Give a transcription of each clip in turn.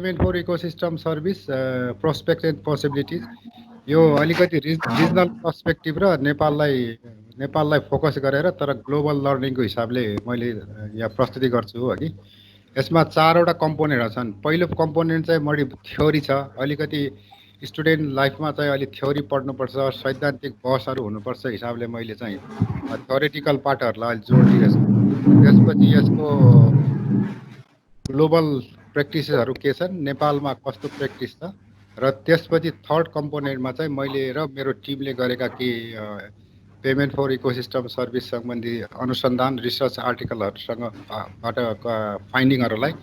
Payment for ecosystem service prospect and possibilities यो अलिकति regional perspective र नेपाललाई फोकस गरेर तर ग्लोबल लर्निङको हिसाबले मैले यहाँ प्रस्तुति गर्छु अघि। यसमा 4वटा कम्पोनेन्टहरू छन्। पहिलो कम्पोनेन्ट चाहिँ बढी थ्योरी छ, अलिकति स्टुडेन्ट लाइफमा चाहिँ अलिक थ्योरी पढ्नुपर्छ, सैद्धान्तिक बहसहरू हुनुपर्छ हिसाबले मैले चाहिँ थ्योरेटिकल पार्टहरूलाई जोड दिएछु। त्यसपछि यसको ग्लोबल प्र्याक्टिसेसहरू के छन्, नेपालमा कस्तो प्र्याक्टिस छ, र त्यसपछि थर्ड कम्पोनेन्टमा चाहिँ मैले र मेरो टिमले गरेका केही पेमेन्ट फर इकोसिस्टम सर्भिस सम्बन्धी अनुसन्धान रिसर्च आर्टिकलहरूसँग बाट फाइन्डिङहरूलाई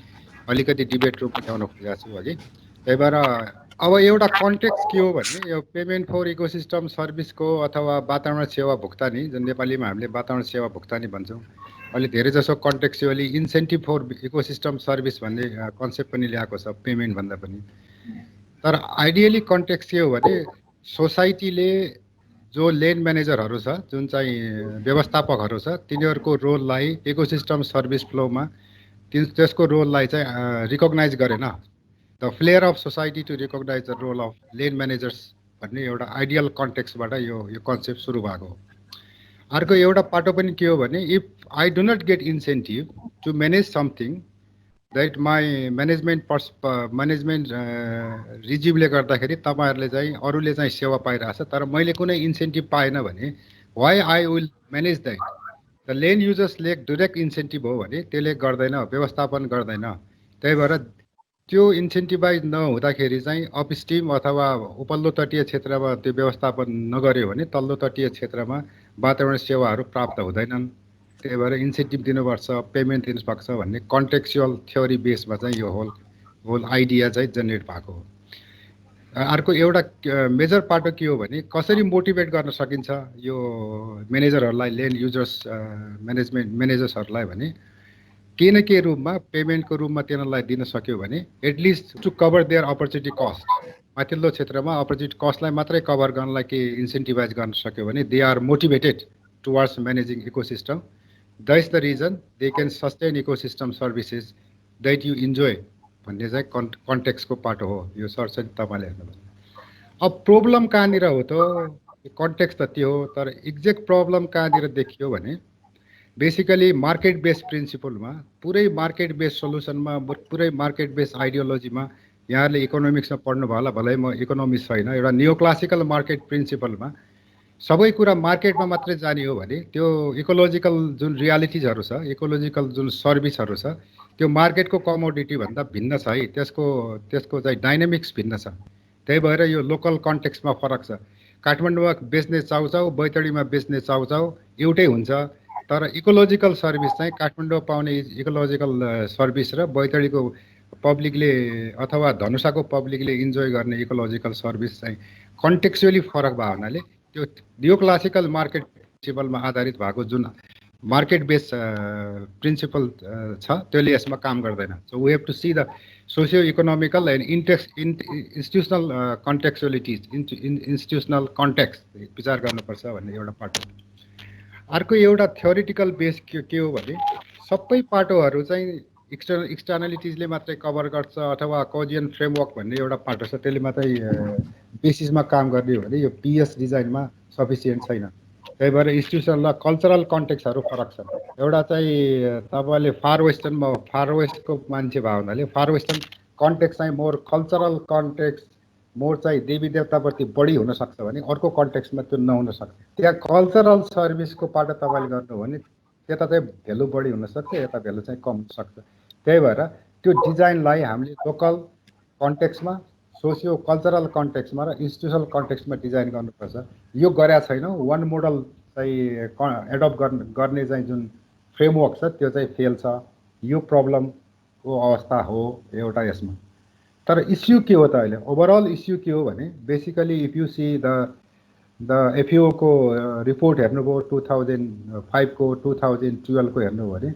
अलिकति डिबेट रूपमा ल्याउन खोजेको छु अघि। त्यही भएर अब एउटा कन्टेक्स्ट के हो भने यो पेमेन्ट फर इकोसिस्टम सर्भिसको अथवा वातावरण सेवा भुक्तानी, जुन नेपालीमा हामीले वातावरण सेवा भुक्तानी भन्छौँ, अहिले धेरै जसो कन्टेक्चुअली इन्सेन्टिभ फर इकोसिस्टम सर्भिस भन्ने कन्सेप्ट पनि ल्याएको छ पेमेन्ट भन्दा पनि। तर आइडियली कन्टेक्स्ट के हो भने सोसाइटीले जो ल्यान्ड म्यानेजरहरू छ, जुन चाहिँ व्यवस्थापकहरू छ, तिनीहरूको रोललाई इकोसिस्टम सर्भिस फ्लोमा त्यसको रोललाई चाहिँ रिकग्नाइज गरेन। The flair of society to recognise the role of land managers भन्ने एउटा आइडियल कन्टेक्स्टबाट यो कन्सेप्ट सुरु भएको हो। अर्को एउटा पाटो पनि के हो भने if I do not get incentive to manage something that my management रिजिमले गर्दाखेरि तपाईँहरूले चाहिँ अरूले चाहिँ सेवा पाइरहेछ, तर मैले कुनै इन्सेन्टिभ पाएन भने why I will manage that. The land users like direct incentive हो भने त्यसले गर्दैन, व्यवस्थापन गर्दैन। त्यही भएर त्यो इन्सेन्टिभाइज नहुँदाखेरि चाहिँ अपस्ट्रिम अथवा उपल्लो तटीय क्षेत्रमा त्यो व्यवस्थापन नगर्यो भने तल्लो तटीय क्षेत्रमा वातावरण सेवाहरू प्राप्त हुँदैनन्। त्यही भएर इन्सेन्टिभ दिनुपर्छ, पेमेन्ट दिनुपर्छ भन्ने कन्टेक्चुअल थ्योरी बेसमा चाहिँ यो होल आइडिया चाहिँ जेनेरेट भएको हो। अर्को एउटा मेजर पाटो के हो भने कसरी मोटिभेट गर्न सकिन्छ यो म्यानेजरहरूलाई, ल्यान्ड युजर्स म्यानेजर्सहरूलाई भने केही न केही रूपमा पेमेन्टको रूपमा तिनीहरूलाई दिन सक्यो भने at least to cover their opportunity cost, माथिल्लो क्षेत्रमा अपर्च्युनिटी कस्टलाई मात्रै कभर गर्नलाई के इन्सेन्टिभाइज गर्न सक्यो भने they are motivated towards managing ecosystem. That's the reason they can sustain ecosystem services that you enjoy भन्ने चाहिँ कन्टेक्स्टको पाटो हो यो सर्च तपाईँले हेर्नुभयो। अब प्रब्लम कहाँनिर हो त, कन्टेक्स्ट त त्यो हो, तर एक्ज्याक्ट प्रब्लम कहाँनिर देखियो भने बेसिकली मार्केट बेस्ड प्रिन्सिपलमा, पुरै मार्केट बेस्ड सल्युसनमा, पुरै मार्केट बेस्ड आइडियोलोजीमा यहाँहरूले इकोनोमिक्समा पढ्नुभयो होला, भलै म इकोनोमिक्स छैन, एउटा नियो क्लासिकल मार्केट प्रिन्सिपलमा सबै कुरा मार्केटमा मात्रै जाने हो भने त्यो इकोलोजिकल जुन रियालिटिजहरू छ, इकोलोजिकल जुन सर्भिसहरू छ, त्यो मार्केटको कमोडिटी भन्दा भिन्न छ है, त्यसको चाहिँ डाइनामिक्स भिन्न छ। त्यही भएर यो लोकल कन्टेक्स्टमा फरक छ। काठमाडौँमा बेच्ने चाउचाउ, बैतडीमा बेच्ने चाउचाउ एउटै हुन्छ, तर इकोलोजिकल सर्भिस चाहिँ काठमाडौँ पाउने इकोलोजिकल सर्भिस र बैतडीको पब्लिकले अथवा धनुषाको पब्लिकले इन्जोय गर्ने इकोलोजिकल सर्भिस चाहिँ कन्टेक्चुअली फरक भएको हुनाले त्यो नियो क्लासिकल मार्केट प्रिन्सिपलमा आधारित भएको जुन मार्केट बेस्ड प्रिन्सिपल छ त्यसले यसमा काम गर्दैन। So we have to see the socio economical and institutional contextualities, institutional context विचार गर्नुपर्छ भन्ने एउटा पाटो। अर्को एउटा थ्योरिटिकल बेस के हो भने सबै पाटोहरू चाहिँ एक्सटर्नलिटिजले मात्रै कभर गर्छ अथवा कोजियन फ्रेमवर्क भन्ने एउटा पाटो छ, त्यसले मात्रै बेसिसमा काम गर्ने हो भने यो पिएस डिजाइनमा सफिसियन्ट छैन। त्यही भएर इन्स्टिट्युसनल र कल्चरल कन्टेक्स्टहरू फरक छन्। एउटा चाहिँ तपाईँले फार वेस्टको मान्छे भयो हुनाले फार वेस्टर्न कन्टेक्स्ट चाहिँ मोर कल्चरल कन्टेक्स्ट, मोर चाहिँ देवी देवताप्रति बढी हुनसक्छ भने अर्को कन्टेक्स्टमा त्यो नहुन सक्छ। त्यहाँ कल्चरल सर्भिसको पाटो तपाईँले गर्नु हो भने त्यता चाहिँ भेल्यु बढी हुनसक्छ, यता भेल्यु चाहिँ कम हुनसक्छ। त्यही भएर त्यो डिजाइनलाई हामीले लोकल कन्टेक्स्टमा, सोसियो कल्चरल कन्टेक्स्टमा र इन्स्टिट्युसनल कन्टेक्स्टमा डिजाइन गर्नुपर्छ। यो गरेका छैनौँ। वान मोडल चाहिँ एडप्ट गर्ने चाहिँ जुन फ्रेमवर्क छ त्यो चाहिँ फेल छ। यो प्रब्लमको अवस्था हो एउटा यसमा। तर इस्यु के हो त अहिले ओभरअल इस्यु के हो भने basically if you see the FAO को रिपोर्ट हेर्नुभयो 2005 को 2012 को हेर्नुभयो भने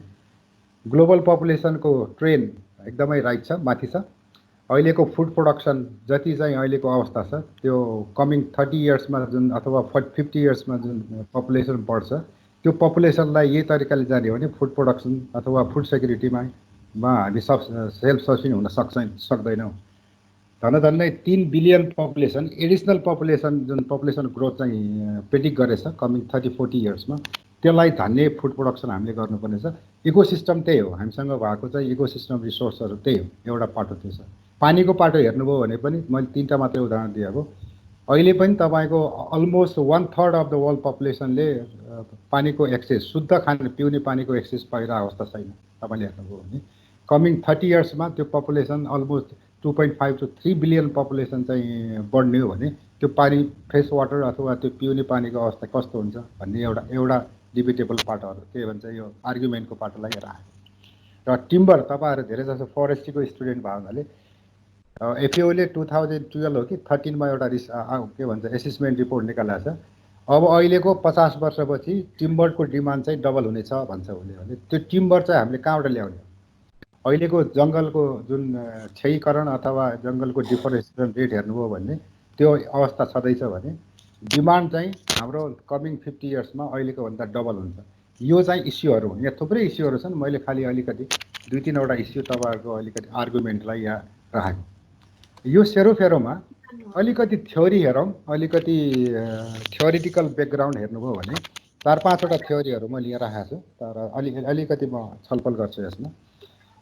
ग्लोबल पपुलेसनको ट्रेन्ड एकदमै राइट छ, माथि छ। अहिलेको फुड प्रोडक्सन जति चाहिँ अहिलेको अवस्था छ त्यो कमिङ 30 इयर्समा जुन अथवा 50 इयर्समा जुन पपुलेसन बढ्छ त्यो पपुलेसनलाई यही तरिकाले जाने हो भने फुड प्रोडक्सन अथवा फुड सेक्युरिटीमा मा हामी सेल्फ सस्टेन हुन सक्दैनौँ। झन्डै 3 बिलियन पपुलेसन एडिसनल पपुलेसन जुन पपुलेसन ग्रोथ चाहिँ प्रेडिक्ट गरेछ कमिङ 30-40 इयर्समा, त्यसलाई धान्ने फुड प्रोडक्सन हामीले गर्नुपर्ने छ। इकोसिस्टम त्यही हो, हामीसँग भएको चाहिँ इकोसिस्टम रिसोर्सहरू त्यही हो। एउटा पाटो त्यो छ। पानीको पाटो हेर्नुभयो भने पनि मैले 3टा मात्रै उदाहरण दिएको। अहिले पनि तपाईँको अलमोस्ट 1/3 अफ द वर्ल्ड पपुलेसनले पानीको एक्सेस, शुद्ध खाने पिउने पानीको एक्सेस पाइरहेको अवस्था छैन। तपाईँले हेर्नुभयो भने कमिङ 30 इयर्समा त्यो population almost 2.5 to 3 billion population चाहिँ बढ्ने हो भने त्यो पानी फ्रेस वाटर अथवा त्यो पिउने पानीको अवस्था कस्तो हुन्छ भन्ने एउटा डिबेटेबल पाटोहरू के भन्छ यो आर्गुमेन्टको पाटोलाई हेर। र टिम्बर तपाईँहरू धेरै जसो फरेस्ट्रीको स्टुडेन्ट भएको हुनाले एफएओले 2012 हो कि 13मा एउटा के भन्छ एसेसमेन्ट रिपोर्ट निकालेको छ। अब अहिलेको 50 वर्षपछि टिम्बरको डिमान्ड चाहिँ डबल हुनेछ भन्छ उसले। भने त्यो टिम्बर चाहिँ हामीले कहाँबाट ल्याउने? अहिलेको जङ्गलको जुन क्षयीकरण अथवा जङ्गलको डिफोरेस्टेसन रेट हेर्नुभयो भने त्यो अवस्था छँदैछ भने डिमान्ड चाहिँ हाम्रो कमिङ 50 इयर्समा अहिलेको भन्दा डबल हुन्छ। यो चाहिँ इस्युहरू हुन्। यहाँ थुप्रै इस्युहरू छन्। मैले खालि अलिकति 2-3वटा इस्यु तपाईँहरूको अलिकति आर्गुमेन्टलाई यहाँ राखेँ। यो सेरोफेरोमा अलिकति थ्योरी हेरौँ, अलिकति थ्योरिटिकल ब्याकग्राउन्ड हेर्नुभयो भने 4-5वटा थ्योरीहरू मैले यहाँ राखेको छु, तर अलिकति म छलफल गर्छु यसमा।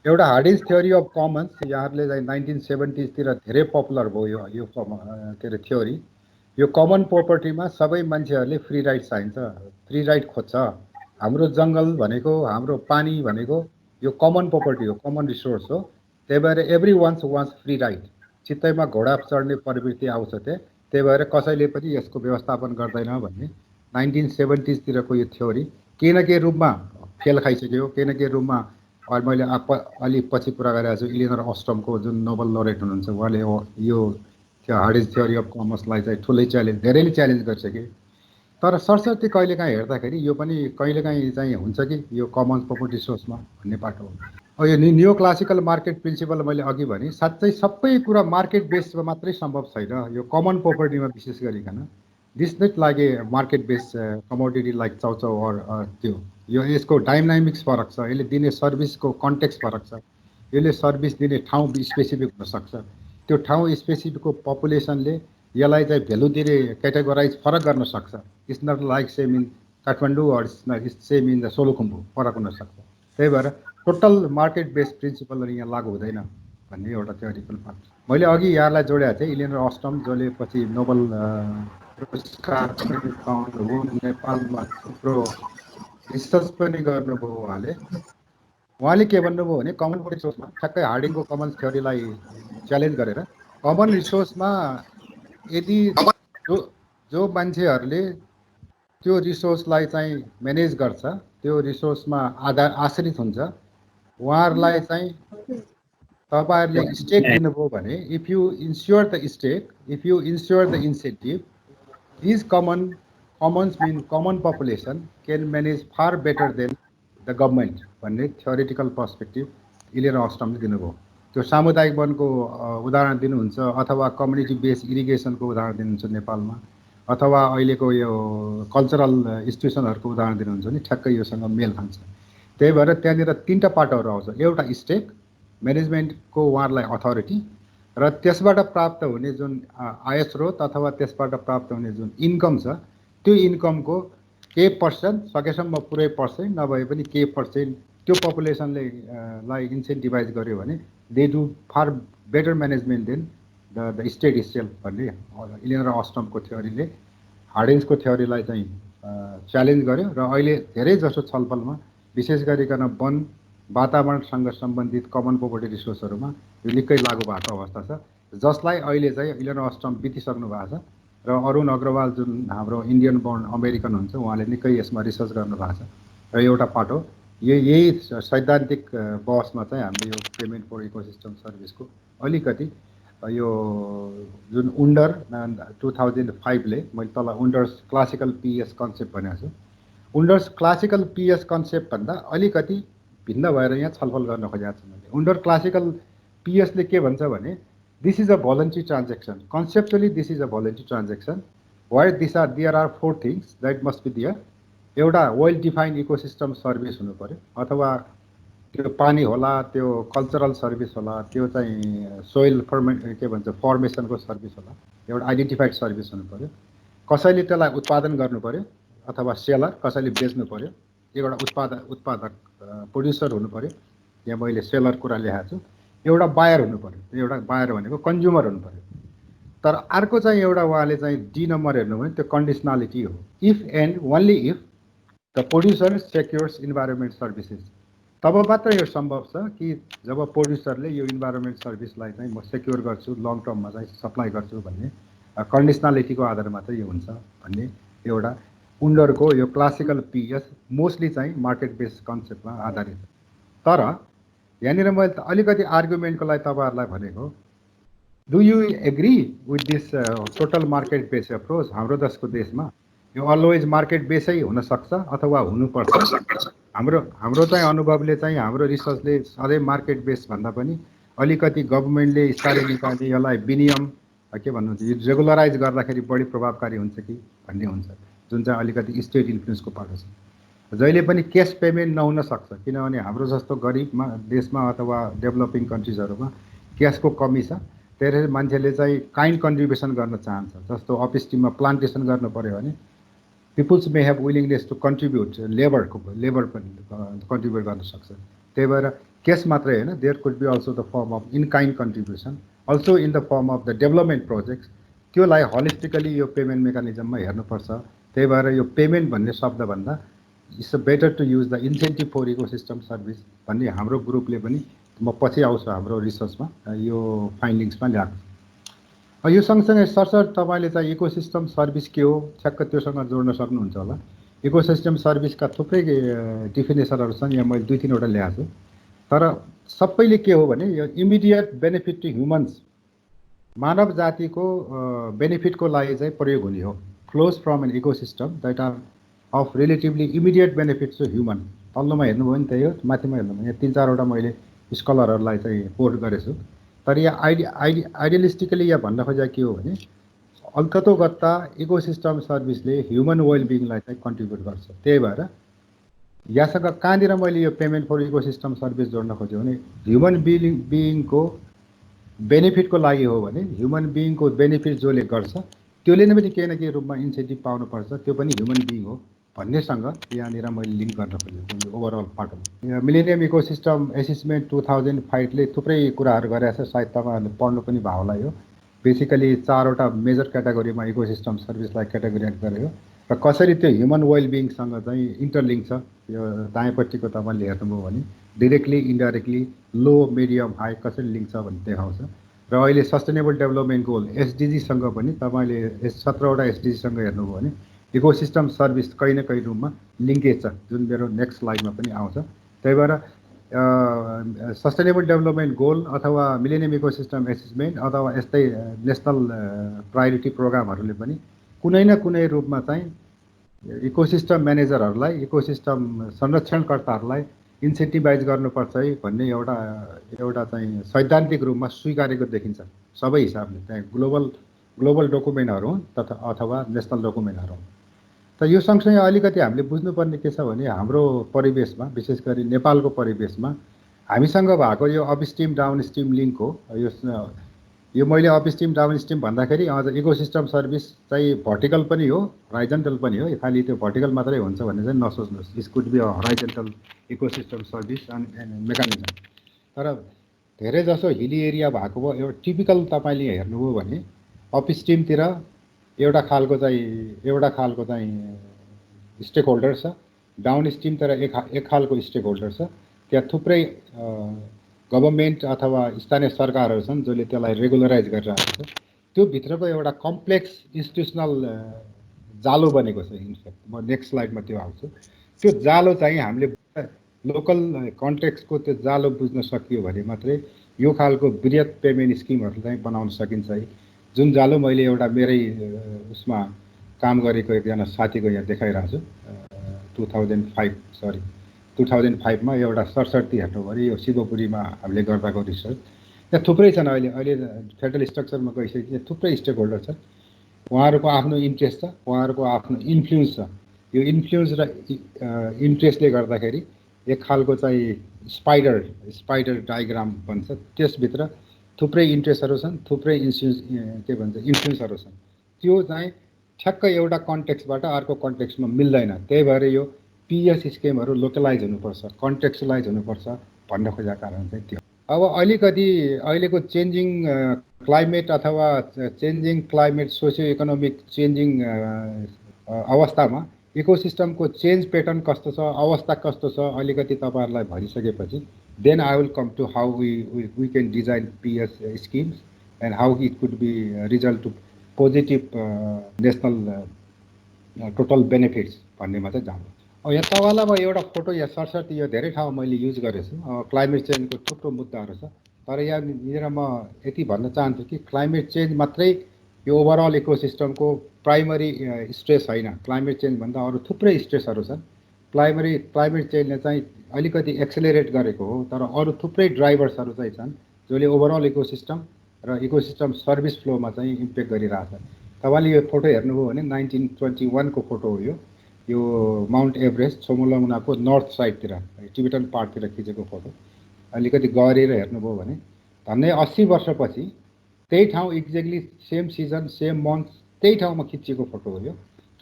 एउटा हार्डिन्स थ्योरी अफ कमन्स, यहाँहरूले चाहिँ 1970तिर धेरै पपुलर भयो यो के अरे थ्योरी। यो कमन प्रोपर्टीमा सबै मान्छेहरूले फ्री राइट चाहिन्छ, फ्री राइट खोज्छ। हाम्रो जङ्गल भनेको, हाम्रो पानी भनेको यो कमन प्रोपर्टी हो, कमन रिसोर्स हो। त्यही भएर एभ्री वान्स फ्री राइट। चित्तैमा घोडा चढ्ने प्रवृत्ति आउँछ त्यही भएर कसैले पनि यसको व्यवस्थापन गर्दैन भन्ने 1970तिरको यो थ्योरी केही न केही रूपमा फेल खाइसक्यो। केही न केही रूपमा मैले अलि पछि कुरा गरिरहेको छु, इलिनर अस्टमको जुन नोबल लरेट हुनुहुन्छ उहाँले यो हार्डिन्स थ्योरी अफ कमन्सलाई चाहिँ ठुलै धेरैले च्यालेन्ज गरिसके। तर सरस्वती कहिलेकाहीँ हेर्दाखेरि यो पनि कहिलेकाहीँ चाहिँ हुन्छ कि यो कमन प्रोपर्टी सोर्समा भन्ने पाटो हो। यो न्यू क्लासिकल मार्केट प्रिन्सिपल मैले अघि भने साँच्चै सबै कुरा मार्केट बेसमा मात्रै सम्भव छैन। यो कमन प्रोपर्टीमा विशेष गरिकन दिस नट लागे मार्केट बेस कमोडिटी लाइक चाउचाउ अर त्यो यो यसको डाइनामिक्स फरक छ। यसले दिने सर्भिसको कन्टेक्स्ट फरक छ। यसले सर्भिस दिने ठाउँ स्पेसिफिक हुनसक्छ। त्यो ठाउँ स्पेसिफिकको पपुलेसनले यसलाई चाहिँ भेल्यु दिने क्याटेगोराइज फरक गर्न सक्छ। It's not like same in Kathmandu or same in the Solukhumbu, फरक हुनसक्छ। त्यही भएर टोटल मार्केट बेस्ड प्रिन्सिपलहरू यहाँ लागु हुँदैन भन्ने एउटा थ्योरिकल पार्ट। मैले अघि यहाँलाई जोडेको थिएँ इलिनर अस्टम, जसले पछि नोबल पुरस्कार पनि पाउनुभयो। नेपालमा थुप्रो रिसर्च पनि गर्नुभयो उहाँले के भन्नुभयो भने कमन रिसोर्समा ठ्याक्कै हार्डिङको कमन थ्योरीलाई च्यालेन्ज गरेर कमन रिसोर्समा यदि जो मान्छेहरूले त्यो रिसोर्सलाई चाहिँ म्यानेज गर्छ, त्यो रिसोर्समा आश्रित हुन्छ, उहाँहरूलाई चाहिँ तपाईँहरूले स्टेक दिनुभयो भने if you insure the stake, if you insure the incentive, these commons mean common population can manage far better than the government भन्ने थ्योरिटिकल पर्सपेक्टिभ इलिनर अस्टमले दिनुभयो। त्यो सामुदायिक वनको उदाहरण दिनुहुन्छ अथवा कम्युनिटी बेस्ड इरिगेसनको उदाहरण दिनुहुन्छ नेपालमा, अथवा अहिलेको यो कल्चरल इन्स्टिट्युसनहरूको उदाहरण दिनुहुन्छ भने ठ्याक्कै योसँग मेल खान्छ। त्यही भएर त्यहाँनिर 3टा पाटोहरू आउँछ। एउटा स्टेक, म्यानेजमेन्टको उहाँहरूलाई अथोरिटी, र त्यसबाट प्राप्त हुने जुन आय स्रोत अथवा त्यसबाट प्राप्त हुने जुन इन्कम छ, त्यो इन्कमको केही पर्सेन्ट, सकेसम्म पुरै पर्सेन्ट नभए पनि केही पर्सेन्ट त्यो पपुलेसनले लाई इन्सेन्टिभाइज गर्यो भने they do far better management than the state itself भन्ने इलिनर अस्टमको थ्योरीले हार्डिन्सको थ्योरीलाई चाहिँ च्यालेन्ज गर्यो। र अहिले धेरै जसो छलफलमा विशेष गरिकन वन वातावरणसँग सम्बन्धित कमन प्रोपर्टी रिसोर्सहरूमा यो निकै लागु भएको अवस्था छ, जसलाई अहिले चाहिँ इलिनर अस्टम बितिसक्नु भएको छ। र अरुण अग्रवाल जुन हाम्रो इन्डियन बोर्न अमेरिकन हुन्छ, उहाँले निकै यसमा रिसर्च गर्नुभएको छ। र एउटा पाटो यही सैद्धान्तिक बहसमा चाहिँ हामीले यो पेमेन्ट फर इकोसिस्टम सर्भिसको अलिकति यो जुन उन्डर 2005ले मैले तल उन्डर्स क्लासिकल पिएस कन्सेप्ट भनेको छु, उन्डर्स क्लासिकल पिएस कन्सेप्टभन्दा अलिकति भिन्न भएर यहाँ छलफल गर्न खोजेको छु मैले। उन्डर क्लासिकल पिएसले के भन्छ भने this is a voluntary transaction, conceptually this is a voluntary transaction where there are 4 things that must be there. एउटा वेल डिफाइन्ड इकोसिस्टम सर्भिस हुनु पऱ्यो, अथवा त्यो पानी होला, त्यो कल्चरल सर्भिस होला, त्यो चाहिँ सोइल फर्मेसनको सर्भिस होला, एउटा आइडेन्टिफाइड सर्भिस हुनु पर्यो। कसैले त्यसलाई उत्पादन गर्नु पर्यो अथवा सेलर, कसैले बेच्नु पर्यो, एउटा उत्पादक प्रोड्युसर हुनु पर्यो। यहाँ मैले सेलर कुरा लेखाएको छु। एउटा बायर हुनु पर्यो, एउटा बायर भनेको कन्ज्युमर हुनु पर्यो। तर अर्को चाहिँ एउटा उहाँले चाहिँ डी नम्बर हेर्नु भने त्यो कन्डिसनालिटी हो। If and only if the producer secures environment services, तब मात्र यो सम्भव छ कि जब प्रोड्युसरले यो इन्भाइरोमेन्ट सर्भिसलाई चाहिँ म सेक्योर गर्छु, लङ टर्ममा चाहिँ सप्लाई गर्छु भन्ने कन्डिसनालिटीको आधारमा चाहिँ यो हुन्छ भन्ने एउटा उनीहरूको यो क्लासिकल पिएस मोस्टली चाहिँ मार्केट बेस्ड कन्सेप्टमा आधारित। तर यहाँनिर मैले अलिकति आर्गुमेन्टको लागि तपाईँहरूलाई भनेको, do you agree with this total market based approach? हाम्रो जसको देशमा यो अलवेज मार्केट बेसै हुनसक्छ अथवा हुनुपर्छ। हाम्रो चाहिँ अनुभवले चाहिँ, हाम्रो रिसर्चले सधैँ मार्केट बेस भन्दा पनि अलिकति गभर्मेन्टले स्तरीय निकायले यसलाई विनियम के भन्नुहुन्छ, यो रेगुलराइज गर्दाखेरि बढी प्रभावकारी हुन्छ कि भन्ने हुन्छ, जुन चाहिँ अलिकति स्टेट इन्फ्लुएन्सको पाटो छ। जहिले पनि क्यास पेमेन्ट नहुन सक्छ, किनभने हाम्रो जस्तो गरिबमा देशमा अथवा डेभलपिङ कन्ट्रिजहरूमा क्यासको कमी छ। त्यसैले मान्छेले चाहिँ काइन्ड कन्ट्रिब्युसन गर्न चाहन्छ। जस्तो अपस्ट्रिममा प्लान्टेसन गर्नु पऱ्यो भने peoples may have willingness to contribute, labour पनि कन्ट्रिब्युट गर्न सक्छ। त्यही भएर क्यास मात्रै होइन, there could be also the form of in kind contribution, also in the form of the development projects. त्योलाई होलिस्टिकली यो पेमेन्ट मेकानिजममा हेर्नुपर्छ। त्यही भएर यो पेमेन्ट भन्ने शब्दभन्दा it's better to use the incentive for ecosystem service भन्ने हाम्रो ग्रुपले पनि, म पछि आउँछु हाम्रो रिसर्चमा यो फाइन्डिङ्समा ल्याएको छ। यो सँगसँगै सरसर तपाईँले चाहिँ इकोसिस्टम सर्भिस के हो ठ्याक्क त्योसँग जोड्न सक्नुहुन्छ होला। इकोसिस्टम सर्भिसका थुप्रै डिफिनेसनहरू छन्, यहाँ मैले 2-3वटा ल्याएको छु। तर सबैले के हो भने यो इमिडिएट बेनिफिट टु ह्युमन्स, मानव जातिको बेनिफिटको लागि चाहिँ प्रयोग हुने हो। Flows from an ecosystem that are of relatively immediate benefits to human. तल्लोमा हेर्नुभयो भने त्यही हो, माथिमा हेर्नुभयो भने 3-4वटा मैले स्कलरहरूलाई चाहिँ कोट गरेछु। तर यहाँ आइडियलिस्टिकली यहाँ भन्न खोजेको के हो भने, अन्ततोगत्ता इकोसिस्टम सर्भिसले ह्युमन वेलबिङलाई चाहिँ कन्ट्रिब्युट गर्छ। त्यही भएर यहाँसँग कहाँनिर मैले यो पेमेन्ट फर इकोसिस्टम सर्भिस जोड्न खोजेँ भने, ह्युमन बिइङको बेनिफिटको लागि हो भने ह्युमन बिइङको बेनिफिट जसले गर्छ त्यसले नै पनि केही न केही रूपमा इन्सेन्टिभ पाउनुपर्छ, त्यो पनि ह्युमन बिइङ हो भन्नेसँग यहाँनिर मैले लिङ्क गर्न खोजेको ओभरअल पाटोमा। मिलेनियम इकोसिस्टम एसेसमेन्ट 2005ले थुप्रै कुराहरू गरेको छ, सायद तपाईँहरूले पढ्नु पनि भयो होला। यो बेसिकली 4वटा मेजर क्याटेगोरीमा इकोसिस्टम सर्भिसलाई क्याटेगोराइज गर्यो र कसरी त्यो ह्युमन वेलबिङसँग चाहिँ इन्टरलिङ्क छ। यो दायाँपट्टिको तपाईँले हेर्नुभयो भने डिरेक्टली, इन्डाइरेक्टली, लो, मिडियम, हाई कसरी लिङ्क छ भन्ने देखाउँछ। र अहिले सस्टेनेबल डेभलपमेन्ट गोल एसडिजीसँग पनि तपाईँले 17वटा एसडिजीसँग हेर्नुभयो भने इकोसिस्टम सर्भिस कहीँ न कहीँ रूपमा लिङ्केज छ, जुन मेरो नेक्स्ट स्लाइडमा पनि आउँछ। त्यही भएर सस्टेनेबल डेभलपमेन्ट गोल अथवा मिलेनियम इकोसिस्टम एसेसमेन्ट अथवा यस्तै नेसनल प्रायोरिटी प्रोग्रामहरूले पनि कुनै न कुनै रूपमा चाहिँ इकोसिस्टम म्यानेजरहरूलाई, इकोसिस्टम संरक्षणकर्ताहरूलाई इन्सेन्टिभाइज गर्नुपर्छ है भन्ने एउटा चाहिँ सैद्धान्तिक रूपमा स्वीकारेको देखिन्छ सबै हिसाबले, चाहिँ ग्लोबल डकुमेन्टहरू हुन् तथा अथवा नेसनल डकुमेन्टहरू हुन्। त यो सँगसँगै अलिकति हामीले बुझ्नुपर्ने के छ भने, हाम्रो परिवेशमा, विशेष गरी नेपालको परिवेशमा हामीसँग भएको यो अपस्ट्रिम डाउनस्ट्रिम लिङ्क हो। यो मैले अपस्ट्रिम डाउनस्ट्रिम भन्दाखेरि अझ इकोसिस्टम सर्भिस चाहिँ भर्टिकल पनि हो, हराइजन्टल पनि हो। खालि त्यो भर्टिकल मात्रै हुन्छ भन्ने चाहिँ नसोच्नुहोस्। This could be a horizontal ecosystem service and mechanism. तर धेरै जसो हिली एरिया भएको भयो, एउटा टिपिकल तपाईँले हेर्नुभयो भने अपस्ट्रिमतिर एउटा खालको चाहिँ स्टेक होल्डर छ, डाउनस्ट्रिमतिर एक खालको स्टेक होल्डर छ। त्यहाँ थुप्रै गभर्मेन्ट अथवा स्थानीय सरकारहरू छन् जसले त्यसलाई रेगुलराइज गरिरहेको छ। त्यो भित्रको एउटा कम्प्लेक्स इन्स्टिट्युसनल जालो बनेको छ। इनफ्याक्ट म नेक्स्ट स्लाइडमा त्यो आउँछु। त्यो जालो चाहिँ हामीले लोकल कन्टेक्स्टको त्यो जालो बुझ्न सकियो भने मात्रै यो खालको वृहत पेमेन्ट स्किमहरू चाहिँ बनाउन सकिन्छ है। जुन जालो मैले एउटा मेरै उसमा काम गरेको एकजना साथीको यहाँ देखाइरहेको छु। 2005मा एउटा सरसर्ती हेर्नु भने यो शिवपुरीमा हामीले गर्दाको रिसर्च। त्यहाँ थुप्रै छन्। अहिले फेडरल स्ट्रक्चरमा गइसकेपछि थुप्रै स्टेक होल्डर छन्। उहाँहरूको आफ्नो इन्ट्रेस्ट छ, उहाँहरूको आफ्नो इन्फ्लुएन्स छ। यो इन्फ्लुएन्स र इन्ट्रेस्टले गर्दाखेरि एक खालको चाहिँ स्पाइडर डायग्राम भन्छ, त्यसभित्र थुप्रै इन्ट्रेस्टहरू छन्, थुप्रै इन्फ्लुएन्सहरू छन्। त्यो चाहिँ ठ्याक्कै एउटा कन्टेक्स्टबाट अर्को कन्टेक्स्टमा मिल्दैन। त्यही भएर यो पिएस स्किमहरू लोकलाइज हुनुपर्छ, कन्टेक्स्चुलाइज हुनुपर्छ भन्न खोजेको कारण चाहिँ त्यो। अब अलिकति अहिलेको चेन्जिङ क्लाइमेट अथवा changing climate socio economic changing अवस्थामा इकोसिस्टमको चेन्ज प्याटर्न कस्तो छ, अवस्था कस्तो छ, अलिकति तपाईँहरूलाई भनिसकेपछि then I will come to how we can design PES schemes and how it could be result to positive national total benefits भन्नेमा चाहिँ जानु। अब यहाँ तपाईँलाई म एउटा फोटो यहाँ सरसर्ती यो धेरै ठाउँमा मैले युज गरेको छु। क्लाइमेट चेन्जको थुप्रो मुद्दाहरू छ, तर यहाँनिर म यति भन्न चाहन्छु कि क्लाइमेट चेन्ज मात्रै यो ओभरअल इकोसिस्टमको प्राइमरी स्ट्रेस होइन। क्लाइमेट चेन्जभन्दा अरू थुप्रै स्ट्रेसहरू छन्। क्लाइमेट चेन्जले चाहिँ अलिकति एक्सेलरेट गरेको हो, तर अरू थुप्रै ड्राइभर्सहरू चाहिँ छन् जसले ओभरअल इकोसिस्टम र इकोसिस्टम सर्भिस फ्लोमा चाहिँ इम्प्याक्ट गरिरहेछ। तपाईँले यो फोटो हेर्नुभयो भने 1921को फोटो हो यो माउन्ट एभरेस्ट छोमोलङ्नाको नर्थ साइडतिर टिबेटन पार्टतिर खिचेको फोटो। अलिकति गएर हेर्नुभयो भने झन्डै 80 वर्षपछि त्यही ठाउँ exactly same season same month त्यही ठाउँमा खिचिएको फोटो हो यो।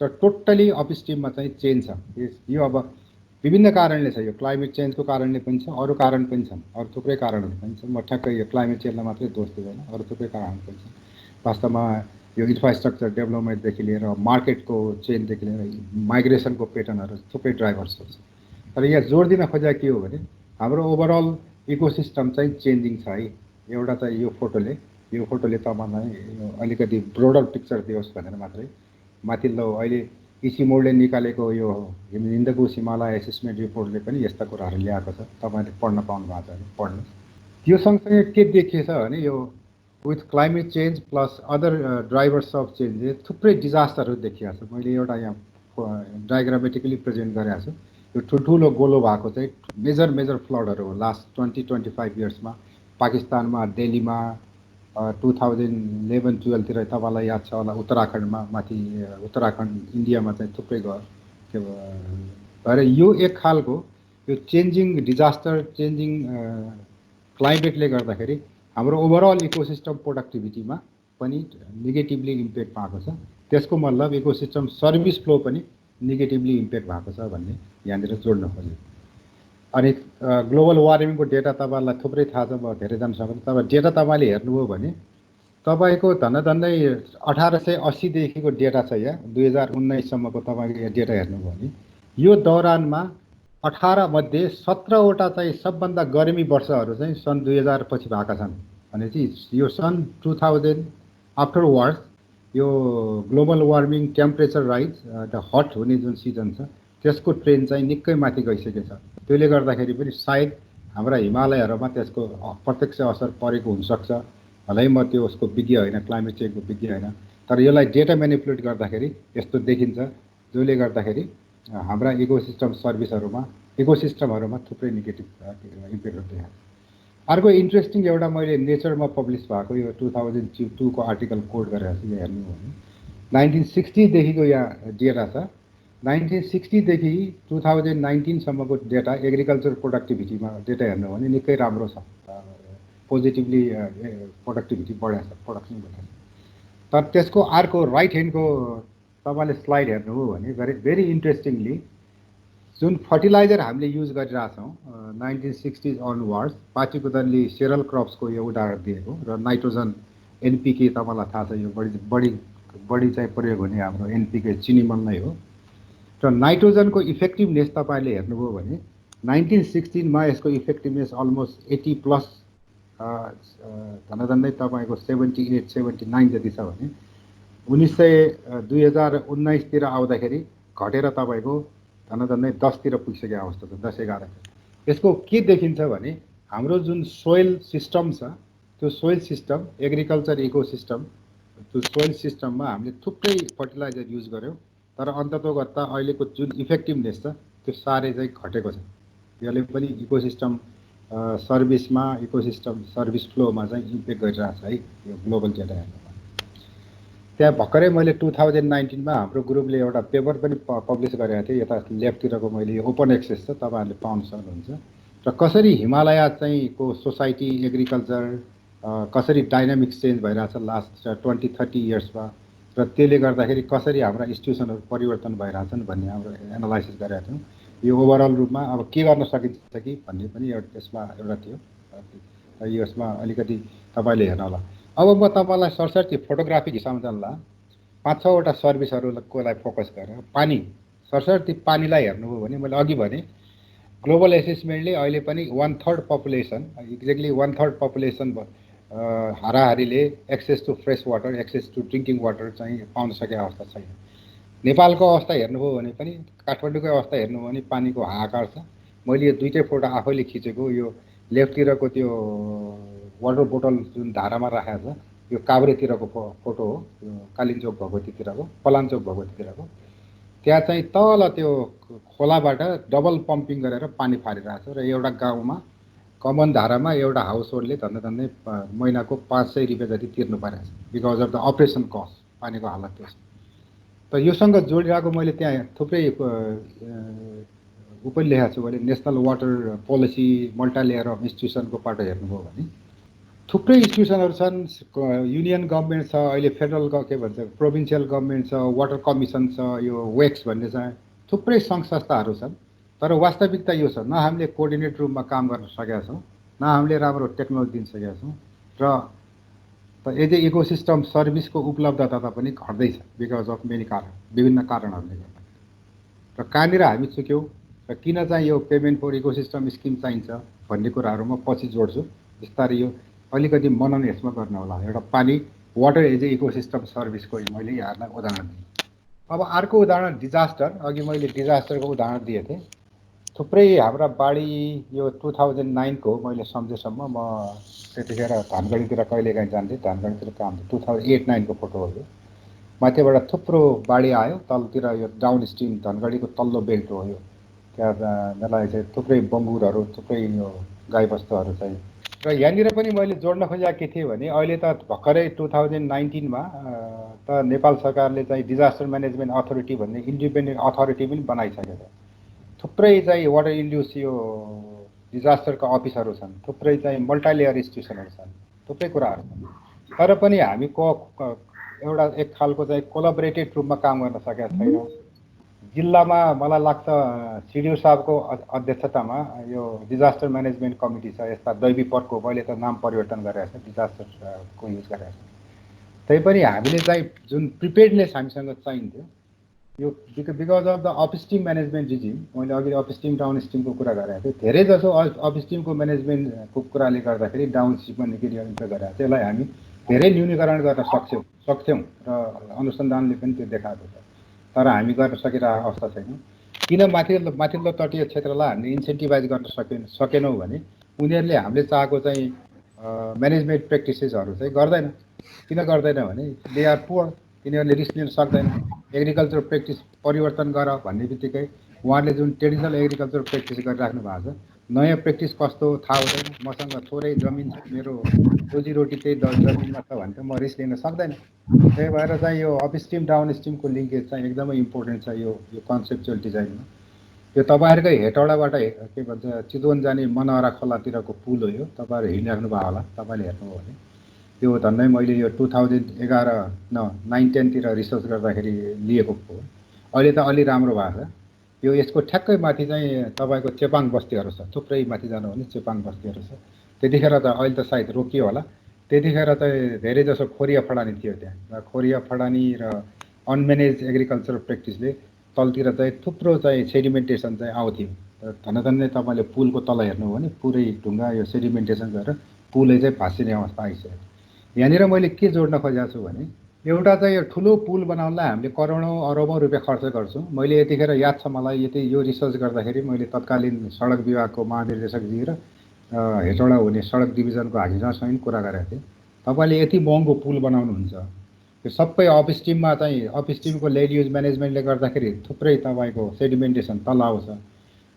र टोटली अपस्ट्रिममा चाहिँ चेन्ज छ। यो अब विभिन्न कारणले छ, यो क्लाइमेट चेन्जको कारणले पनि छ, अरू कारण पनि छन्, अरू थुप्रै कारणहरू पनि छन्। म ठ्याक्कै यो क्लाइमेट चेन्जलाई मात्रै दोष दिँदैन, अरू थुप्रै कारणहरू पनि छन्। वास्तवमा यो इन्फ्रास्ट्रक्चर डेभलपमेन्टदेखि लिएर मार्केटको चेन्जदेखि लिएर माइग्रेसनको प्याटर्नहरू थुप्रै ड्राइभर्सहरू छ। तर यहाँ जोड दिन खोजेको के हो भने हाम्रो ओभरअल इकोसिस्टम चाहिँ चेन्जिङ छ है। एउटा चाहिँ यो फोटोले तपाईँलाई यो अलिकति ब्रोडर पिक्चर दियोस् भनेर मात्रै। माथिल्लो अहिले इसिमोडले निकालेको यो हिन्दकुश हिमालय एसेसमेन्ट रिपोर्टले पनि यस्ता कुराहरू ल्याएको छ, तपाईँले पढ्न पाउनु भएको छ भने पढ्नुहोस्। त्यो सँगसँगै के देखिएछ भने यो with climate change plus other driver's of change थुप्रै डिजास्टरहरू देखिएको छ। मैले एउटा यहाँ डायग्रामेटिकली प्रेजेन्ट गरेको छु। यो ठुल्ठुलो गोलो भएको चाहिँ मेजर फ्लडहरू हो लास्ट 20-25 इयर्समा। पाकिस्तानमा दिल्लीमा 2011-12तिर तपाईँलाई याद छ होला, उत्तराखण्डमा माथि उत्तराखण्ड इन्डियामा चाहिँ थुप्रै गयो के भएर यो एक खालको यो चेन्जिङ डिजास्टर चेन्जिङ क्लाइमेटले गर्दाखेरि हाम्रो ओभरअल इकोसिस्टम प्रोडक्टिभिटीमा पनि नेगेटिभली इम्प्याक्ट भएको छ। त्यसको मतलब इकोसिस्टम सर्भिस फ्लो पनि नेगेटिभली इम्प्याक्ट भएको छ भन्ने यहाँनिर जोड्न खोजेँ। अनि ग्लोबल वार्मिङको डेटा तपाईँलाई थुप्रै थाहा छ, म धेरै जानसक्छु। तपाईँ डेटा तपाईँले हेर्नुभयो भने तपाईँको झन्डै 1880देखिको डेटा छ यहाँ 2019सम्मको तपाईँको यहाँ डेटा हेर्नुभयो भने यो दौरानमा 18 मध्ये 17वटा चाहिँ सबभन्दा गर्मी वर्षहरू चाहिँ सन् 2000 पछि भएका छन्। भनेपछि यो सन् 2000 आफ्टरवर्ड्स यो global warming temperature rise the hot हुने जुन सिजन छ त्यसको ट्रेन्ड चाहिँ निकै माथि गइसकेको छ। त्यसले गर्दाखेरि पनि सायद हाम्रा हिमालयहरूमा त्यसको प्रत्यक्ष असर परेको हुनसक्छ। हालै म त्यो उसको विज्ञ होइन, क्लाइमेट चेन्जको विज्ञ होइन, तर यसलाई डेटा म्यानिपुलेट गर्दाखेरि यस्तो देखिन्छ, जसले गर्दाखेरि हाम्रा इकोसिस्टमहरूमा थुप्रै नेगेटिभ इम्प्याक्टहरू देखाएको। अर्को इन्ट्रेस्टिङ एउटा मैले नेचरमा पब्लिस भएको यो 2002को आर्टिकल कोड गरेर छु। यहाँ हेर्नु हो भने 1960देखिको यहाँ डेटा छ। 1960देखि 2019सम्मको डेटा एग्रिकल्चर प्रोडक्टिभिटीमा डेटा हेर्नु हो भने निकै राम्रो छ, पोजिटिभली प्रोडक्टिभिटी बढेको छ, प्रोडक्सन बढेको छ। तर त्यसको अर्को राइट ह्यान्डको तपाईँले स्लाइड हेर्नुभयो भने भेरी इन्ट्रेस्टिङली जुन फर्टिलाइजर हामीले युज गरिरहेछौँ 1960s अनवर्ड्स, पार्टिकुलरली सेरल क्रप्सको यो उदाहरण दिएको र नाइट्रोजन एनपिके तपाईँलाई थाहा छ, यो बढी चाहिँ प्रयोग हुने हाम्रो एनपिके चिनीमल नै हो। र नाइट्रोजनको इफेक्टिभनेस तपाईँले हेर्नुभयो भने 1916मा यसको इफेक्टिभनेस अलमोस्ट 80+ झन्डै तपाईँको 78-79 जति छ भने 2019तिर आउँदाखेरि घटेर तपाईँको झन्डै 10तिर पुगिसकेको अवस्था छ, 10-11। यसको के देखिन्छ भने हाम्रो जुन सोइल सिस्टम छ त्यो सोइल सिस्टम एग्रिकल्चर इकोसिस्टम त्यो सोइल सिस्टममा हामीले थुप्रै फर्टिलाइजर युज गऱ्यौँ, तर अन्ततोगत्ता अहिलेको जुन इफेक्टिभनेस छ त्यो साह्रै चाहिँ घटेको छ। यसले पनि इकोसिस्टम सर्भिस फ्लोमा चाहिँ इम्प्याक्ट गरिरहेको छ है यो ग्लोबल डेटा हेर्नु। त्यहाँ भर्खरै मैले 2019मा हाम्रो ग्रुपले एउटा पेपर पनि पब्लिस गरेको थिएँ। यता लेफ्टतिरको मैले ओपन एक्सेस छ, तपाईँहरूले पाउन सक्नुहुन्छ। र कसरी हिमालय चाहिँ को सोसाइटी एग्रिकल्चर कसरी डाइनामिक्स चेन्ज भइरहेछ लास्ट 20-30 इयर्समा, र त्यसले गर्दाखेरि कसरी हाम्रा इन्स्टिट्युसनहरू परिवर्तन भइरहेछन् भन्ने हाम्रो एनालाइसिस गरेका थियौँ। यो ओभरअल रूपमा अब के गर्न सकिन्छ कि भन्ने पनि त्यसमा एउटा थियो। यसमा अलिकति तपाईँले हेर्नु होला। अब म तपाईँलाई सरसर्ती फोटोग्राफिक हिसाबमा जान्ला 5-6वटा सर्भिसहरूको लागि फोकस गरेर पानी, सरसर्ती पानीलाई हेर्नुभयो भने मैले अघि भने ग्लोबल एसेसमेन्टले अहिले पनि 1/3 पपुलेसन, एक्ज्याक्टली 1/3 पपुलेसन हाराहारीले access to fresh water, access to drinking water चाहिँ पाउन सकेको अवस्था छैन। नेपालको अवस्था हेर्नुभयो भने पनि, काठमाडौँको अवस्था हेर्नुभयो भने पानीको हाहाकार छ। मैले यो दुईटै फोटो आफैले खिचेको, यो लेफ्टतिरको त्यो वाटर बोटल जुन धारामा राखेको छ, यो काभ्रेतिरको फोटो हो, यो कालिम्चोक भगवतीतिरको, पलाञ्चोक भगवतीतिरको। त्यहाँ चाहिँ तल त्यो खोलाबाट डबल पम्पिङ गरेर पानी फालिरहेको छ, र एउटा गाउँमा कमन धारामा एउटा हाउस होल्डले झन्डै महिनाको 500 रुपियाँ जति तिर्नु परिरहेको छ, because of the operation cost. पानीको हालत त्यो छ। त योसँग जोडिरहेको मैले त्यहाँ थुप्रै पनि लेखेको छु। मैले नेसनल वाटर पोलिसी मल्टालेयर अफ इन्स्टिट्युसनको पाटो हेर्नुभयो भने थुप्रै इन्स्टिट्युसनहरू छन्। युनियन गभर्मेन्ट छ, अहिले फेडरल के भन्छ प्रोभिन्सियल गभर्मेन्ट छ, वाटर कमिसन छ, यो वेक्स भन्ने छ, थुप्रै सङ्घ संस्थाहरू छन्। तर वास्तविकता यो छ, न हामीले कोअर्डिनेट रूपमा काम गर्न सकेका छौँ, न हामीले राम्रो टेक्नोलोजी दिन सकेका छौँ, र एज ए इकोसिस्टम सर्भिसको उपलब्धता पनि घट्दैछ बिकज अफ मेनी कारण, विभिन्न कारणहरूले गर्दा। र कहाँनिर हामी चुक्यौँ र किन चाहिँ यो पेमेन्ट फर इकोसिस्टम स्किम चाहिन्छ भन्ने कुराहरू म पछि जोड्छु। बिस्तारै यो अलिकति मनन यसमा गर्न होला। एउटा पानी वाटर एज ए इकोसिस्टम सर्भिसको मैले यहाँलाई उदाहरण दिएँ। अब अर्को उदाहरण डिजास्टर। अघि मैले डिजास्टरको उदाहरण दिएको थिएँ। थुप्रै हाम्रा बाढी यो 2009को मैले सम्झेसम्म, म त्यतिखेर धनगढीतिर कहिलेकाहीँ जान्थेँ, धनगढीतिर काम थियो। 2008-09को फोटो हो यो। माथिबाट थुप्रो बाढी आयो, तलतिर यो डाउन स्ट्रिम धनगढीको तल्लो बेल्ट हो यो। त्यहाँ मलाई चाहिँ थुप्रै बङ्गुरहरू, थुप्रै यो गाईबस्तुहरू चाहिँ। र यहाँनिर पनि मैले जोड्न खोजेको के थिएँ भने अहिले त भर्खरै 2019मा त नेपाल सरकारले चाहिँ डिजास्टर म्यानेजमेन्ट अथोरिटी भन्ने इन्डिपेन्डेन्ट अथोरिटी पनि बनाइसकेको छ। थुप्रै चाहिँ वाटर इन्ड्युस यो डिजास्टरका अफिसहरू छन्, थुप्रै चाहिँ मल्टालेयर इन्स्टिट्युसनहरू छन्, थुप्रै कुराहरू छन्। तर पनि हामी एउटा एक खालको चाहिँ कोलाबोरेटेड रूपमा काम गर्न सकेका छैनौँ। जिल्लामा मलाई लाग्छ सिडिओ साहबको अध्यक्षतामा यो डिजास्टर म्यानेजमेन्ट कमिटी छ। यस्ता दैवी पर्को मैले त नाम परिवर्तन गरेको छ, डिजास्टरको युज गरेको छ। तैपनि हामीले चाहिँ जुन प्रिपेयर्डनेस हामीसँग चाहिन्थ्यो, यो because of the upstream management regime, मैले अघि अपस्ट्रिम डाउन स्ट्रिमको कुरा गरेको थिएँ। धेरै जसो अपस्ट्रिमको म्यानेजमेन्टको कुराले गर्दाखेरि डाउन स्ट्रिममा निकै गरेको छ। त्यसलाई हामी धेरै न्यूनीकरण गर्न सक्थ्यौँ र अनुसन्धानले पनि त्यो देखाएको छ। तर हामी गर्न सकिरहेको अवस्था छैन। किन माथिल्लो तटीय क्षेत्रलाई हामीले इन्सेन्टिभाइज गर्न सकेनौँ भने उनीहरूले हामीले चाहेको चाहिँ म्यानेजमेन्ट प्र्याक्टिसेसहरू चाहिँ गर्दैन। किन गर्दैन भने दे आर पुअर, तिनीहरूले रिस्क लिन सक्दैन। एग्रिकल्चर प्र्याक्टिस परिवर्तन गर भन्ने बित्तिकै उहाँहरूले जुन ट्रेडिसनल एग्रिकल्चर प्र्याक्टिस गरिराख्नु भएको छ, नयाँ प्र्याक्टिस कस्तो थाहा हुँदैन। मसँग थोरै जमिन छ, मेरो रोजीरोटी त्यही जमिनमा छ भने त म रिस्क लिन सक्दैन। त्यही भएर चाहिँ यो अपस्ट्रिम डाउन स्ट्रिमको लिङ्केज चाहिँ एकदमै इम्पोर्टेन्ट छ यो कन्सेप्चुअल डिजाइनमा। यो तपाईँहरूकै हेटौडाबाट के भन्छ चितवन जाने मनहरा खोलातिरको पुल हो यो। तपाईँहरू हिँडिराख्नु भयो होला, तपाईँले हेर्नुभयो भने। यो झन्डै मैले यो 2011-9-10तिर रिसर्च गर्दाखेरि लिएको हो। अहिले त अलि राम्रो भएको छ। यो यसको ठ्याक्कै माथि चाहिँ तपाईँको चेपाङ बस्तीहरू छ, थुप्रै माथि जानु भने चेपाङ बस्तीहरू छ। त्यतिखेर त अहिले त सायद रोकियो होला। त्यतिखेर चाहिँ धेरै जसो खोरिया फडानी थियो त्यहाँ, र खोरिया फडानी र अनम्यानेज एग्रिकल्चर प्र्याक्टिसले तलतिर चाहिँ थुप्रो चाहिँ सेडिमेन्टेसन चाहिँ आउँथ्यो। धनधन्नै तपाईँले पुलको तल हेर्नुभयो भने पुरै ढुङ्गा यो सेडिमेन्टेसन गरेर पुलै चाहिँ भाँसिने अवस्था आइसक्यो। यहाँनिर मैले के जोड्न खोजेको छु भने एउटा चाहिँ यो ठुलो पुल बनाउनलाई हामीले करोडौँ अरबौँ रुपियाँ खर्च गर्छौँ। मैले यतिखेर याद छ मलाई यो रिसर्च गर्दाखेरि मैले तत्कालीन सडक विभागको महानिर्देशकजी र हेटौडा हुने सडक डिभिजनको हाजिरसँग कुरा गरेको थिएँ। तपाईँले यति महँगो पुल बनाउनुहुन्छ, यो सबै अपस्ट्रिममा चाहिँ अपस्ट्रिमको ल्यान्ड युज म्यानेजमेन्टले गर्दाखेरि थुप्रै तपाईँको सेडिमेन्टेसन तल आउँछ।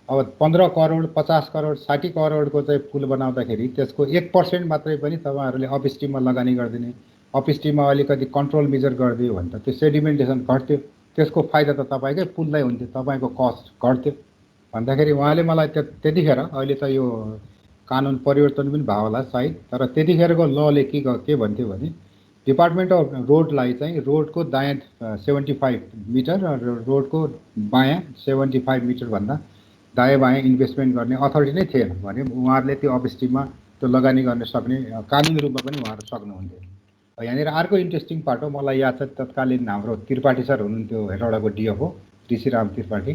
अब 15 करोड 50 करोड 60 करोडको चाहिँ पुल बनाउँदाखेरि त्यसको 1% मात्रै पनि तपाईँहरूले अपस्ट्रिममा लगानी गरिदिने, अपस्ट्रिममा अलिकति कन्ट्रोल मेजर गरिदियो भने त त्यो सेडिमेन्टेसन घट्थ्यो, त्यसको फाइदा त तपाईँकै पुललाई हुन्थ्यो, तपाईँको कस्ट घट्थ्यो भन्दाखेरि उहाँले मलाई त्यतिखेर, अहिले त यो कानुन परिवर्तन पनि भयो होला सायद, तर त्यतिखेरको लले के भन्थ्यो भने डिपार्टमेन्ट अफ रोडलाई चाहिँ रोडको दायाँ 75 मिटर र रोडको बायाँ 75 मिटरभन्दा दायाँ बायाँ इन्भेस्टमेन्ट गर्ने अथोरिटी नै थिएन भने उहाँहरूले त्यो अपस्ट्रिममा त्यो लगानी गर्न सक्ने कानुनी रूपमा पनि उहाँहरू सक्नुहुन्थ्यो। यहाँनिर अर्को इन्ट्रेस्टिङ पार्ट हो, मलाई याद छ तत्कालीन हाम्रो त्रिपाठी सर हुनुहुन्थ्यो हेटौडाको डिएफओ ऋषिराम त्रिपाठी।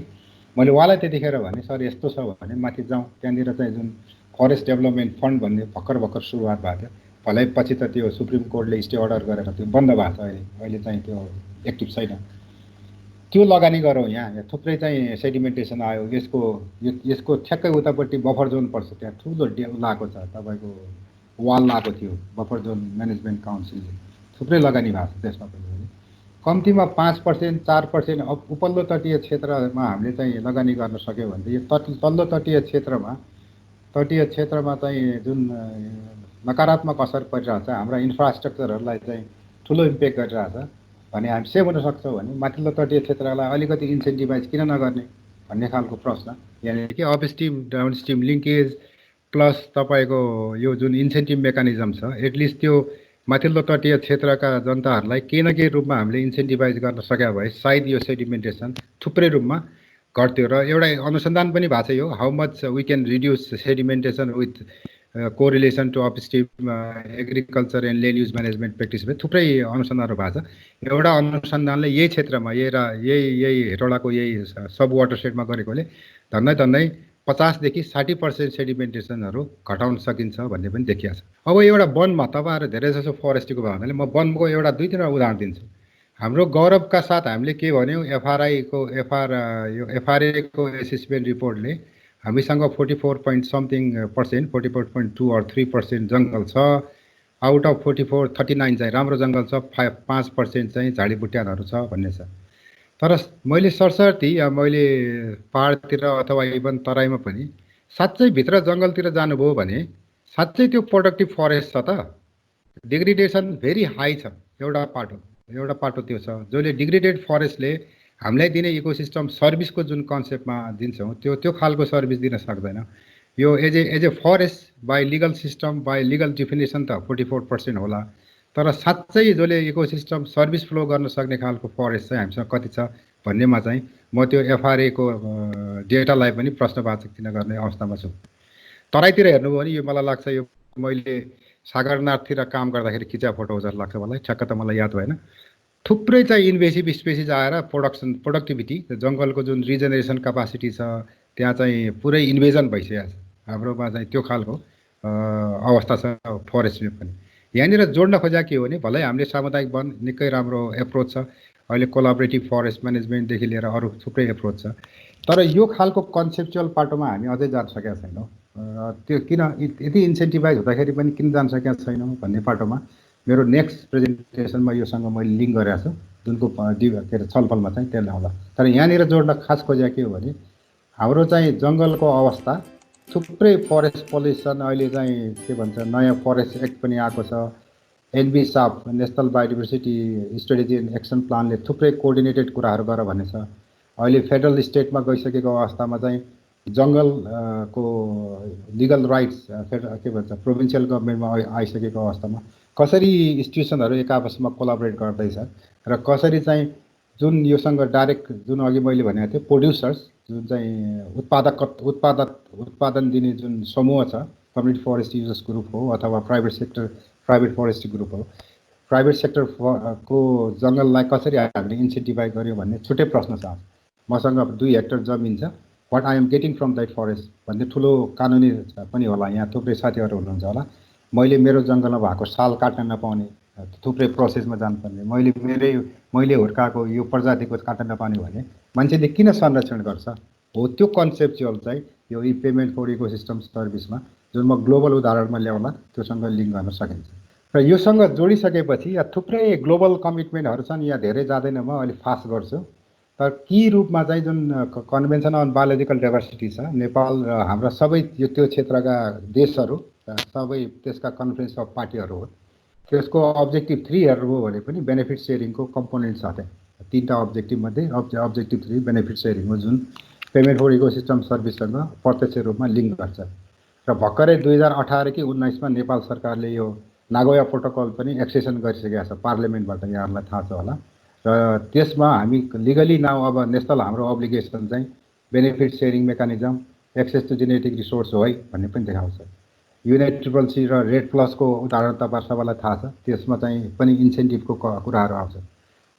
मैले उहाँलाई त्यतिखेर भने सर यस्तो छ भने माथि जाउँ, त्यहाँनिर चाहिँ जुन फरेस्ट डेभलपमेन्ट फन्ड भन्ने भर्खर सुरुवात भएको थियो, भलै पछि त त्यो सुप्रिम कोर्टले स्टे अर्डर गरेर त्यो बन्द भएको छ, अहिले चाहिँ त्यो एक्टिभ छैन। त्यो लगानी गरौँ, यहाँ थुप्रै चाहिँ सेडिमेन्टेसन आयो, यसको ठ्याक्कै उतापट्टि बफर जोन पर्छ, त्यहाँ ठुलो लगाएको छ, तपाईँको वाल लगाएको थियो बफर जोन म्यानेजमेन्ट काउन्सिलले, थुप्रै लगानी भएको छ त्यसमा पनि। कम्तीमा 5% 4% उपल्लो तटीय क्षेत्रमा हामीले चाहिँ लगानी गर्न सक्यो भने यो तल्लो तटीय क्षेत्रमा चाहिँ जुन नकारात्मक असर परिरहेछ, हाम्रा इन्फ्रास्ट्रक्चरहरूलाई चाहिँ ठुलो इम्प्याक्ट गरिरहेछ भने हामी सेभ हुन सक्छौँ भने माथिल्लो तटीय क्षेत्रलाई अलिकति इन्सेन्टिभाइज किन नगर्ने भन्ने खालको प्रश्न। यहाँनिर के अपस्ट्रिम डाउनस्ट्रिम लिङ्केज प्लस तपाईँको यो जुन इन्सेन्टिभ मेकानिजम छ, एटलिस्ट त्यो माथिल्लो तटीय क्षेत्रका जनताहरूलाई केही न केही रूपमा हामीले इन्सेन्टिभाइज गर्न सकेका भए सायद यो सेडिमेन्टेसन थुप्रै रूपमा घट्थ्यो। र एउटा अनुसन्धान पनि भएको छ, यो how much we can reduce sedimentation with correlation to upstream agriculture and land use management practice, थुप्रै अनुसन्धानहरू भएको छ। एउटा अनुसन्धानले यही क्षेत्रमा यही हेटौडाको यही सब वाटरसेडमा गरेकोले धन्दै 50 देखि 60% सेडिमेन्टेसनहरू घटाउन सकिन्छ भन्ने पनि देखिएको छ। अब एउटा वनमा तपाईँहरू धेरै जसो फरेस्टको भयो भने म वनको एउटा 2-3 उदाहरण दिन्छु। हाम्रो गौरवका साथ हामीले के भन्यौँ, एफआरएको एसेसमेन्ट रिपोर्टले हामीसँग 44.something%, 44.2 or 3% जङ्गल छ, आउट अफ 44 39 चाहिँ राम्रो जङ्गल छ, 5% चाहिँ झाडीबुट्यानहरू छ भन्ने छ। तर मैले सरसर्ती मैले पहाडतिर अथवा इभन तराईमा पनि साँच्चै भित्र जङ्गलतिर जानुभयो भने साँच्चै त्यो प्रोडक्टिभ फरेस्ट छ त? डिग्रेडेसन भेरी हाई छ। एउटा पाटो त्यो छ जसले डिग्रेडेड फरेस्टले हामीलाई दिने इकोसिस्टम सर्भिसको जुन कन्सेप्टमा दिन्छौँ त्यो खालको सर्भिस दिन सक्दैन। यो as a forest by legal system by legal definition त 44% होला, तर साँच्चै जसले इकोसिस्टम सर्भिस फ्लो गर्न सक्ने खालको फरेस्ट चाहिँ हामीसँग कति छ भन्नेमा चाहिँ म त्यो एफआरएको डेटालाई पनि प्रश्नवाचक चिन्ह गर्ने अवस्थामा छु। तराईतिर हेर्नुभयो भने यो मलाई लाग्छ, यो मैले सागरनाथतिर काम गर्दाखेरि खिचा फोटो जस्तो लाग्छ मलाई, ठ्याक्क त मलाई याद भएन। थुप्रै चाहिँ इन्भेसिभ स्पेसिस आएर प्रोडक्टिभिटी जङ्गलको जुन रिजेनेरेसन क्यापासिटी छ त्यहाँ चाहिँ पुरै इन्भेजन भइसकेको छ। हाम्रोमा चाहिँ त्यो खालको अवस्था छ फरेस्टमा पनि। यहाँनिर जोड्न खोजेको के हो भने भलै हामीले सामुदायिक वन निकै राम्रो एप्रोच छ, अहिले कोलाबरेटिभ फरेस्ट म्यानेजमेन्टदेखि लिएर अरू थुप्रै एप्रोच छ, तर यो खालको कन्सेप्चुअल पाटोमा हामी अझै जान सकेका छैनौँ। त्यो किन यति इन्सेन्टिभाइज हुँदाखेरि पनि किन जान सकेका छैनौँ भन्ने पाटोमा मेरो नेक्स्ट प्रेजेन्टेसनमा योसँग मैले लिङ्क गरेको छु, जुनको के अरे छलफलमा चाहिँ त्यसलाई होला। तर यहाँनिर जोड्न खास खोजेको के हो भने हाम्रो चाहिँ जङ्गलको अवस्था, थुप्रै फरेस्ट पोल्युसन, अहिले चाहिँ के भन्छ नयाँ फरेस्ट एक्ट पनि आएको छ, NB SAP national biodiversity strategy and action प्लानले थुप्रै कोअर्डिनेटेड कुराहरू गर भन्ने छ। अहिले फेडरल स्टेटमा गइसकेको अवस्थामा चाहिँ जङ्गलको लिगल राइट्स के भन्छ प्रोभिन्सियल गभर्मेन्टमा आइसकेको अवस्थामा कसरी इन्स्टिट्युसनहरू एक आपसमा कोलाबरेट गर्दैछ र कसरी चाहिँ जुन योसँग डाइरेक्ट जुन अघि मैले भनेको थिएँ प्रोड्युसर्स जुन चाहिँ उत्पादन दिने जुन समूह छ, कम्युनिटी फरेस्ट युजर्स ग्रुप हो अथवा प्राइभेट फरेस्ट ग्रुप हो, प्राइभेट सेक्टरको जङ्गललाई कसरी हामीले इन्सेन्टिभाइज गर्यो भन्ने छुट्टै प्रश्न छ। मसँग 2 हेक्टर जमिन छ, what I am getting from that forest भन्ने ठुलो कानुनी पनि होला। यहाँ थुप्रै साथीहरू हुनुहुन्छ होला, मैले मेरो जङ्गलमा भएको साल काट्न नपाउने, थुप्रै प्रोसेसमा जानुपर्ने, मैले हुर्काएको यो प्रजातिको काट्न नपाउने भने मान्छेले किन संरक्षण गर्छ हो। त्यो कन्सेप्चुअल चाहिँ यो पेमेन्ट फर इकोसिस्टम सर्भिसमा जुन म ग्लोबल उदाहरणमा ल्याउँला त्योसँग लिङ्क गर्न सकिन्छ। र योसँग जोडिसकेपछि या थुप्रै ग्लोबल कमिटमेन्टहरू छन्, यहाँ धेरै जाँदैन, म अलिक फास्ट गर्छु। तर की रूपमा चाहिँ जुन कन्भेन्सन अन बायोलोजिकल डाइभर्सिटी छ, नेपाल र हाम्रा सबै त्यो क्षेत्रका देशहरू सबै त्यसका कन्फरेन्स अफ पार्टीहरू हो। त्यसको अब्जेक्टिभ 3 हेर्नुभयो भने पनि बेनिफिट सेयरिङको कम्पोनेन्ट छ त्यहाँ। 3टा अब्जेक्टिभ मध्ये अब्जेक्टिभ 3 बेनिफिट सेयरिङ हो, जुन पेमेन्ट फर इकोसिस्टम सर्भिससँग प्रत्यक्ष रूपमा लिङ्क गर्छ। र भर्खरै 2018 कि 19मा नेपाल सरकारले यो नागोया प्रोटोकल पनि एक्सेसन गरिसकेको छ पार्लियामेन्टबाट, यहाँहरूलाई थाहा छ होला। र त्यसमा हामी लिगली नाउ अब नेसनल हाम्रो अब्लिगेसन चाहिँ benefit sharing mechanism, access to genetic resource हो है भन्ने पनि देखाउँछ। UNEP/CCC र रेड प्लसको उदाहरण तपाईँ सबैलाई थाहा छ, त्यसमा चाहिँ पनि इन्सेन्टिभको कुराहरू आउँछ।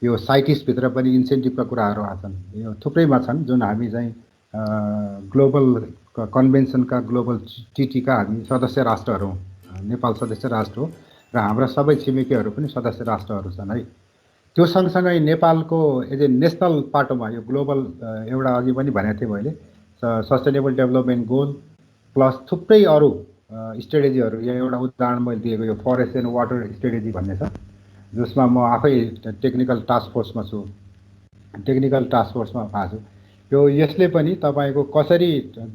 यो साइटिसभित्र पनि इन्सेन्टिभका कुराहरू आउँछन्। यो थुप्रैमा छन् जुन हामी चाहिँ ग्लोबल कन्भेन्सनका, ग्लोबल टिटीका हामी सदस्य राष्ट्रहरू हौँ। नेपाल सदस्य राष्ट्र हो र हाम्रा सबै छिमेकीहरू पनि सदस्य राष्ट्रहरू छन् है। त्यो सँगसँगै नेपालको एज ए नेसनल पाटोमा यो ग्लोबल एउटा अघि पनि भनेको थिएँ मैले, सस्टेनेबल डेभलपमेन्ट गोल प्लस थुप्रै अरू स्ट्रेटेजीहरू। यहाँ एउटा उदाहरण मैले दिएको यो फरेस्ट एन्ड वाटर स्ट्रेटेजी भन्ने छ, जसमा म आफै टेक्निकल टास्क फोर्समा छु, टेक्निकल टास्क फोर्समा भएको छु। यो यसले पनि तपाईँको कसरी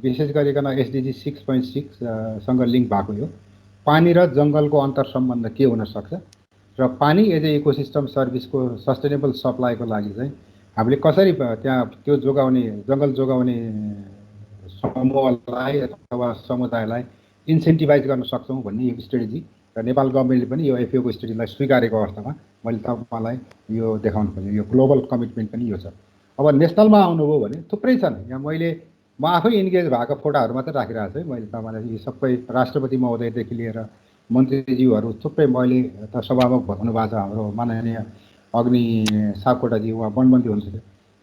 विशेष गरिकन SDG 6.6 सँग लिङ्क भएको यो पानी र जङ्गलको अन्तर सम्बन्ध के हुन सक्छ र पानी एज ए इकोसिस्टम सर्भिसको सस्टेनेबल सप्लाईको लागि चाहिँ हामीले कसरी त्यहाँ त्यो जोगाउने, जङ्गल जोगाउने समूहलाई अथवा समुदायलाई इन्सेन्टिभाइज गर्न सक्छौँ भन्ने यो स्ट्रेटेजी। र नेपाल गभर्मेन्टले पनि यो FAO को स्ट्रेटेजीलाई स्वीकारेको अवस्थामा मैले तपाईँलाई यो देखाउनु खोजेँ। यो ग्लोबल कमिटमेन्ट पनि यो छ। अब नेसनलमा आउनुभयो भने थुप्रै छन्। यहाँ म आफै इन्गेज भएको फोटाहरू मात्रै राखिरहेको छु है। मैले तपाईँलाई यी सबै राष्ट्रपति महोदयदेखि लिएर मन्त्रीज्यूहरू थुप्रै, मैले त सभामुख हुनुभएको छ हाम्रो माननीय अग्नि सापकोटाजी, उहाँ वनमन्त्री हुनुहुन्थ्यो।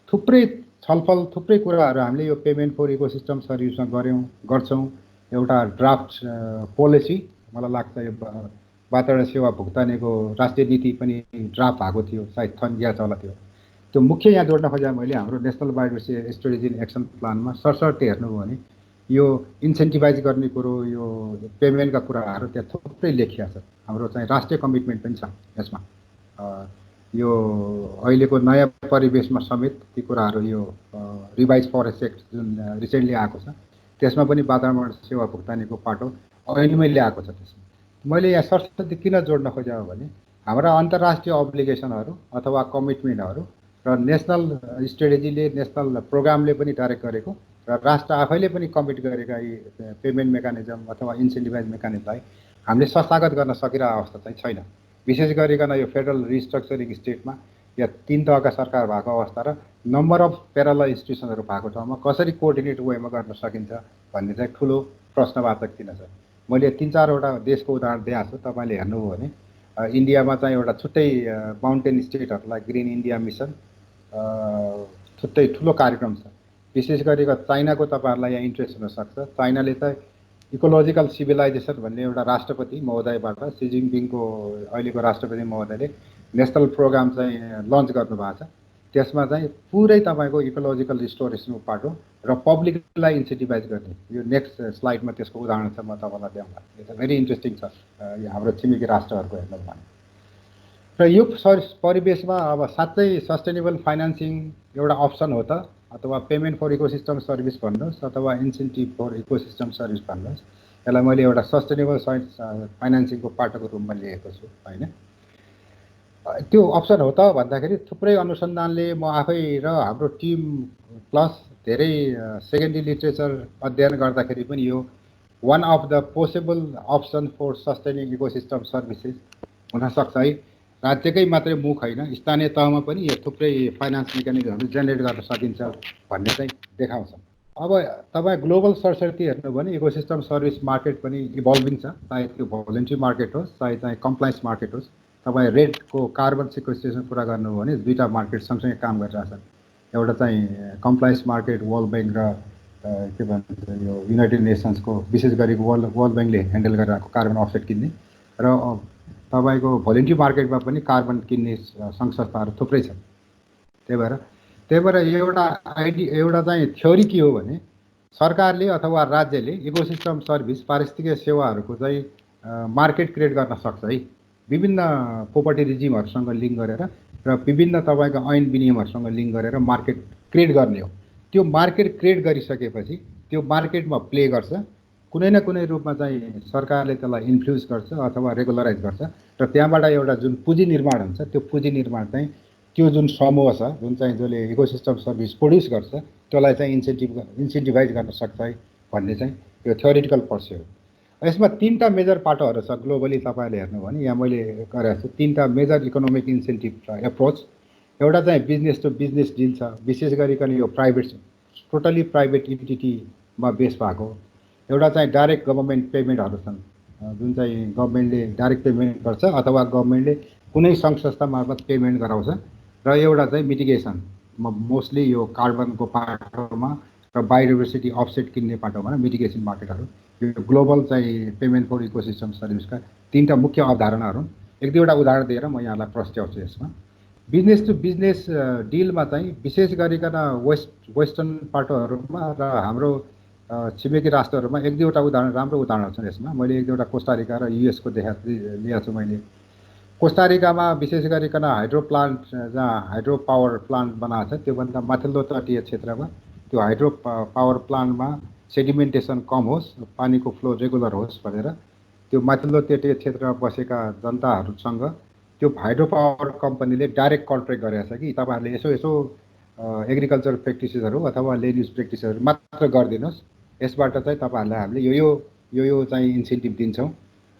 थुप्रै छलफल, थुप्रै कुराहरू हामीले यो पेमेन्ट फर इकोसिस्टम सर्भिसमा गर्छौँ। एउटा ड्राफ्ट पोलिसी मलाई लाग्छ यो वातावरण सेवा भुक्तानीको राष्ट्रिय नीति पनि ड्राफ्ट भएको थियो, सायद थन्किया चला थियो। त्यो मुख्य यहाँ जोड्न खोजेँ मैले हाम्रो national biodiversity strategy and action प्लानमा सरसर्ती हेर्नुभयो भने यो इन्सेन्टिभाइज गर्ने कुरो, यो पेमेन्टका कुराहरू त्यहाँ थुप्रै लेखिया छ। हाम्रो चाहिँ राष्ट्रिय कमिटमेन्ट पनि छ यसमा। यो अहिलेको नयाँ परिवेशमा समेत ती कुराहरू, यो रिभाइज फरेस्ट एक्ट जुन रिसेन्टली आएको छ त्यसमा पनि वातावरण सेवा भुक्तानीको पाटो ऐनमै ल्याएको छ। त्यसमा मैले यहाँ सरस्वती किन जोड्न खोजेँ भने हाम्रा अन्तर्राष्ट्रिय अब्लिगेसनहरू अथवा कमिटमेन्टहरू र नेसनल स्ट्रेटेजीले, नेसनल प्रोग्रामले पनि डाइरेक्ट गरेको र राष्ट्र आफैले पनि कमिट गरेका यी पेमेन्ट मेकानिजम अथवा इन्सेन्टिभाइज मेकानिजमलाई हामीले संस्थागत गर्न सकिरहेको अवस्था चाहिँ छैन। विशेष गरिकन यो फेडरल रिस्ट्रक्चरिङ स्टेटमा या 3 तहका सरकार भएको अवस्था र नम्बर अफ प्यारलल इन्स्टिट्युसनहरू भएको ठाउँमा कसरी कोअर्डिनेट वेमा गर्न सकिन्छ भन्ने चाहिँ ठुलो प्रश्नवाचक किन छ। मैले 3-4वटा देशको उदाहरण दिएको छु। तपाईँले हेर्नुभयो भने इन्डियामा चाहिँ एउटा छुट्टै माउन्टेन स्टेटहरूलाई ग्रिन इन्डिया मिसन छुट्टै ठुलो कार्यक्रम छ। विशेष गरेर चाइनाको तपाईँहरूलाई यहाँ इन्ट्रेस्ट हुनसक्छ। चाइनाले चाहिँ इकोलोजिकल सिभिलाइजेसन भन्ने एउटा राष्ट्रपति महोदयबाट, सी जिनपिङको अहिलेको राष्ट्रपति महोदयले नेसनल प्रोग्राम चाहिँ लन्च गर्नुभएको छ। त्यसमा चाहिँ पुरै तपाईँको इकोलोजिकल रिस्टोरेसनको पाटो र पब्लिकलाई इन्सेन्टिभाइज गर्ने, यो नेक्स्ट स्लाइडमा त्यसको उदाहरण छ, म तपाईँलाई देखाउँला। यो त भेरी इन्ट्रेस्टिङ छ हाम्रो छिमेकी राष्ट्रहरूको हेर्नु भने। र यो परिवेशमा अब साँच्चै सस्टेनेबल फाइनेन्सिङ एउटा अप्सन हो त, अथवा पेमेन्ट फर इकोसिस्टम सर्भिस भन्नुहोस् अथवा इन्सेन्टिभ फर इकोसिस्टम सर्भिस भन्नुहोस्, यसलाई मैले एउटा सस्टेनेबल फाइनेन्सिङको पाटोको रूपमा लिएको छु होइन। त्यो अप्सन हो त भन्दाखेरि थुप्रै अनुसन्धानले, म आफै र हाम्रो टिम प्लस धेरै सेकेन्डरी लिट्रेचर अध्ययन गर्दाखेरि पनि यो one of the possible option for sustaining ecosystem services हुनसक्छ है। राज्यकै मात्रै मुख होइन, स्थानीय तहमा पनि यो थुप्रै फाइनेन्स मेकानिजमहरू जेनेरेट गर्न सकिन्छ भन्ने चाहिँ देखाउँछ। अब तपाईँ ग्लोबल सरसर्ती हेर्नु भने इकोसिस्टम सर्भिस मार्केट पनि इभल्भिङ छ, चाहे त्यो भोलिन्ट्री मार्केट होस् चाहे चाहिँ कम्प्लायन्स मार्केट होस्। तपाईँ रेडको कार्बन सिक्वेस्ट्रेसन कुरा गर्नुभयो भने 2टा मार्केट सँगसँगै काम गरिरहेछन्। एउटा चाहिँ कम्प्लायन्स मार्केट वर्ल्ड ब्याङ्क र के भन्छ यो युनाइटेड नेसन्सको, विशेष गरी वर्ल्ड ब्याङ्कले ह्यान्डल गरिरहेको कार्बन अफसेट किन्ने, र तपाईँको भोलिन्ट्री मार्केटमा पनि कार्बन किन्ने सङ्घ संस्थाहरू थुप्रै छन्। त्यही भएर एउटा चाहिँ थ्योरी के हो भने सरकारले अथवा राज्यले इकोसिस्टम सर्भिस पारिस्थितिकीय सेवाहरूको चाहिँ मार्केट क्रिएट गर्न सक्छ है, विभिन्न प्रोपर्टी रिजिमहरूसँग लिङ्क गरेर र विभिन्न तपाईँको ऐन विनियमहरूसँग लिङ्क गरेर मार्केट क्रिएट गर्ने हो। त्यो मार्केट क्रिएट गरिसकेपछि त्यो मार्केटमा प्ले गर्छ, कुनै न कुनै रूपमा चाहिँ सरकारले त्यसलाई इन्फ्लुएन्स गर्छ अथवा रेगुलराइज गर्छ र त्यहाँबाट एउटा जुन पुँजी निर्माण हुन्छ त्यो पुँजी निर्माण चाहिँ त्यो जुन समूह छ जुन चाहिँ जसले इकोसिस्टम सर्भिस प्रोड्युस गर्छ त्यसलाई चाहिँ इन्सेन्टिभाइज गर्न सक्छ है भन्ने चाहिँ यो थ्योरिटिकल पर्स्यु हो। यसमा तीनटा मेजर पाटोहरू छ ग्लोबली तपाईँले हेर्नुभयो भने यहाँ मैले गरेको छु तीनटा मेजर इकोनोमिक इन्सेन्टिभ एप्रोच। एउटा चाहिँ बिजनेस टु बिजनेस डिल छ, विशेष गरिकन यो प्राइभेट टोटली प्राइभेट इन्टिटीमा बेस भएको। एउटा चाहिँ डाइरेक्ट गभर्मेन्ट पेमेन्टहरू छन् जुन चाहिँ गभर्मेन्टले डाइरेक्ट पेमेन्ट गर्छ अथवा गभर्मेन्टले कुनै सङ्घ संस्था मार्फत पेमेन्ट गराउँछ। र एउटा चाहिँ मिटिगेसन मोस्टली यो कार्बनको पाटोमा र बायोडाइभर्सिटी अफसेट किन्ने पाटोमा मिटिगेसन मार्केटहरू यो ग्लोबल चाहिँ पेमेन्ट फर इकोसिस्टम सर्भिसका तीनटा मुख्य अवधारणाहरू। एक दुईवटा उदाहरण दिएर म यहाँलाई प्रस्ट्याउँछु। यसमा बिजनेस टु बिजनेस डिलमा चाहिँ विशेष गरिकन वेस्टर्न पाटोहरूमा र हाम्रो छिमेकी राष्ट्रहरूमा एक दुईवटा उदाहरण राम्रो उदाहरण छन्। यसमा मैले एक दुईवटा कोस्टारिका र युएसको लिएको छु मैले। कोस्टारिकामा विशेष गरिकन हाइड्रो प्लान्ट जहाँ हाइड्रो पावर प्लान्ट बनाएको छ त्योभन्दा माथिल्लो तटीय क्षेत्रमा त्यो हाइड्रो पावर प्लान्टमा सेडिमेन्टेसन कम होस्, पानीको फ्लो रेगुलर होस् भनेर त्यो माथिल्लो तटीय क्षेत्रमा बसेका जनताहरूसँग त्यो हाइड्रो पावर कम्पनीले डाइरेक्ट कन्ट्र्याक्ट गरेको छ कि तपाईँहरूले यसो एग्रिकल्चर प्र्याक्टिसेसहरू अथवा लेन्ड युज प्र्याक्टिसहरू मात्र गरिदिनुहोस्, यसबाट चाहिँ तपाईँहरूलाई हामीले यो चाहिँ इन्सेन्टिभ दिन्छौँ।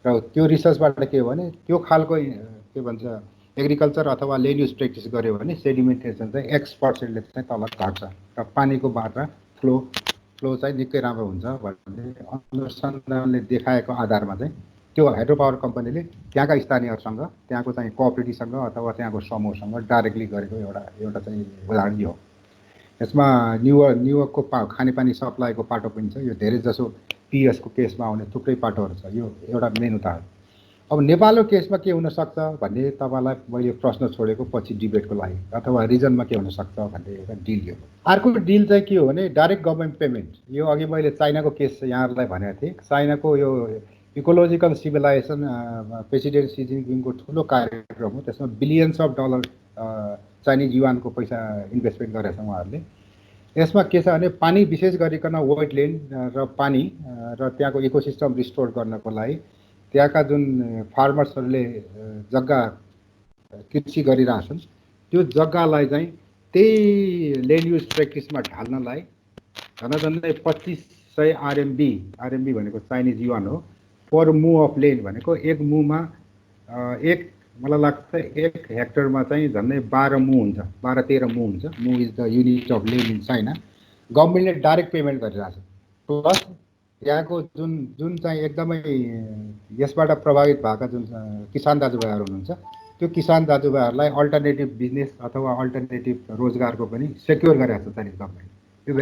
र त्यो रिसर्चबाट के हो भने त्यो खालको के भन्छ एग्रिकल्चर अथवा लेन्ड युज प्र्याक्टिस गऱ्यो भने सेडिमेन्टेसन चाहिँ X% चाहिँ तल घट्छ र पानीको मात्रा फ्लो चाहिँ निकै राम्रो हुन्छ भन्ने अनुसन्धानले देखाएको आधारमा चाहिँ त्यो हाइड्रो पावर कम्पनीले त्यहाँका स्थानीयहरूसँग त्यहाँको चाहिँ कोअपरेटिभसँग अथवा त्यहाँको समूहसँग डाइरेक्टली गरेको एउटा चाहिँ उदाहरण यो हो। यसमा न्युयोर्कको खानेपानी सप्लाईको पाटो पनि छ। यो धेरै जसो पिएसको केसमा आउने थुप्रै पाटोहरू छ। यो एउटा मेन उदाहरण। अब नेपालको केसमा के हुनसक्छ भन्ने तपाईँलाई मैले प्रश्न छोडेको पछि डिबेटको लागि अथवा रिजनमा के हुनसक्छ भन्ने एउटा डिल यो। अर्को डिल चाहिँ के हो भने डाइरेक्ट गभर्मेन्ट पेमेन्ट। यो अघि मैले चाइनाको केस यहाँहरूलाई भनेको थिएँ। चाइनाको यो इकोलोजिकल सिभिलाइजेसन प्रेसिडेन्ट सी जिनपिङको ठुलो कार्यक्रम हो। त्यसमा बिलियन्स अफ डलर चाइनिज युवानको पैसा इन्भेस्टमेन्ट गरेका छन् उहाँहरूले। यसमा के छ भने पानी विशेष गरिकन वेटल्यान्ड र पानी र त्यहाँको इकोसिस्टम रिस्टोर गर्नको लागि त्यहाँका जुन फार्मर्सहरूले जग्गा कृषि गरिरहेछन् त्यो जग्गालाई चाहिँ त्यही ल्यान्ड युज प्र्याक्टिसमा ढाल्नलाई झन्डै 2500 आरएमबी भनेको चाइनिज युवान हो पर मु अफ ल्यान्ड भनेको एक मुमा मलाई लाग्छ 1 हेक्टरमा चाहिँ झन्डै 12 मु हुन्छ, 12-13 मु हुन्छ। मु is the unit of land in China. गभर्मेन्टले डाइरेक्ट पेमेन्ट गरिरहेछ। प्लस त्यहाँको जुन चाहिँ एकदमै यसबाट प्रभावित भएका जुन किसान दाजुभाइहरू हुनुहुन्छ त्यो किसान दाजुभाइहरूलाई अल्टरनेटिभ बिजनेस अथवा अल्टरनेटिभ रोजगारको पनि सेक्योर गरिरहेको छ चाइनिज गभर्मेन्ट। यो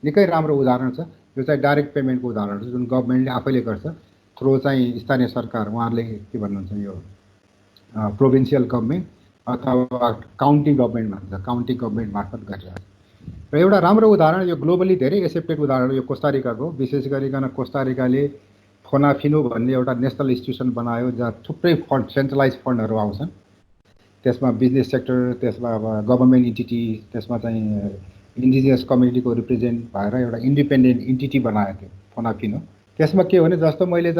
निकै राम्रो उदाहरण छ। यो चाहिँ डाइरेक्ट पेमेन्टको उदाहरण छ जुन गभर्मेन्टले आफैले गर्छ थ्रु चाहिँ स्थानीय सरकार उहाँहरूले के भन्नुहुन्छ यो प्रोभिन्सियल गभर्मेन्ट अथवा काउन्टी गभर्मेन्ट भन्छ, काउन्टी गभर्मेन्ट मार्फत गरिरहेको छ। र एउटा राम्रो उदाहरण यो ग्लोबली धेरै एक्सेप्टेड उदाहरण यो कोस्टारिकाको। विशेष गरिकन कोस्टारिकाले फोनाफिनो भन्ने एउटा नेसनल इन्स्टिट्युसन बनायो जहाँ थुप्रै फन्ड सेन्ट्रलाइज फन्डहरू आउँछन्। त्यसमा बिजनेस सेक्टर, त्यसमा अब गभर्मेन्ट इन्टिटी, त्यसमा चाहिँ इन्डिजिनियस कम्युनिटीको रिप्रेजेन्ट भएर एउटा इन्डिपेन्डेन्ट इन्टिटी बनाएको थियो फोनाफिनो। त्यसमा के हो भने जस्तो मैले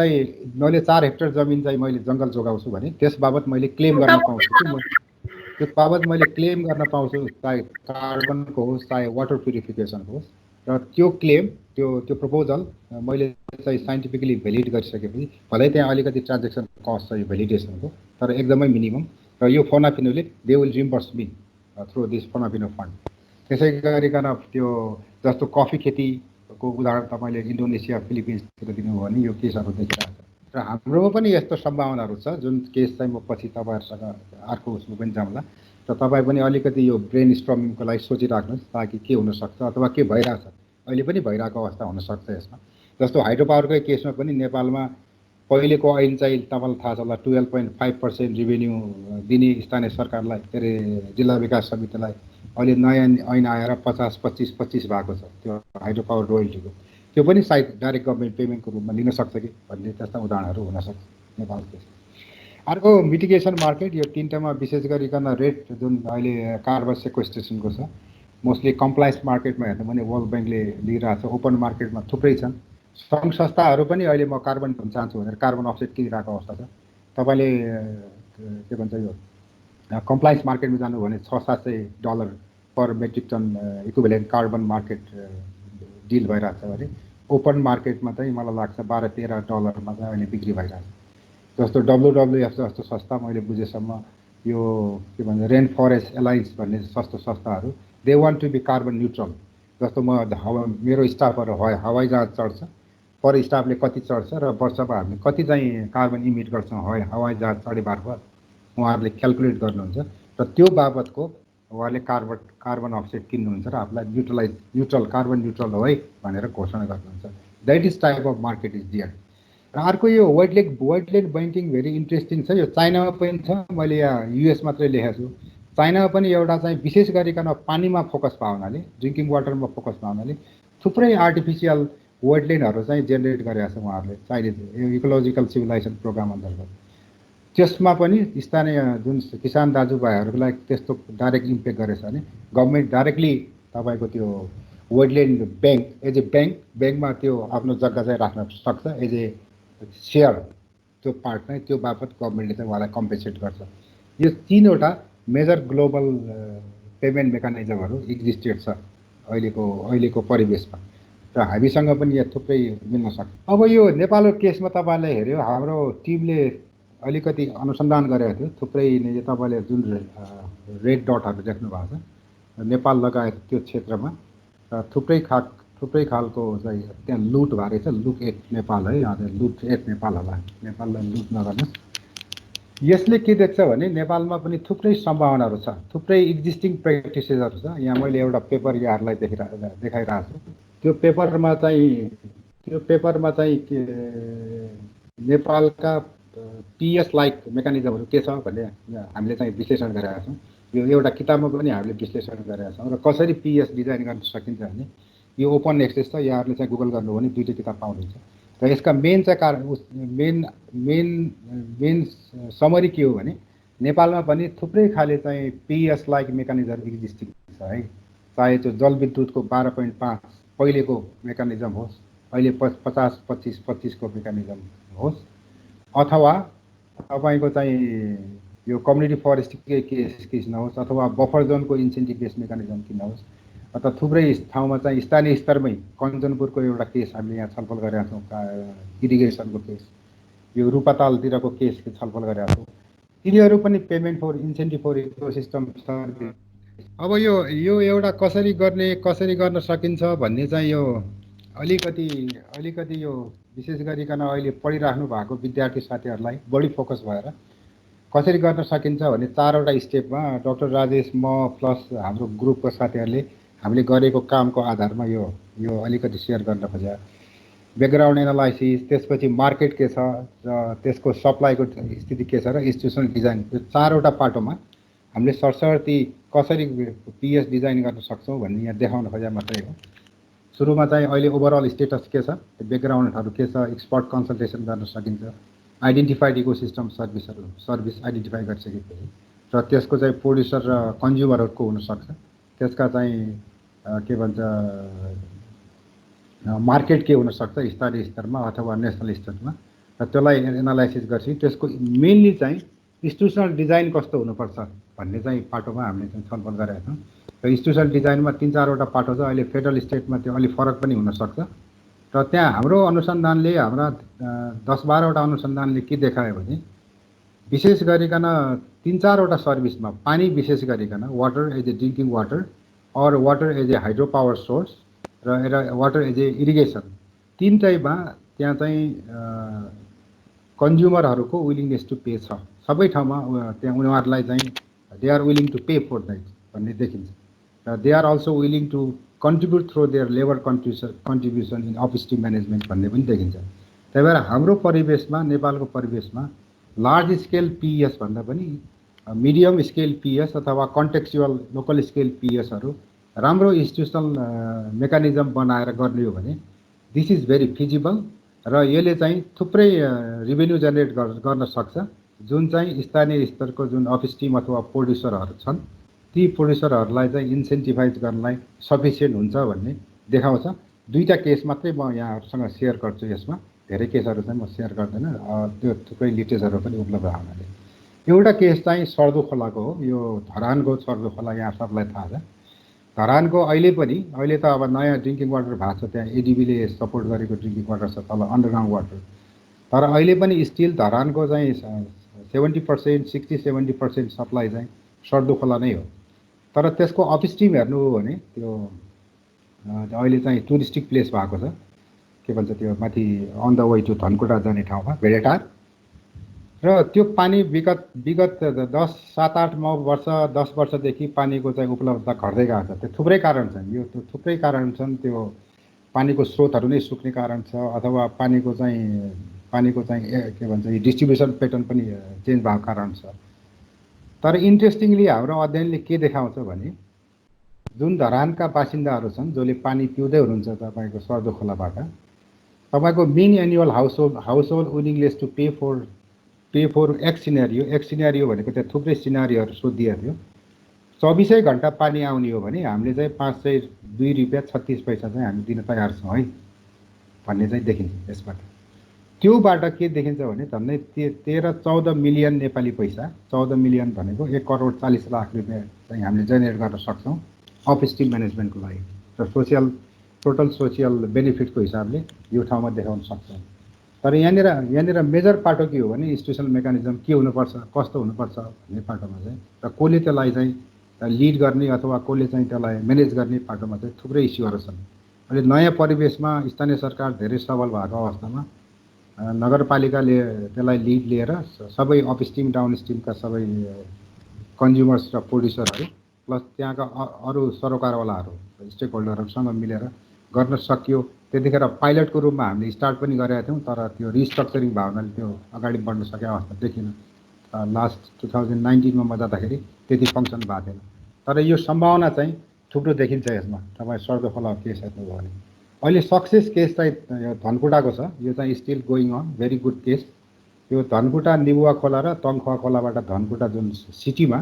4 हेक्टर जमिन चाहिँ मैले जङ्गल जोगाउँछु भने त्यस बाबत मैले क्लेम गर्न पाउँछु कि त्यो बाबत मैले क्लेम गर्न पाउँछु, चाहे कार्बनको होस् चाहे वाटर प्युरिफिकेसनको होस्। र त्यो क्लेम त्यो प्रपोजल मैले चाहिँ साइन्टिफिकली भ्यालिड गरिसकेपछि भलै त्यहाँ अलिकति ट्रान्जेक्सन कस्ट छ यो भ्यालिडेसनको तर एकदमै मिनिमम। र यो फोनाफिनोले they will reimburse me through this FONAFIFO fund. त्यसै गरिकन त्यो जस्तो कफी खेतीको उदाहरण तपाईँले इन्डोनेसिया फिलिपिन्सतिर दिनुभयो भने यो केसहरू देखिरहेको छ। र हाम्रोमा पनि यस्तो सम्भावनाहरू छ जुन केस चाहिँ म पछि तपाईँहरूसँग अर्को उसमा पनि जाउँला। र तपाईँ पनि अलिकति यो ब्रेन स्ट्रमिङको लागि सोचिराख्नुहोस् ताकि के हुनसक्छ अथवा के भइरहेछ, अहिले पनि भइरहेको अवस्था हुनसक्छ यसमा। जस्तो हाइड्रो पावरकै केसमा पनि नेपालमा पहिलेको ऐन चाहिँ तपाईँलाई थाहा छ होला 12.5% रेभेन्यू दिने स्थानीय सरकारलाई के अरे जिल्ला विकास समितिलाई। अहिले नयाँ ऐन आएर 50-25-25 भएको छ त्यो हाइड्रो पावर रोयल्टीको। त्यो पनि सायद डाइरेक्ट गभर्मेन्ट पेमेन्टको रूपमा लिन सक्छ कि भन्ने त्यस्ता उदाहरणहरू हुनसक्छ नेपालको केस। अर्को मिटिगेसन मार्केट। यो तीनटामा विशेष गरिकन रेट जुन अहिले कार्बन सेक्वेस्ट्रेसनको छ मोस्टली कम्प्लायन्स मार्केटमा हेर्नु भने वर्ल्ड ब्याङ्कले लिइरहेको छ। ओपन मार्केटमा थुप्रै छन् सङ्घ संस्थाहरू पनि अहिले म कार्बन भन्न चाहन्छु भनेर कार्बन अफसेट किनिरहेको अवस्था छ। तपाईँले के भन्छ यो कम्प्लायन्स मार्केटमा जानु भने $600-700 per metric ton equivalent carbon market deal भइरहेको छ भने ओपन मार्केटमा चाहिँ मलाई लाग्छ $12-13 चाहिँ अहिले बिक्री भइरहेको छ। जस्तो WWF जस्तो संस्था मैले बुझेसम्म यो के भन्छ रेन फरेस्ट एलायन्स भन्ने सस्तो संस्थाहरू they want to be carbon neutral. जस्तो म मेरो स्टाफहरू हवाई जहाज चढ्छ, पर स्टाफले कति चढ्छ र वर्षमा हामीले कति चाहिँ कार्बन इमिट गर्छौँ हवाई जहाज चढे मार्फत उहाँहरूले क्यालकुलेट गर्नुहुन्छ र त्यो बाबतको उहाँले कार्बन अफसेट किन्नुहुन्छ र आफूलाई न्युट्रल कार्बन न्युट्रल हो है भनेर घोषणा गर्नुहुन्छ। That is type of market is there. र अर्को यो वाइड बैंकिङ भेरी इन्ट्रेस्टिङ छ। यो चाइनामा पनि छ, मैले यहाँ युएस मात्रै लेखेको छु। चाइनामा पनि एउटा चाहिँ विशेष गरिकन पानीमा फोकस भयो हुनाले, ड्रिङ्किङ वाटरमा फोकस भयो हुनाले थुप्रै आर्टिफिसियल वेटल्यान्डहरू चाहिँ जेनेरेट गरेका छ उहाँहरूले चाइनिज इकोलोजिकल सिभिलाइजेसन प्रोग्राम अन्तर्गत। त्यसमा पनि स्थानीय जुन किसान दाजुभाइहरूलाई त्यस्तो डाइरेक्ट इम्प्याक्ट गरेछ भने गभर्मेन्ट डाइरेक्टली तपाईँको त्यो वेटल्यान्ड एज ए ब्याङ्कमा त्यो आफ्नो जग्गा चाहिँ राख्न सक्छ एज ए सेयर। त्यो पार्ट चाहिँ त्यो बापत गभर्मेन्टले चाहिँ उहाँलाई कम्पेन्सेट गर्छ। यो 3वटा मेजर ग्लोबल पेमेन्ट मेकानिजमहरू एक्जिस्टेड छ अहिलेको परिवेशमा र हामीसँग पनि यहाँ थुप्रै मिल्न सक्छ। अब यो नेपालको केसमा तपाईँले हेऱ्यो, हाम्रो टिमले अलिकति अनुसन्धान गरेको थियो। थुप्रै यो तपाईँले जुन रेड डटहरू देख्नु भएको छ नेपाल लगायत त्यो क्षेत्रमा थुप्रै खालको चाहिँ त्यहाँ लुट भएको छ। लुट एट नेपाल है, लुट एट नेपाल होला, नेपाललाई लुट नगर्नुहोस्। यसले के देख्छ भने नेपालमा पनि थुप्रै सम्भावनाहरू छ, थुप्रै एक्जिस्टिङ प्र्याक्टिसेसहरू छ। यहाँ मैले एउटा पेपर यहाँहरूलाई देखाइरहेको छु। त्यो पेपरमा चाहिँ नेपालका पिएस लाइक मेकानिजमहरू के छ भन्ने हामीले चाहिँ विश्लेषण गरेका छौँ। यो एउटा किताबमा पनि हामीले विश्लेषण गरेका छौँ र कसरी पिएस डिजाइन गर्न सकिन्छ भने यो ओपन एक्सेस छ, यहाँहरूले चाहिँ गुगल गर्नुभयो भने 2टै किताब पाउनुहुन्छ। र यसका मेन चाहिँ मेन समरी के हो भने नेपालमा पनि थुप्रै खाले चाहिँ पिएस लाइक मेकानिजम एक्जिस्टिङ छ है। चाहे त्यो जलविद्युतको 12.5 पहिलेको मेकानिजम होस्, अहिले 50-25-25 मेकानिजम होस्, अथवा तपाईँको चाहिँ यो कम्युनिटी फरेस्टकै केस किन होस्, अथवा बफर जोनको इन्सेन्टिभ बेस्ड मेकानिजम किन होस्, अथवा थुप्रै ठाउँमा चाहिँ स्थानीय स्तरमै कञ्चनपुरको एउटा केस हामीले यहाँ छलफल गरेका छौँ, इरिगेसनको केस, यो रूपातालतिरको केस छलफल गरेका छौँ। तिनीहरू पनि payment for incentive for ecosystem service. अब यो एउटा कसरी गर्न सकिन्छ भन्ने चाहिँ यो अलिकति यो विशेष गरिकन अहिले पढिराख्नु भएको विद्यार्थी साथीहरूलाई बढी फोकस भएर कसरी गर्न सकिन्छ भने 4वटा स्टेपमा डाक्टर राजेश, म प्लस हाम्रो ग्रुपको साथीहरूले हामीले गरेको कामको आधारमा यो अलिकति सेयर गर्न खोजे। ब्याकग्राउन्ड एनालाइसिस, त्यसपछि मार्केट के छ र त्यसको सप्लाईको स्थिति के छ र इन्स्टिट्युसनल डिजाइन, यो 4वटा पाटोमा हामीले सरसर्ती कसरी पिएस डिजाइन गर्न सक्छौँ भन्ने यहाँ देखाउन खोजे मात्रै हो। सुरुमा चाहिँ अहिले ओभरअल स्टेटस के छ, ब्याकग्राउन्डहरू के छ, एक्सपर्ट कन्सल्टेसन गर्न सकिन्छ, आइडेन्टिफाइड इकोसिस्टम सर्भिस आइडेन्टिफाई गरिसकेपछि र त्यसको चाहिँ प्रोड्युसर र कन्ज्युमरहरूको हुनसक्छ। त्यसका चाहिँ के भन्छ मार्केट के हुनसक्छ स्थानीय स्तरमा अथवा नेसनल स्तरमा, र त्यसलाई एनालाइसिस गर्छ। त्यसको मेनली चाहिँ इन्स्टिट्युसनल डिजाइन कस्तो हुनुपर्छ भन्ने चाहिँ पाटोमा हामीले चाहिँ छलफल गरेका छौँ। र इन्स्टिट्युसनल डिजाइनमा 3-4वटा पाटो छ। अहिले फेडरल स्टेटमा त्यो अलिक फरक पनि हुनसक्छ। र त्यहाँ हाम्रो अनुसन्धानले, हाम्रा 10-12वटा अनुसन्धानले के देखायो भने विशेष गरिकन 3-4वटा सर्भिसमा पानी, विशेष गरिकन water as a drinking water or water as a hydro power source र वाटर एज ए इरिगेसन, 3टैमा त्यहाँ चाहिँ कन्ज्युमरहरूको विलिङनेस टु पे छ। सबै ठाउँमा त्यहाँ उनीहरूलाई चाहिँ they are willing to pay for that भन्ने देखिन्छ। र they are also willing to contribute through their labour contribution in upstream management भन्ने पनि देखिन्छ। त्यही भएर हाम्रो परिवेशमा, नेपालको परिवेशमा लार्ज स्केल पिएस भन्दा पनि मिडियम स्केल पिएस अथवा कन्टेक्चुअल लोकल स्केल पिएसहरू राम्रो इन्स्टिट्युसनल मेकानिजम बनाएर गर्ने हो भने दिस इज भेरी फिजिबल र यसले चाहिँ थुप्रै रेभेन्यू जेनेरेट गर्न सक्छ। जुन चाहिँ स्थानीय स्तरको जुन अपस्ट्रिम अथवा प्रोड्युसरहरू छन् ती प्रोड्युसरहरूलाई चाहिँ इन्सेन्टिभाइज गर्नलाई सफिसियन्ट हुन्छ भन्ने देखाउँछ। दुईटा केस मात्रै म यहाँहरूसँग सेयर गर्छु यसमा, धेरै केसहरू चाहिँ म सेयर गर्दैन, त्यो थुप्रै लिटरेचरहरू पनि उपलब्ध हुनाले। एउटा केस चाहिँ सर्दो खोलाको हो, यो धरानको सर्दो खोला, यहाँ सबलाई थाहा छ। धरानको अहिले त अब नयाँ ड्रिङ्किङ वाटर भएको छ, त्यहाँ एडिबीले सपोर्ट गरेको ड्रिङ्किङ वाटर छ तल अन्डरग्राउन्ड वाटर। तर अहिले पनि स्टिल धरानको चाहिँ 70%, 60-70% सप्लाई चाहिँ सर्दो खोला नै हो। तर त्यसको अपस्ट्रिम हेर्नु हो भने त्यो अहिले चाहिँ टुरिस्टिक प्लेस भएको छ, के भन्छ त्यो माथि on the way to Dhankuta जाने ठाउँमा भेडेटार। र त्यो पानी विगत 7-8-9 वर्ष 10 वर्षदेखि पानीको चाहिँ उपलब्धता घट्दै गएको छ। त्यो थुप्रै कारण छन्, यो थुप्रै कारण छन्। त्यो पानीको स्रोतहरू नै सुक्ने कारण छ, अथवा पानीको चाहिँ के भन्छ डिस्ट्रिब्युसन प्याटर्न पनि चेन्ज भएको कारण छ। तर इन्ट्रेस्टिङली हाम्रो अध्ययनले के देखाउँछ भने जुन धरानका बासिन्दाहरू छन् जसले पानी पिउँदै हुनुहुन्छ तपाईँको सर्दो खोलाबाट, तपाईँको mean annual household willingness to pay for X scenario भनेको त्यहाँ थुप्रै सिनेरियोहरू सोधिएको थियो। 24 घन्टा पानी आउने हो भने हामीले चाहिँ 502 रुपियाँ 36 पैसा चाहिँ हामी दिन तयार छौँ है भन्ने चाहिँ देखिन्छ यसबाट। त्योबाट के देखिन्छ भने झन्डै 13-14 मिलियन नेपाली पैसा, 14 मिलियन भनेको 1 करोड 40 लाख रुपियाँ चाहिँ हामीले जेनेरेट गर्न सक्छौँ अपस्ट्रिम म्यानेजमेन्टको लागि। र टोटल सोसियल बेनिफिटको हिसाबले यो ठाउँमा देखाउन सक्छौँ। तर यहाँनिर मेजर पाटो के हो भने इन्स्टिट्युसनल मेकानिजम के हुनुपर्छ, कस्तो हुनुपर्छ भन्ने पाटोमा चाहिँ, र कसले त्यसलाई चाहिँ लिड गर्ने अथवा कसले चाहिँ त्यसलाई म्यानेज गर्ने पाटोमा चाहिँ थुप्रै इस्युहरू छन्। अहिले नयाँ परिवेशमा स्थानीय सरकार धेरै सबल भएको अवस्थामा नगरपालिकाले त्यसलाई लिड लिएर सबै अपस्ट्रिम डाउनस्ट्रिमका सबै कन्ज्युमर्स र प्रोड्युसरहरू प्लस त्यहाँका अरू सरोकारवालाहरू स्टेक होल्डरहरूसँग मिलेर गर्न सकियो। त्यतिखेर पाइलटको रूपमा हामीले स्टार्ट पनि गरेका थियौँ, तर त्यो रिस्ट्रक्चरिङ भावनाले त्यो अगाडि बढ्न सकेको अवस्था देखिन। लास्ट 2019मा म जाँदाखेरि त्यति फङ्सन भएको थिएन। तर यो सम्भावना चाहिँ थुप्रो देखिन्छ यसमा। तपाईँ सर्दो खोला केस हेर्नुभयो भने अहिले सक्सेस केस चाहिँ धनकुटाको छ, यो चाहिँ still going on, very good case. यो धनकुटा निबुवा खोला र तङखुवा खोलाबाट धनकुटा जुन सिटीमा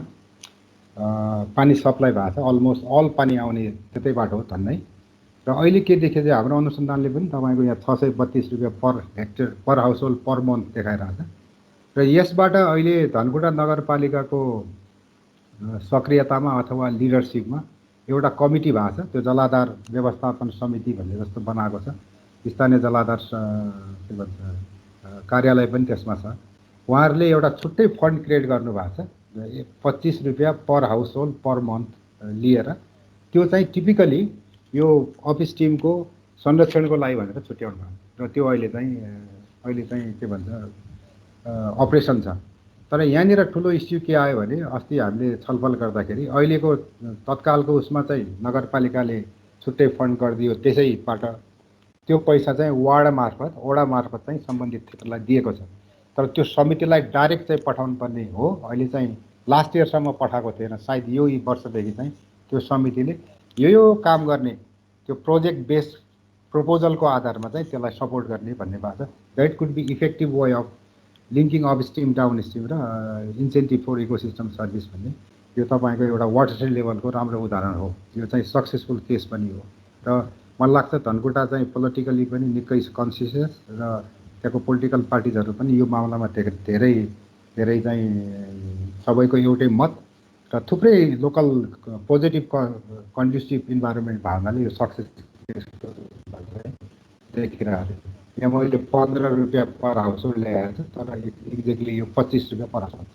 पानी सप्लाई भएको छ, अलमोस्ट अल पानी आउने त्यतैबाट हो धन्नै। र अहिले के देख्यो चाहिँ हाम्रो अनुसन्धानले पनि तपाईँको यहाँ 632 रुपियाँ पर हेक्टर पर हाउसहोल्ड पर मन्थ देखाइरहेको छ। र यसबाट अहिले धनकुटा नगरपालिकाको सक्रियतामा अथवा लिडरसिपमा एउटा कमिटी भएको छ, त्यो जलाधार व्यवस्थापन समिति भन्ने जस्तो बनाएको छ। स्थानीय जलाधार के भन्छ कार्यालय पनि त्यसमा छ। उहाँहरूले एउटा छुट्टै फन्ड क्रिएट गर्नुभएको छ, 25 रुपियाँ पर हाउसहोल्ड पर मन्थ लिएर। त्यो चाहिँ टिपिकली यो अपस्ट्रिमको संरक्षणको लागि भनेर छुट्याउनु भएको, र त्यो अहिले चाहिँ के भन्छ अपरेसन छ। तर यहाँनिर ठुलो इस्यु के आयो भने अस्ति हामीले छलफल गर्दाखेरि अहिलेको तत्कालको उसमा चाहिँ नगरपालिकाले छुट्टै फन्ड गरिदियो, त्यसैबाट त्यो पैसा चाहिँ वडा मार्फत चाहिँ सम्बन्धित क्षेत्रलाई दिएको छ। तर त्यो समितिलाई डाइरेक्ट चाहिँ पठाउनु पर्ने हो। अहिले चाहिँ लास्ट इयरसम्म पठाएको थिएन, सायद यो वर्षदेखि चाहिँ त्यो समितिले यो काम गर्ने, त्यो प्रोजेक्ट बेस्ड प्रपोजलको आधारमा चाहिँ त्यसलाई सपोर्ट गर्ने भन्ने भएको छ। That could be effective way of linking upstream downstream र इन्सेन्टिभ फर इकोसिस्टम सर्भिस भन्ने यो तपाईँको एउटा वाटरसेड लेभलको राम्रो उदाहरण हो। यो चाहिँ सक्सेसफुल केस पनि हो। र मलाई लाग्छ धनकुटा चाहिँ पोलिटिकली पनि निकै कन्सियस, र त्यहाँको पोलिटिकल पार्टिजहरू पनि यो मामलामा धेरै चाहिँ सबैको एउटै मत र थुप्रै लोकल पोजिटिभ कन्ड्युसिभ इन्भाइरोमेन्ट भावनाले यो सक्सेस देखिरहेको छ। यहाँ मैले 15 रुपियाँ पर हाउसहोल्ड ल्याएको छु, तर एक्ज्याक्टली यो 25 रुपियाँ पर हाउसहोल्ड।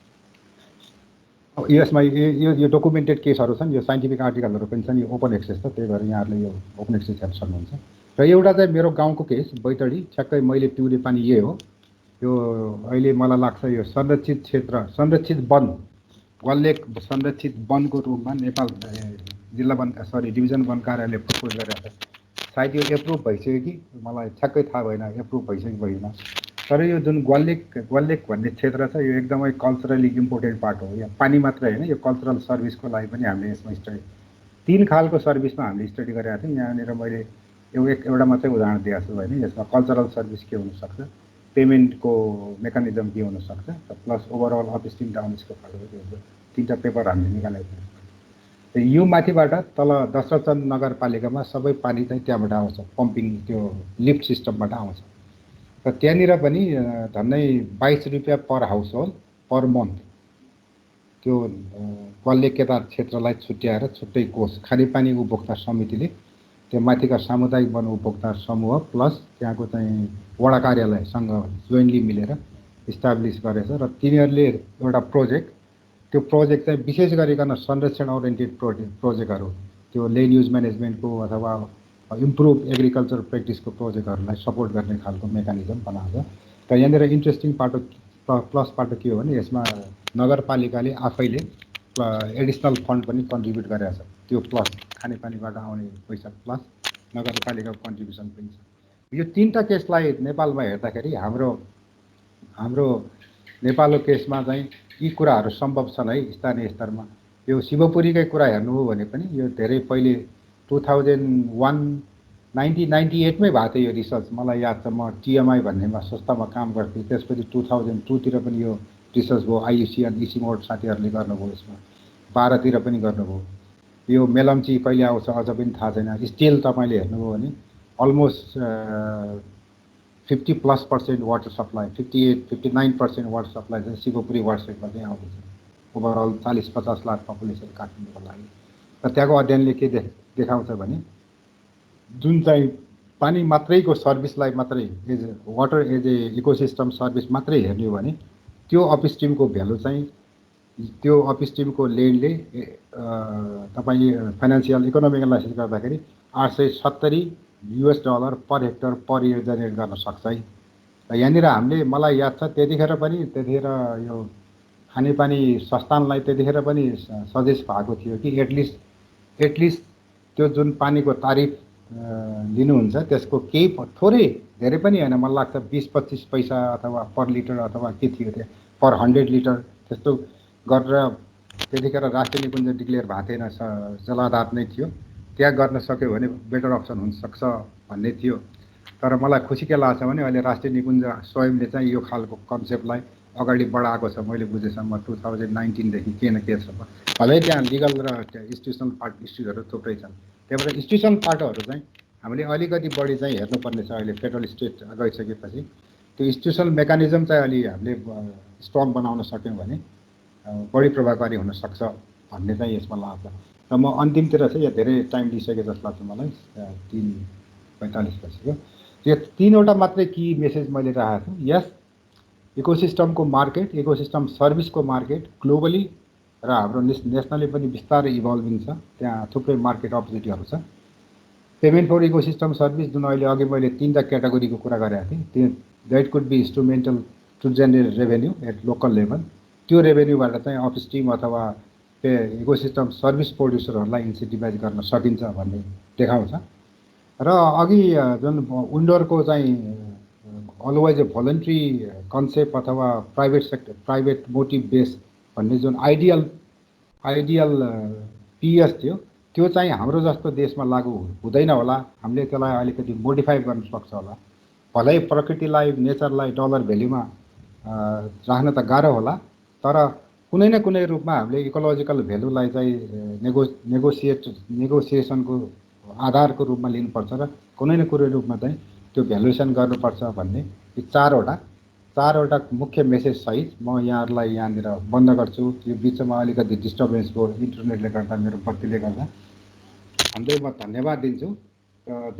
यसमा यो डकुमेन्टेड केसहरू छन्, यो साइन्टिफिक आर्टिकलहरू पनि छन्, यो ओपन एक्सेस छ, त्यही भएर यहाँहरूले यो ओपन एक्सेस हेर्न सक्नुहुन्छ। र एउटा चाहिँ मेरो गाउँको केस बैतडी, ठ्याक्कै मैले पिउने पानी यही हो। यो अहिले मलाई लाग्छ यो संरक्षित क्षेत्र, संरक्षित वन, ग्वालेक संरक्षित वनको रूपमा नेपाल डिभिजन वन कार्यालयले प्रपोज गरेको छ। सायद यो एप्रुभ भइसक्यो कि मलाई ठ्याक्कै थाहा भएन, एप्रुभ भइसक्यो कि भएन। तर यो जुन ग्वालेक भन्ने क्षेत्र छ, यो एकदमै कल्चरली इम्पोर्टेन्ट पार्ट हो। यहाँ पानी मात्रै होइन, यो कल्चरल सर्भिसको लागि पनि हामीले यसमा स्टडी 3 खालको सर्भिसमा हामीले स्टडी गरेका थियौँ। यहाँनिर मैले एउटा मात्रै उदाहरण दिएको छु होइन। यसमा कल्चरल सर्भिस के हुनसक्छ, पेमेन्टको मेकानिजम के हुनसक्छ, प्लस ओभरअल अपस्ट्रिम डाउनस्ट्रिमको खालको 3टा पेपर हामीले निकालेको थियौँ। यो माथिबाट तल दशरथचन्द नगरपालिकामा सबै पानी चाहिँ त्यहाँबाट आउँछ, पम्पिङ त्यो लिफ्ट सिस्टमबाट आउँछ। र त्यहाँनिर पनि झन्डै 22 रुपियाँ पर हाउस होल्ड पर मन्थ त्यो बल्ले केदार क्षेत्रलाई छुट्याएर छुट्टै कोष खानेपानी उपभोक्ता समितिले त्यो माथिका सामुदायिक वन उपभोक्ता समूह प्लस त्यहाँको चाहिँ वडा कार्यालयसँग जोइन्टली मिलेर इस्टाब्लिस गरेछ। र तिनीहरूले एउटा प्रोजेक्ट, त्यो प्रोजेक्ट चाहिँ विशेष गरिकन संरक्षण ओरिएन्टेड प्रोजेक्टहरू, त्यो ल्यान्ड युज म्यानेजमेन्टको अथवा इम्प्रुभ एग्रिकल्चर प्र्याक्टिसको प्रोजेक्टहरूलाई सपोर्ट गर्ने खालको मेकानिजम बनाएको छ। र यहाँनिर इन्ट्रेस्टिङ पाटो प्लस पाटो के हो भने यसमा नगरपालिकाले आफैले एडिसनल फन्ड पनि कन्ट्रिब्युट गरेको छ। त्यो प्लस खानेपानीबाट आउने पैसा प्लस नगरपालिकाको कन्ट्रिब्युसन पनि छ। यो तीनटा केसलाई नेपालमा हेर्दाखेरि हाम्रो नेपालको केसमा चाहिँ यी कुराहरू सम्भव छन् है स्थानीय स्तरमा। यो शिवपुरीकै कुरा हेर्नुभयो भने पनि यो धेरै पहिले 1998मै भएको थियो यो रिसर्च। मलाई याद छ, म टिएमआई भन्नेमा संस्थामा काम गर्थेँ। त्यसपछि 2002तिर पनि यो रिसर्च भयो। आइयुसी अनि इसिमोड साथीहरूले गर्नुभयो, यसमा 12तिर पनि गर्नुभयो। यो मेलम्ची कहिले आउँछ अझ पनि थाहा छैन। स्टिल तपाईँले हेर्नुभयो भने almost 50+% water supply, 58-59% water supply चाहिँ शिवपुरी वाटरसेडमा चाहिँ आउँदैछ, ओभरअल 40-50 लाख पपुलेसन काठमाडौँको लागि। र त्यहाँको अध्ययनले के देखाउँछ भने जुन चाहिँ पानी मात्रैको सर्भिसलाई मात्रै as water as a ecosystem service मात्रै हेर्ने हो भने त्यो अपस्ट्रिमको भ्यालु चाहिँ त्यो अपस्ट्रिमको ल्यान्डले तपाईँले फाइनेन्सियल इकोनोमिक एनालाइसिस गर्दाखेरि $870 per hectare per year generate गर्न सक्छ है। र यहाँनिर हामीले, मलाई याद छ त्यतिखेर यो खानेपानी संस्थानलाई त्यतिखेर पनि सजेस्ट भएको थियो कि एटलिस्ट त्यो जुन पानीको तारिफ लिनुहुन्छ त्यसको केही थोरै धेरै पनि होइन, मलाई लाग्छ 20-25 पैसा अथवा पर लिटर अथवा के थियो त्यो पर 100 लिटर त्यस्तो गरेर त्यतिखेर राष्ट्रिय निकुञ्ज डिक्लेयर भएको थिएन, जलाधार नै थियो। त्यहाँ गर्न सक्यो भने बेटर अप्सन हुनसक्छ भन्ने थियो। तर मलाई खुसी के लाग्छ भने अहिले राष्ट्रिय निकुञ्ज स्वयंले चाहिँ यो खालको कन्सेप्टलाई अगाडि बढाएको छ। मैले बुझेसम्म 2019देखि के न के छ। भलै त्यहाँ लिगल र इन्स्टिट्युसनल पार्ट इस्युजहरू थुप्रै छन्। त्यहाँबाट इन्स्टिट्युसनल पार्टहरू चाहिँ हामीले अलिकति बढी चाहिँ हेर्नुपर्ने छ। अहिले फेडरल स्टेट गइसकेपछि त्यो इन्स्टिट्युसनल मेकानिजम चाहिँ अलि हामीले स्ट्रङ बनाउन सक्यौँ भने बढी प्रभावकारी हुनसक्छ भन्ने चाहिँ यसमा लाग्छ। र म अन्तिमतिर चाहिँ यहाँ धेरै टाइम लिइसके जस्तो लाग्छ मलाई, 3:45 भइसक्यो। यो तीनवटा मात्रै की मेसेज मैले राखेको छु। यस इकोसिस्टमको मार्केट, इकोसिस्टम सर्भिसको मार्केट ग्लोबली र हाम्रो नेसनली पनि बिस्तारै इभल्भिङ छ। त्यहाँ थुप्रै मार्केट अपर्च्युनिटीहरू छ। पेमेन्ट फर इकोसिस्टम सर्भिस जुन अहिले अघि मैले 3टा क्याटेगोरीको कुरा गरेको थिएँ, that could be instrumental to generate revenue at local level. त्यो रेभेन्यूबाट चाहिँ अपस्ट्रिम अथवा इकोसिस्टम सर्भिस प्रोड्युसरहरूलाई इन्सेन्टिभाइज गर्न सकिन्छ भन्ने देखाउँछ। र अघि जुन उन्डोरको चाहिँ अलवेज ए भोलन्ट्री कन्सेप्ट अथवा प्राइभेट मोटिभ बेस भन्ने जुन आइडियल पिएस थियो, त्यो चाहिँ हाम्रो जस्तो देशमा लागू हुँदैन होला। हामीले त्यसलाई अलिकति मोडिफाई गर्न सक्छ होला। भलै प्रकृतिलाई, नेचरलाई डलर भ्याल्युमा राख्न त गाह्रो होला, तर कुनै न कुनै रूपमा हामीले इकोलोजिकल भ्यालुलाई चाहिँ नेगोसिएसनको आधारको रूपमा लिनुपर्छ र कुनै न कुनै रूपमा चाहिँ त्यो भ्यालुएसन गर्नुपर्छ भन्ने यी चारवटा मुख्य मेसेज सहित म यहाँहरूलाई यहाँनिर बन्द गर्छु। यो बिचमा अलिकति डिस्टर्बेन्स भयो इन्टरनेटले गर्दा, मेरो बत्तीले गर्दा। अन्त म धन्यवाद दिन्छु।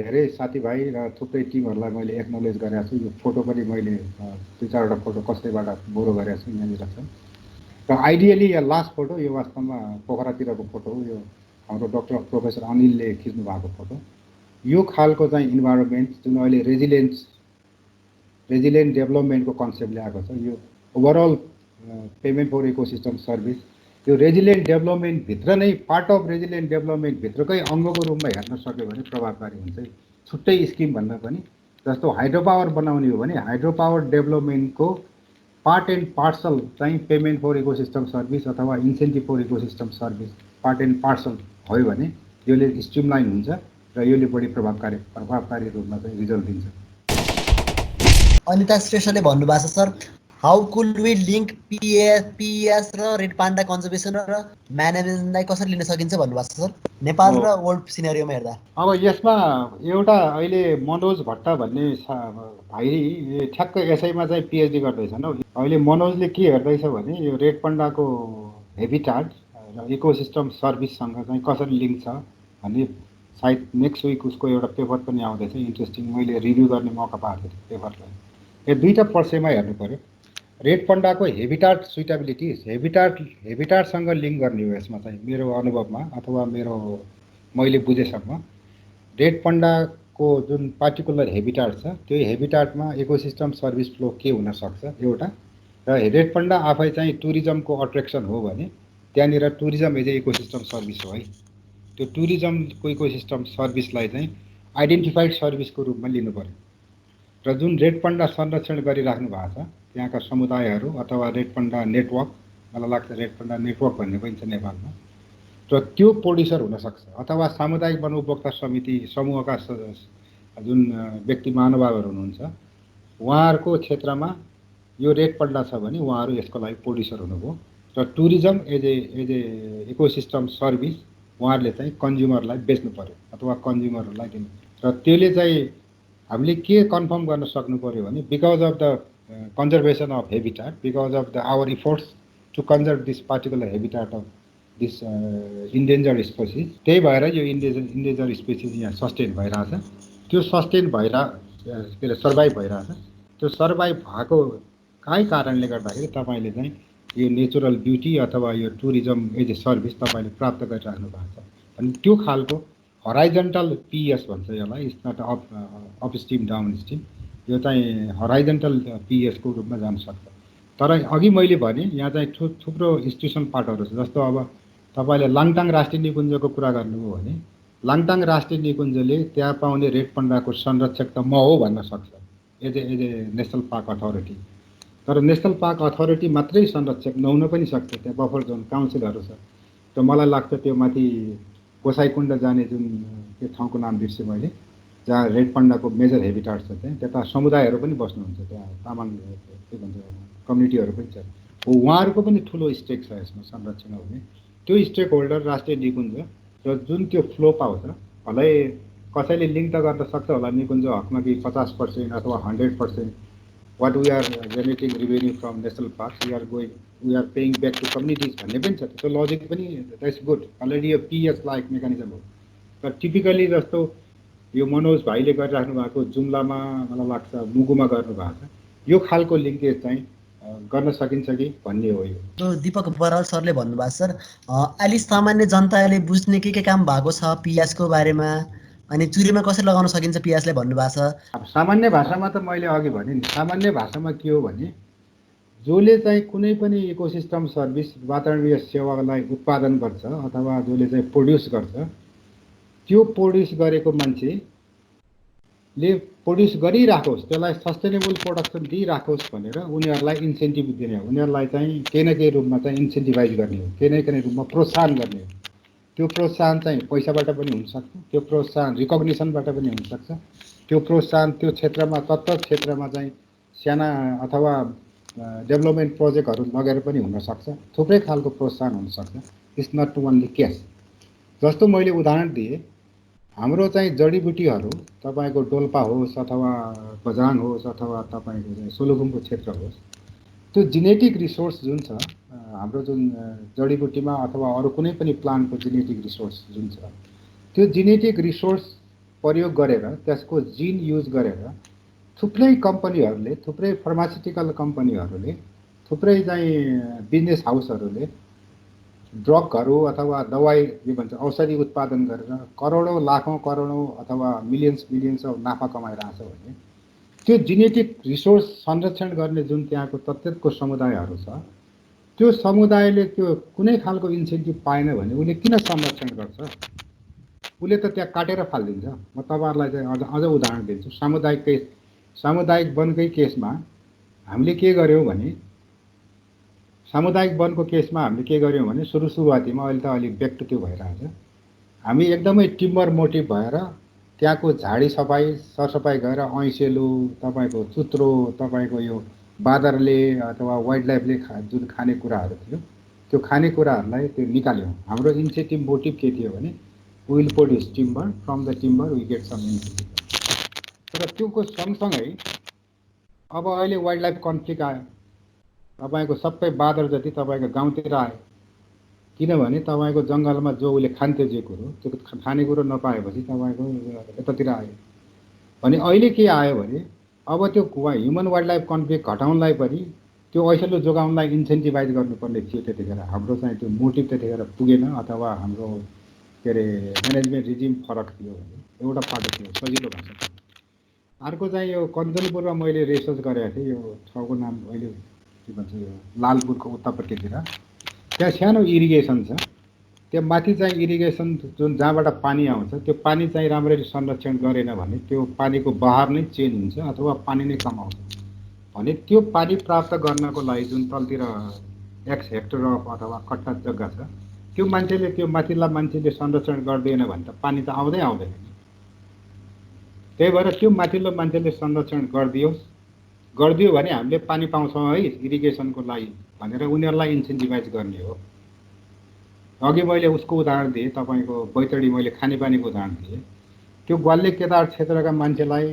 धेरै साथीभाइ र थुप्रै टिमहरूलाई मैले एक्नोलेज गरेको छु। यो फोटो पनि मैले 2-4वटा फोटो कसैबाट बोरो गरेको छु, यहाँनिर छ। र आइडियली यो लास्ट फोटो यो वास्तवमा पोखरातिरको फोटो हो। यो हाम्रो डक्टर प्रोफेसर अनिलले खिच्नु भएको फोटो। यो खालको चाहिँ इन्भाइरोमेन्ट जुन अहिले रेजिलियन्ट डेभलपमेन्टको कन्सेप्टले आएको छ, यो overall payment for ecosystem service, त्यो रेजिलियन्ट डेभलपमेन्टभित्र नै पार्ट अफ रेजिलियन्ट डेभलपमेन्टभित्रकै अङ्गको रूपमा हेर्न सक्यो भने प्रभावकारी हुन्छ। छुट्टै स्किम भन्दा पनि जस्तो हाइड्रो पावर बनाउने हो भने हाइड्रो पावर डेभलपमेन्टको पार्ट एन्ड पार्सल चाहिँ पेमेन्ट फर इकोसिस्टम सर्भिस अथवा incentive for ecosystem service part and parcel भयो भने यसले स्ट्रिमलाइन हुन्छ र यसले बढी प्रभावकारी रूपमा चाहिँ रिजल्ट दिन्छ। अनिता श्रेष्ठले भन्नुभएको छ sir, how could we link PES र रेड पान्डा कन्जर्भेसन र म्यानेजमेन्टलाई कसरी लिन सकिन्छ भन्नुभएको छ सर नेपाल र वर्ल्ड सिनेरियोमा हेर्दा। अब यसमा एउटा अहिले मनोज भट्ट भन्ने भाइ ठ्याक्क यसैमा चाहिँ पिएचडी गर्दैछन् हौ। अहिले मनोजले के हेर्दैछ भने यो रेड पन्डाको हेबिटाट र इकोसिस्टम सर्भिससँग चाहिँ कसरी लिङ्क छ भन्ने सायद नेक्स्ट विक उसको एउटा पेपर पनि आउँदैछ इन्ट्रेस्टिङ। मैले रिभ्यू गर्ने मौका पाएको थिएँ पेपरलाई। यो दुईवटा पर्सेमा हेर्नु पऱ्यो। रेड पन्डाको हेबिटाट सुइटेबिलिटी हेबिटाटसँग लिङ्क गर्ने हो यसमा चाहिँ मेरो अनुभवमा अथवा मैले बुझेसम्म। रेड पन्डाको जुन पार्टिकुलर हेबिटाट छ त्यो हेबिटाटमा इकोसिस्टम सर्भिस फ्लो के हुनसक्छ एउटा, र रेड पन्डा आफै चाहिँ टुरिज्मको अट्र्याक्सन हो भने त्यहाँनिर tourism as a ecosystem service हो है। त्यो टुरिज्मको इकोसिस्टम सर्भिसलाई चाहिँ आइडेन्टिफाइड सर्भिसको रूपमा लिनु पर्यो। र जुन रेड पन्डा संरक्षण गरिराख्नु भएको छ त्यहाँका समुदायहरू अथवा रेड पन्डा नेटवर्क, मलाई लाग्छ रेड पन्डा नेटवर्क भन्ने पनि छ नेपालमा, र त्यो प्रोड्युसर हुनसक्छ अथवा सामुदायिक वन उपभोक्ता समिति समूहका जुन व्यक्ति महानुभावहरू हुनुहुन्छ उहाँहरूको क्षेत्रमा यो रेड पन्डा छ भने उहाँहरू यसको लागि प्रोड्युसर हुनुभयो। र tourism as a ecosystem service उहाँहरूले चाहिँ कन्ज्युमरलाई बेच्नु पर्यो अथवा कन्ज्युमरहरूलाई दिनु। र त्यसले चाहिँ हामीले के कन्फर्म गर्न सक्नु पर्यो भने because of the conservation of habitat, because of the our efforts to conserve this particular habitat of this endangered species, त्यही भएर यो इन्डेन्जर्ड स्पेसिस यहाँ सस्टेन भइरहेछ। त्यो सस्टेन के अरे सर्भाइभ भइरहेछ। त्यो सर्भाइभ भएको काहीँ कारणले गर्दाखेरि तपाईँले चाहिँ यो नेचुरल ब्युटी अथवा यो टुरिज्म एज ए सर्भिस तपाईँले प्राप्त गरिराख्नु भएको छ अनि त्यो खालको हराइजेन्टल पिएस भन्छ यसलाई, it's not up stream down stream, यो चाहिँ हराइजेन्टल पिएसको रूपमा जान सक्छ। तर अघि मैले भने यहाँ चाहिँ थुप्रो इन्स्टिट्युसन पार्टहरू छ। जस्तो अब तपाईँले लाङटाङ राष्ट्रिय निकुञ्जको कुरा गर्नुभयो भने लाङटाङ राष्ट्रिय निकुञ्जले त्यहाँ पाउने रेड पन्डाको संरक्षक त म हो भन्न सक्छ as a national park authority. तर नेसनल पार्क अथोरिटी मात्रै संरक्षक नहुन पनि सक्छ, त्यहाँ बफर जोन काउन्सिलहरू छ। र मलाई लाग्छ त्यो माथि गोसाइकुण्ड जाने जुन त्यो ठाउँको नाम बिर्सेँ मैले, जहाँ रेड पन्डाको मेजर हेबिटाट छ त्यहाँ त्यता समुदायहरू पनि बस्नुहुन्छ, त्यहाँ तामाङ के भन्छ कम्युनिटीहरू पनि छ। उहाँहरूको पनि ठुलो स्टेक छ यसमा संरक्षण हुने। त्यो स्टेक होल्डर राष्ट्रिय निकुञ्ज र जुन त्यो फ्लो पाउँछ, भलै कसैले लिङ्क त गर्न सक्छ होला निकुञ्ज हकमा कि 50% अथवा 100% what we are generating revenue from national parks, we are paying back to communities भन्ने पनि छ। त्यो लजिक पनि द्याट्स गुड, अलरेडी यो पिएस लाइक मेकानिजम हो। तर टिपिकली जस्तो यो मनोज भाइले गरिराख्नु भएको जुम्लामा मलाई लाग्छ मुगुमा गर्नुभएको छ, यो खालको लिङ्केज चाहिँ गर्न सकिन्छ कि भन्ने हो। यो दीपक बराल सरले भन्नुभएको सर अहिले सामान्य जनताले बुझ्ने के काम भएको छ पिएसको बारेमा अनि चुरीमा कसरी लगाउन सकिन्छ पिएसले भन्नुभएको छ। अब सामान्य भाषामा त मैले अघि भने नि, सामान्य भाषामा के हो भने जसले चाहिँ कुनै पनि इकोसिस्टम सर्भिस वातावरणीय सेवालाई उत्पादन गर्छ अथवा जसले चाहिँ प्रोड्युस गर्छ, त्यो प्रोड्युस गरेको मान्छेले प्रोड्युस गरिराखोस्, त्यसलाई सस्टेनेबल प्रोडक्सन दिइराखोस् भनेर उनीहरूलाई इन्सेन्टिभ दिने हो। उनीहरूलाई चाहिँ केही न केही रूपमा चाहिँ इन्सेन्टिभाइज गर्ने हो, केही न केही रूपमा प्रोत्साहन गर्ने हो। त्यो प्रोत्साहन चाहिँ पैसाबाट पनि हुनसक्छ, त्यो प्रोत्साहन रिकग्निसनबाट पनि हुनसक्छ, त्यो प्रोत्साहन त्यो क्षेत्रमा तत्त क्षेत्रमा चाहिँ साना अथवा डेभलपमेन्ट प्रोजेक्टहरू लगेर पनि हुनसक्छ। थुप्रै खालको प्रोत्साहन हुनसक्छ, इट्स नट ओन्ली क्यास। जस्तो मैले उदाहरण दिएँ, हाम्रो चाहिँ जडीबुटीहरू तपाईँको डोल्पा होस् अथवा बझाङ होस् अथवा तपाईँको चाहिँ सोलुखुम्बु क्षेत्र होस्, त्यो जेनेटिक रिसोर्स जुन छ हाम्रो जुन जडीबुटीमा अथवा अरू कुनै पनि प्लान्टको जेनेटिक रिसोर्स जुन छ, त्यो जेनेटिक रिसोर्स प्रयोग गरेर त्यसको जिन युज गरेर थुप्रै कम्पनीहरूले, थुप्रै फार्मास्युटिकल कम्पनीहरूले, थुप्रै चाहिँ बिजनेस हाउसहरूले ड्रगहरू अथवा दवाई के भन्छ औषधि उत्पादन गरेर करोडौँ लाखौँ करोडौँ अथवा मिलियन्स अफ नाफा कमाइरहेछ भने त्यो जेनेटिक रिसोर्स संरक्षण गर्ने जुन त्यहाँको तत्त्वको समुदायहरू छ, त्यो समुदायले त्यो कुनै खालको इन्सेन्टिभ पाएन भने उसले किन संरक्षण गर्छ? उसले त त्यहाँ काटेर फालिदिन्छ। म तपाईँहरूलाई चाहिँ अझ उदाहरण दिन्छु। सामुदायिक वनकै केसमा हामीले के गर्यौँ भने सामुदायिक वनको केसमा हामीले के गर्यौँ भने सुरुवातीमा, अहिले त अलिक ब्याक टु त्यो भइरहेछ, हामी एकदमै टिम्बर मोटिभ भएर त्यहाँको झाडी सफाइ सरसफाइ गरेर ऐँसेलु, तपाईँको चुत्रो, तपाईँको यो बाँदरले अथवा वाइल्ड लाइफले जुन खानेकुराहरू थियो त्यो खानेकुराहरूलाई त्यो निकाल्यौँ। हाम्रो इनिसिएटिभ मोटिभ के थियो भने will produce timber, from the timber we get some incentive. तर त्योको सँगसँगै अब अहिले वाइल्ड लाइफ कन्फ्लिक्ट आयो। तपाईँको सबै बाँदर जति तपाईँको गाउँतिर आयो, किनभने तपाईँको जङ्गलमा जो उसले खान्थ्यो जे कुरो त्यो खानेकुरो नपाएपछि तपाईँको यतातिर आयो भने अहिले के आयो भने अब त्यो ह्युमन वाइल्ड लाइफ कन्फ्लिक्ट घटाउनलाई पनि त्यो ऐसलो जोगाउनलाई इन्सेन्टिभाइज गर्नुपर्ने थियो। त्यतिखेर हाम्रो चाहिँ त्यो मोटिभ त्यतिखेर पुगेन, अथवा हाम्रो के अरे म्यानेजमेन्ट रिजिम फरक थियो भने एउटा पाटो थियो सजिलो भाषा। अर्को चाहिँ यो कञ्चनपुरमा मैले रिसर्च गरेको थिएँ। यो ठाउँको नाम अहिले के भन्छ, यो लालपुरको उत्तापट्टितिर त्यहाँ सानो इरिगेसन छ। त्यो माथि चाहिँ इरिगेसन जुन जहाँबाट पानी आउँछ त्यो पानी चाहिँ राम्ररी संरक्षण गरेन भने त्यो पानीको बहार नै चेन्ज हुन्छ अथवा पानी नै कम आउँछ भने त्यो पानी प्राप्त गर्नको लागि जुन तलतिर एक्स हेक्टर अथवा कट्ठा जग्गा छ त्यो मान्छेले त्यो माथिल्ला मान्छेले संरक्षण गर्दैन भने त पानी त आउँदै आउँदैन। त्यही भएर त्यो माथिल्लो मान्छेले संरक्षण गरिदियो भने हामीले पानी पाउँछौँ है इरिगेसनको लागि भनेर उनीहरूलाई इन्सेन्टिभाइज गर्ने हो। अघि मैले उसको उदाहरण दिएँ, तपाईँको बैतडी मैले खानेपानीको उदाहरण दिएँ। त्यो ग्वाल्ले केदार क्षेत्रका मान्छेलाई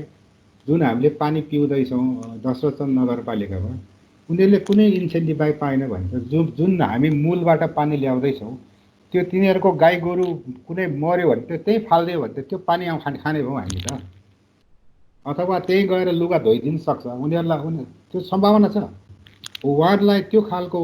जुन हामीले पानी पिउँदैछौँ दशरथन नगरपालिकामा, उनीहरूले कुनै इन्सेन्टिभाइज पाएन भने जुन हामी मूलबाट पानी ल्याउँदैछौँ त्यो तिनीहरूको गाई गोरु कुनै मऱ्यो भने त्यो त्यही फालिदियो भने त त्यो पानी खाने भयौँ हामी त, अथवा त्यही गएर लुगा धोइदिन सक्छ उनीहरूलाई, त्यो सम्भावना छ। उहाँहरूलाई त्यो खालको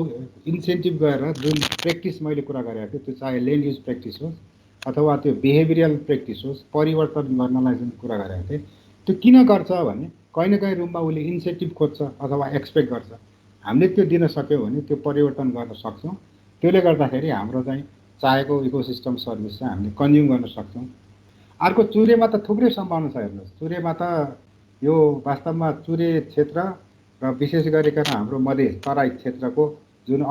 इन्सेन्टिभ गरेर जुन प्र्याक्टिस मैले कुरा गरेको थिएँ त्यो चाहे ल्यान्ड युज प्र्याक्टिस होस् अथवा त्यो बिहेभियरल प्र्याक्टिस होस्, परिवर्तन गर्नलाई जुन कुरा गरेको थिएँ त्यो किन गर्छ भने कहीँ न कहीँ रूपमा उसले इन्सेन्टिभ खोज्छ अथवा एक्सपेक्ट गर्छ। हामीले त्यो दिन सक्यौँ भने त्यो परिवर्तन गर्न सक्छौँ। त्यसले गर्दाखेरि हाम्रो चाहिँ चाहेको इकोसिस्टम सर्भिस चाहिँ हामीले कन्ज्युम गर्न सक्छौँ। अर्को चुरेमा त थुप्रै सम्भावना छ। हेर्नुहोस्, चुरेमा त यो वास्तवमा चुरे क्षेत्र र विशेष गरिकन हाम्रो मधेस तराई क्षेत्रको जुन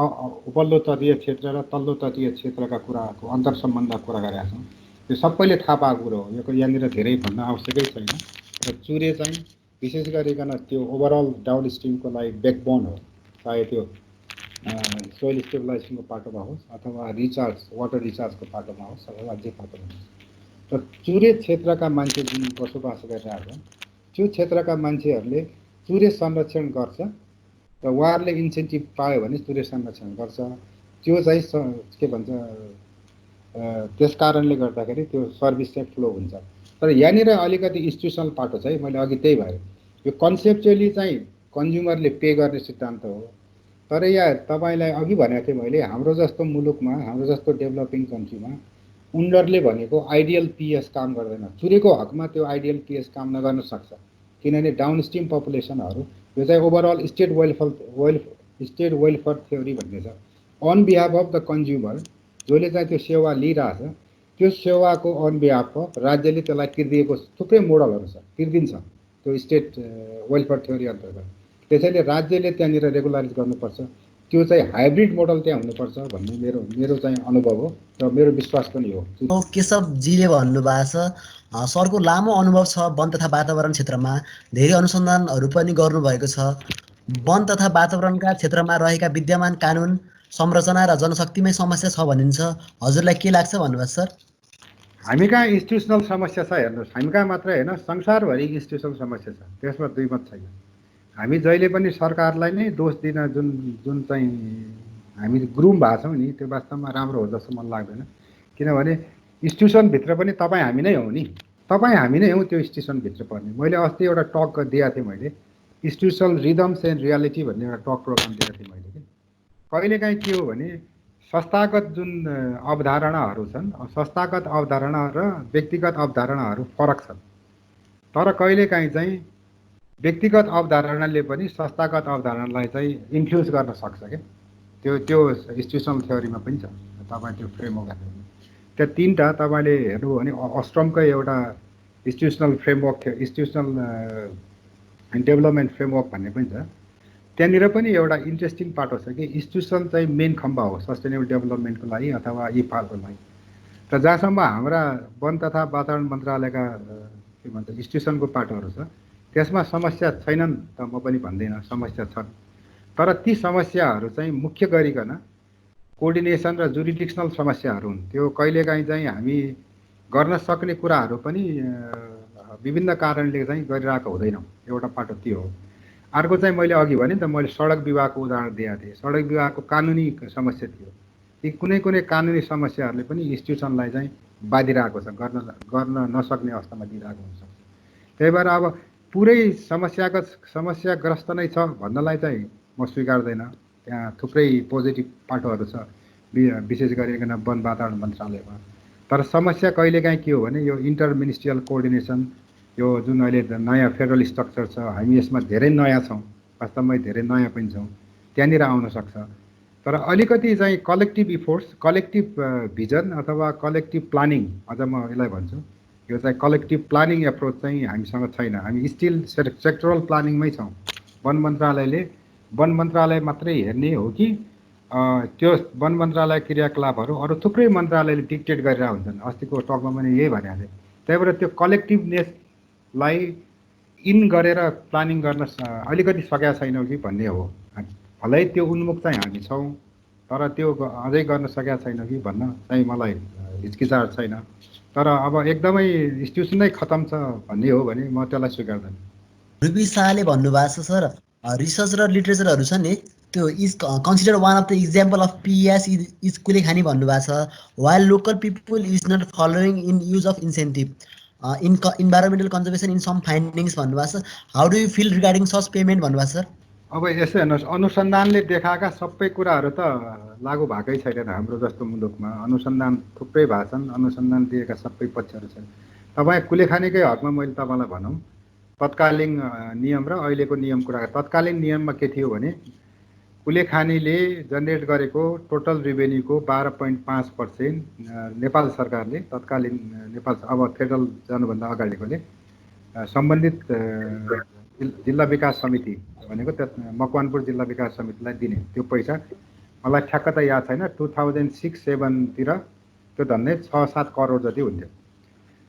उपल्लो तटीय क्षेत्र र तल्लो तटीय क्षेत्रका कुराको अन्तर सम्बन्ध कुरा गरेका छौँ। त्यो सबैले थाहा पाएको कुरो हो, यो यहाँनिर धेरै भन्न आवश्यकै छैन। र चुरे चाहिँ विशेष गरिकन त्यो ओभरअल डाउन स्ट्रिमको लागि ब्याकबोन हो, चाहे त्यो सोइल स्टेबलाइजेसनको पाटोमा होस् अथवा रिचार्ज वाटर रिचार्जको पाटोमा होस् अथवा जे पाटोमा होस्। र चुरे क्षेत्रका मान्छे जुन बसोबास गरिरहेको त्यो क्षेत्रका मान्छेहरूले चुरे संरक्षण गर्छ र उहाँहरूले इन्सेन्टिभ पायो भने चुरे संरक्षण गर्छ। त्यो चाहिँ के भन्छ, त्यस कारणले गर्दाखेरि त्यो सर्भिस चाहिँ फ्लो हुन्छ। तर यहाँनिर अलिकति इन्स्टिट्युसनल पाटो चाहिँ मैले अघि त्यही भएर यो कन्सेप्चुअली चाहिँ कन्ज्युमरले पे गर्ने सिद्धान्त हो। तर यहाँ तपाईँलाई अघि भनेको थिएँ मैले, हाम्रो जस्तो मुलुकमा, हाम्रो जस्तो डेभलपिङ कन्ट्रीमा उनीहरूले भनेको आइडियल पिएस काम गर्दैन। चुरेको हकमा त्यो आइडियल पिएस काम नगर्न सक्छ, किनभने डाउनस्ट्रिम पपुलेसनहरू, यो चाहिँ ओभरअल स्टेट वेलफेयर थ्योरी भन्ने छ। On behalf of the consumer, जसले चाहिँ त्यो सेवा लिइरहेछ त्यो सेवाको अन बिहाफ अफ राज्यले त्यसलाई तिर्दिएको थुप्रै मोडलहरू छ, तिर्दिन्छ त्यो स्टेट वेलफेयर थ्योरी अन्तर्गत। त्यसैले राज्यले त्यहाँनिर रेगुलराइज गर्नुपर्छ। त्यो चाहिँ हाइब्रिड मोडल त्यहाँ हुनुपर्छ भन्ने मेरो चाहिँ अनुभव हो र मेरो विश्वास पनि हो। केशवजीले भन्नुभएको छ सरको लामो अनुभव छ वन तथा वातावरण क्षेत्रमा, धेरै अनुसन्धानहरू पनि गर्नुभएको छ। वन तथा वातावरणका क्षेत्रमा रहेका विद्यमान कानुन संरचना र जनशक्तिमै समस्या छ भनिन्छ, हजुरलाई के लाग्छ भन्नुभएको सर? हामी कहाँ इन्स्टिट्युसनल समस्या छ, हेर्नुहोस्, हामी कहाँ मात्रै होइन संसारभरि इन्स्टिट्युसनल समस्या छ, त्यसमा दुई मत छैन। हामी जहिले पनि सरकारलाई नै दोष दिन जुन चाहिँ हामी ग्रुम भएको छौँ नि त्यो वास्तवमा राम्रो हो जस्तो मलाई लाग्दैन। किनभने इन्स्टिट्युसनभित्र पनि तपाईँ हामी नै हौ नि, तपाईँ हामी नै हौँ त्यो इन्स्टिट्युसनभित्र पर्ने। मैले अस्ति एउटा टक दिएको थिएँ, मैले इन्स्टिट्युसनल रिदम्स एन्ड रियालिटी भन्ने एउटा टक प्रोग्राम दिएको थिएँ मैले। कहिलेकाहीँ के हो भने संस्थागत जुन अवधारणाहरू छन्, संस्थागत अवधारणा र व्यक्तिगत अवधारणाहरू फरक छन्। तर कहिलेकाहीँ चाहिँ व्यक्तिगत अवधारणाले पनि संस्थागत अवधारणालाई चाहिँ इन्फ्लुएन्स गर्न सक्छ क्या। त्यो इन्स्टिट्युसनल थ्योरीमा पनि छ। तपाईँ त्यो फ्रेमवर्क हेर्नु, त्यहाँ तिनवटा तपाईँले हेर्नु हो भने अस्ट्रमकै एउटा इन्स्टिट्युसनल फ्रेमवर्क थियो, इन्स्टिट्युसनल डेभलपमेन्ट फ्रेमवर्क भन्ने पनि छ। त्यहाँनिर पनि एउटा इन्ट्रेस्टिङ पाटो छ कि इन्स्टिट्युसन चाहिँ मेन खम्बा हो सस्टेनेबल डेभलपमेन्टको लागि अथवा इफालको लागि। र जहाँसम्म हाम्रा वन तथा वातावरण मन्त्रालयका के भन्छ इन्स्टिट्युसनको पाटोहरू छ त्यसमा समस्या छैनन् त म पनि भन्दिनँ, समस्या छन्। तर ती समस्याहरू चाहिँ मुख्य गरिकन कोअर्डिनेसन र जुरिडिक्सनल समस्याहरू हुन्। त्यो कहिलेकाहीँ चाहिँ हामी गर्न सक्ने कुराहरू पनि विभिन्न कारणले चाहिँ गरिरहेको हुँदैनौँ। एउटा पाटो त्यो हो। अर्को चाहिँ मैले अघि भने त मैले सडक विभागको उदाहरण दिएको थिएँ। सडक विभागको कानुनी समस्या थियो। ती कुनै कुनै कानुनी समस्याहरूले पनि इन्स्टिट्युसनलाई चाहिँ बाधिरहेको छ, गर्न नसक्ने अवस्थामा दिइरहेको हुन्छ। त्यही भएर अब पुरै समस्याग्रस्त नै छ भन्नलाई चाहिँ म स्वीकार्दैन। त्यहाँ थुप्रै पोजिटिभ पाटोहरू छ, विशेष गरिकन वन वातावरण मन्त्रालयमा। तर समस्या कहिलेकाहीँ के हो भने यो इन्टर मिनिस्ट्रियल कोअर्डिनेसन, यो जुन अहिले नयाँ फेडरल स्ट्रक्चर छ, हामी यसमा धेरै नयाँ छौँ, वास्तवमै धेरै नयाँ पनि छौँ, त्यहाँनिर आउन सक्छ। तर अलिकति चाहिँ कलेक्टिभ इफोर्ट्स, कलेक्टिभ भिजन अथवा कलेक्टिभ प्लानिङ, अझ म यसलाई भन्छु, यो चाहिँ कलेक्टिभ प्लानिङ एप्रोच चाहिँ हामीसँग छैन। हामी स्टिल सेक्टरल प्लानिङमै छौँ। वन मन्त्रालय मात्रै हेर्ने हो कि त्यो वन मन्त्रालय क्रियाकलापहरू अरू थुप्रै मन्त्रालयले डिक्टेट गरेर हुन्छन्। अस्तिको टकमा पनि यही भनेको थिएँ। त्यही भएर त्यो कलेक्टिभनेसलाई इन गरेर प्लानिङ गर्न अलिकति सकेका छैनौँ कि भन्ने हो। भलै त्यो उन्मुख चाहिँ हामी छौँ, तर त्यो अझै गर्न सकेका छैनौँ कि भन्न चाहिँ मलाई हिचकिचाहट छैन। तर अब एकदमै इन्स्टिट्युसन नै खतम छ भन्ने हो भने म त्यसलाई स्वीकार्दैन। रुबी शाहले भन्नुभएको छ सर, रिसर्च र लिटरेचरहरू छ नि, त्यो is consider one of the example of PES is Kulekhani भन्नुभएको छ। While local people is not following in use of incentive in environmental conservation in some findings भन्नुभएको छ। How do you feel regarding such payment भन्नुभएको छ sir? अब यसो हेर्नुहोस्, अनुसन्धानले देखाएका सबै कुराहरू त लागु भएकै छैन हाम्रो जस्तो मुलुकमा। अनुसन्धान थुप्रै भएको छन्, अनुसन्धान दिएका सबै पक्षहरू छन्। तपाईँ कुलेखानीकै हकमा मैले तपाईँलाई भनौँ, तत्कालीन नियम र अहिलेको नियम कुरा। तत्कालीन नियममा के थियो भने कुलेखानीले जेनेरेट गरेको टोटल रेभेन्यूको 12.5% नेपाल सरकारले, तत्कालीन नेपाल, अब फेडरल जानुभन्दा अगाडिकोले सम्बन्धित जिल्ला विकास समिति भनेको मकवानपुर जिल्ला विकास समितिलाई दिने। त्यो पैसा मलाई ठ्याक्क त याद छैन, 2006-07 त्यो झन्डै 6-7 करोड जति हुन्थ्यो।